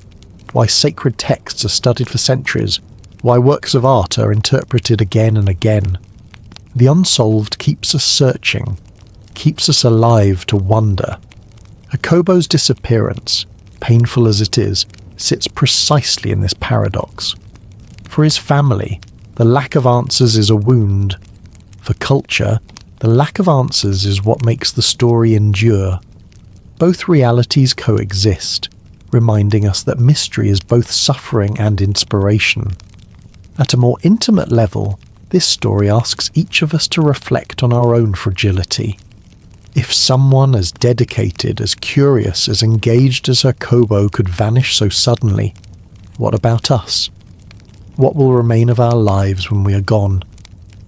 why sacred texts are studied for centuries, why works of art are interpreted again and again. The unsolved keeps us searching, keeps us alive to wonder. Jacobo's disappearance, painful as it is, sits precisely in this paradox. For his family, the lack of answers is a wound. For culture, the lack of answers is what makes the story endure. Both realities coexist, reminding us that mystery is both suffering and inspiration. At a more intimate level, this story asks each of us to reflect on our own fragility. If someone as dedicated, as curious, as engaged as Jacobo could vanish so suddenly, what about us? What will remain of our lives when we are gone?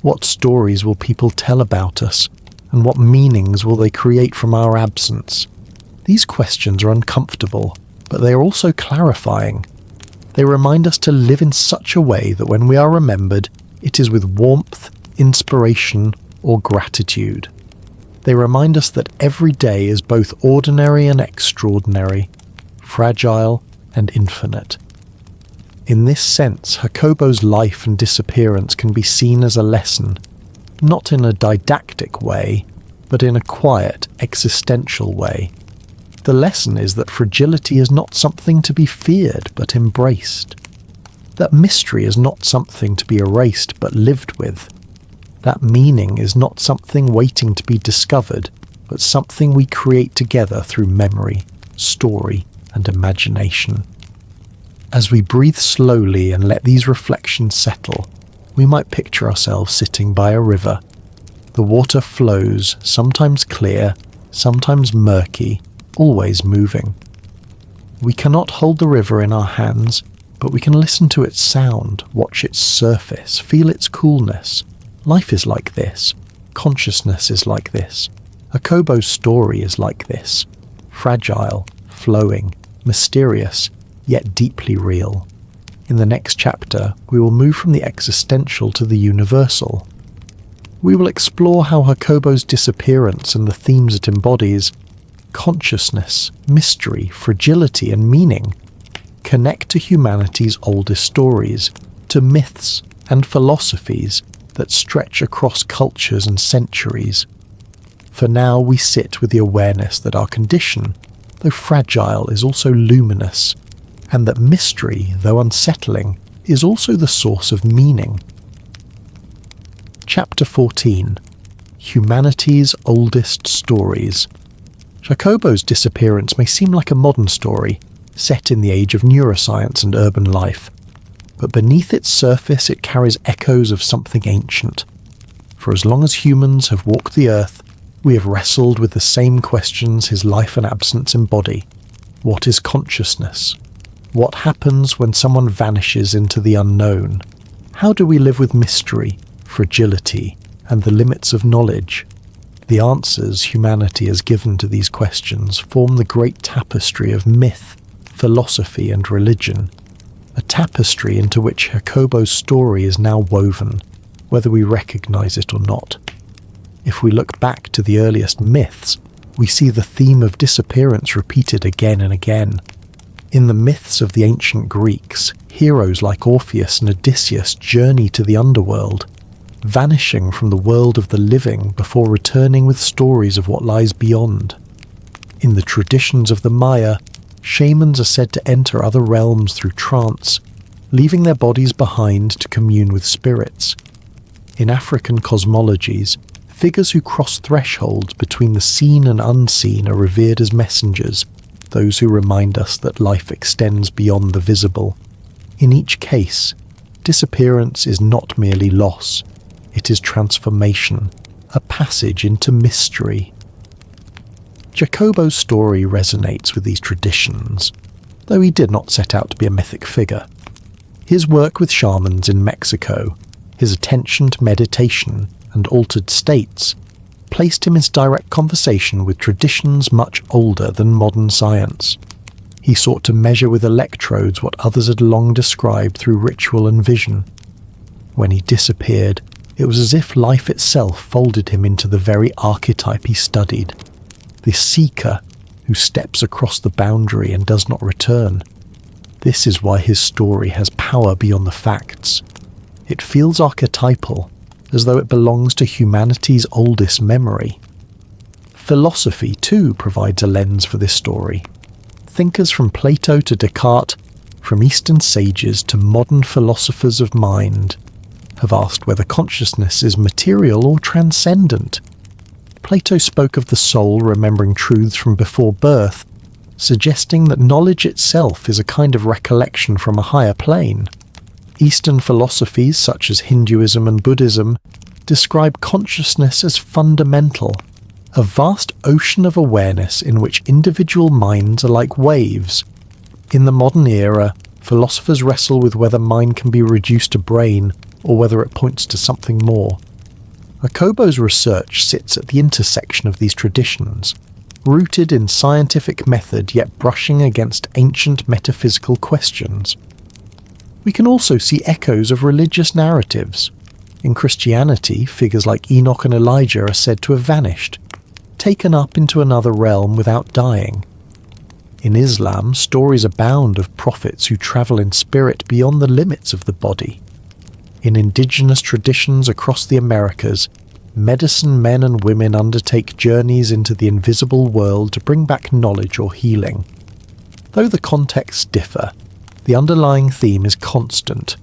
What stories will people tell about us, and what meanings will they create from our absence? These questions are uncomfortable, but they are also clarifying. They remind us to live in such a way that when we are remembered, it is with warmth, inspiration, or gratitude. They remind us that every day is both ordinary and extraordinary, fragile and infinite. In this sense, Jacobo's life and disappearance can be seen as a lesson, not in a didactic way, but in a quiet, existential way. The lesson is that fragility is not something to be feared but embraced. That mystery is not something to be erased but lived with. That meaning is not something waiting to be discovered, but something we create together through memory, story, and imagination. As we breathe slowly and let these reflections settle, we might picture ourselves sitting by a river. The water flows, sometimes clear, sometimes murky, always moving. We cannot hold the river in our hands, but we can listen to its sound, watch its surface, feel its coolness. Life is like this. Consciousness is like this. Jacobo's story is like this. Fragile, flowing, mysterious, yet deeply real. In the next chapter, we will move from the existential to the universal. We will explore how Jacobo's disappearance and the themes it embodies, consciousness, mystery, fragility, and meaning, connect to humanity's oldest stories, to myths and philosophies that stretch across cultures and centuries. For now, we sit with the awareness that our condition, though fragile, is also luminous, and that mystery, though unsettling, is also the source of meaning. Chapter 14. Humanity's Oldest Stories. Jacobo's disappearance may seem like a modern story, set in the age of neuroscience and urban life, but beneath its surface it carries echoes of something ancient. For as long as humans have walked the earth, we have wrestled with the same questions his life and absence embody. What is consciousness? What happens when someone vanishes into the unknown? How do we live with mystery, fragility, and the limits of knowledge? The answers humanity has given to these questions form the great tapestry of myth, philosophy, and religion, a tapestry into which Jacobo's story is now woven, whether we recognize it or not. If we look back to the earliest myths, we see the theme of disappearance repeated again and again. In the myths of the ancient Greeks, heroes like Orpheus and Odysseus journey to the underworld, vanishing from the world of the living before returning with stories of what lies beyond. In the traditions of the Maya, shamans are said to enter other realms through trance, leaving their bodies behind to commune with spirits. In African cosmologies, figures who cross thresholds between the seen and unseen are revered as messengers, those who remind us that life extends beyond the visible. In each case, disappearance is not merely loss, it is transformation, a passage into mystery. Jacobo's story resonates with these traditions, though he did not set out to be a mythic figure. His work with shamans in Mexico, his attention to meditation and altered states, placed him in direct conversation with traditions much older than modern science. He sought to measure with electrodes what others had long described through ritual and vision. When he disappeared, it was as if life itself folded him into the very archetype he studied, the seeker who steps across the boundary and does not return. This is why his story has power beyond the facts. It feels archetypal, as though it belongs to humanity's oldest memory. Philosophy, too, provides a lens for this story. Thinkers from Plato to Descartes, from Eastern sages to modern philosophers of mind, have asked whether consciousness is material or transcendent. Plato spoke of the soul remembering truths from before birth, suggesting that knowledge itself is a kind of recollection from a higher plane. Eastern philosophies such as Hinduism and Buddhism describe consciousness as fundamental, a vast ocean of awareness in which individual minds are like waves. In the modern era, philosophers wrestle with whether mind can be reduced to brain or whether it points to something more. Jacobo's research sits at the intersection of these traditions, rooted in scientific method yet brushing against ancient metaphysical questions. We can also see echoes of religious narratives. In Christianity, figures like Enoch and Elijah are said to have vanished, taken up into another realm without dying. In Islam, stories abound of prophets who travel in spirit beyond the limits of the body. In indigenous traditions across the Americas, medicine men and women undertake journeys into the invisible world to bring back knowledge or healing. Though the contexts differ, the underlying theme is constant,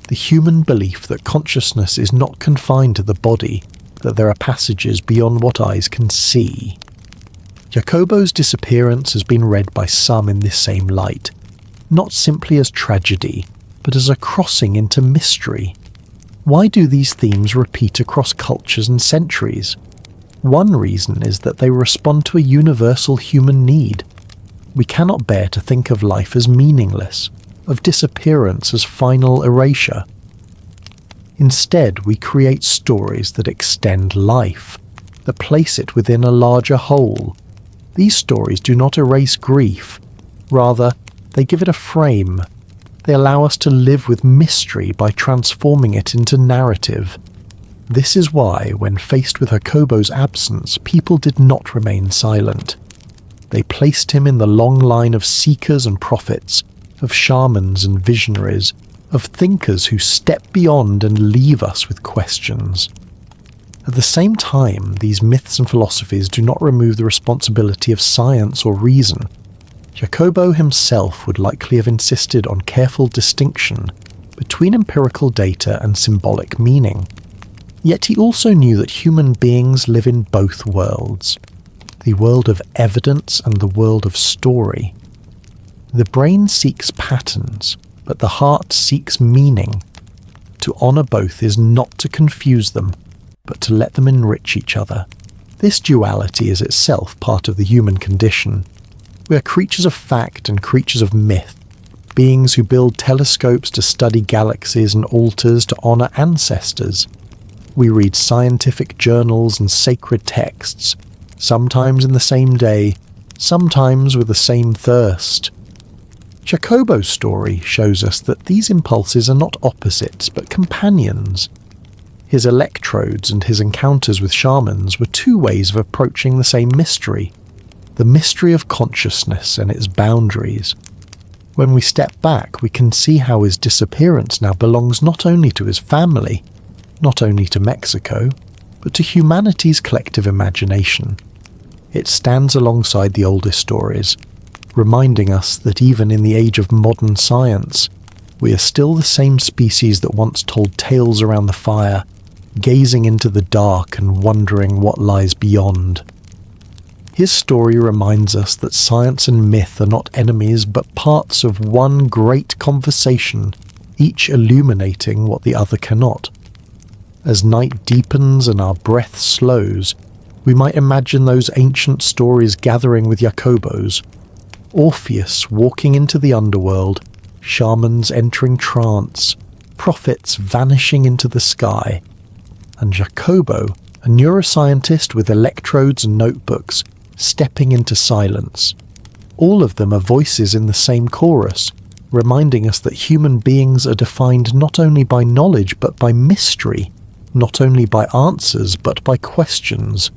the human belief that consciousness is not confined to the body, that there are passages beyond what eyes can see. Jacobo's disappearance has been read by some in this same light, not simply as tragedy, but as a crossing into mystery. Why do these themes repeat across cultures and centuries? One reason is that they respond to a universal human need. We cannot bear to think of life as meaningless, of disappearance as final erasure. Instead, we create stories that extend life, that place it within a larger whole. These stories do not erase grief. Rather, they give it a frame. They allow us to live with mystery by transforming it into narrative. This is why, when faced with Jacobo's absence, people did not remain silent. They placed him in the long line of seekers and prophets, of shamans and visionaries, of thinkers who step beyond and leave us with questions. At the same time, these myths and philosophies do not remove the responsibility of science or reason. Jacobo himself would likely have insisted on careful distinction between empirical data and symbolic meaning. Yet he also knew that human beings live in both worlds, the world of evidence and the world of story. The brain seeks patterns, but the heart seeks meaning. To honour both is not to confuse them, but to let them enrich each other. This duality is itself part of the human condition. We are creatures of fact and creatures of myth, beings who build telescopes to study galaxies and altars to honour ancestors. We read scientific journals and sacred texts, sometimes in the same day, sometimes with the same thirst. Jacobo's story shows us that these impulses are not opposites but companions. His electrodes and his encounters with shamans were two ways of approaching the same mystery, the mystery of consciousness and its boundaries. When we step back, we can see how his disappearance now belongs not only to his family, not only to Mexico, but to humanity's collective imagination. It stands alongside the oldest stories, reminding us that even in the age of modern science, we are still the same species that once told tales around the fire, gazing into the dark and wondering what lies beyond. His story reminds us that science and myth are not enemies but parts of one great conversation, each illuminating what the other cannot. As night deepens and our breath slows, we might imagine those ancient stories gathering with Jacobos, Orpheus walking into the underworld, shamans entering trance, prophets vanishing into the sky, and Jacobo, a neuroscientist with electrodes and notebooks, stepping into silence. All of them are voices in the same chorus, reminding us that human beings are defined not only by knowledge but by mystery, not only by answers but by questions.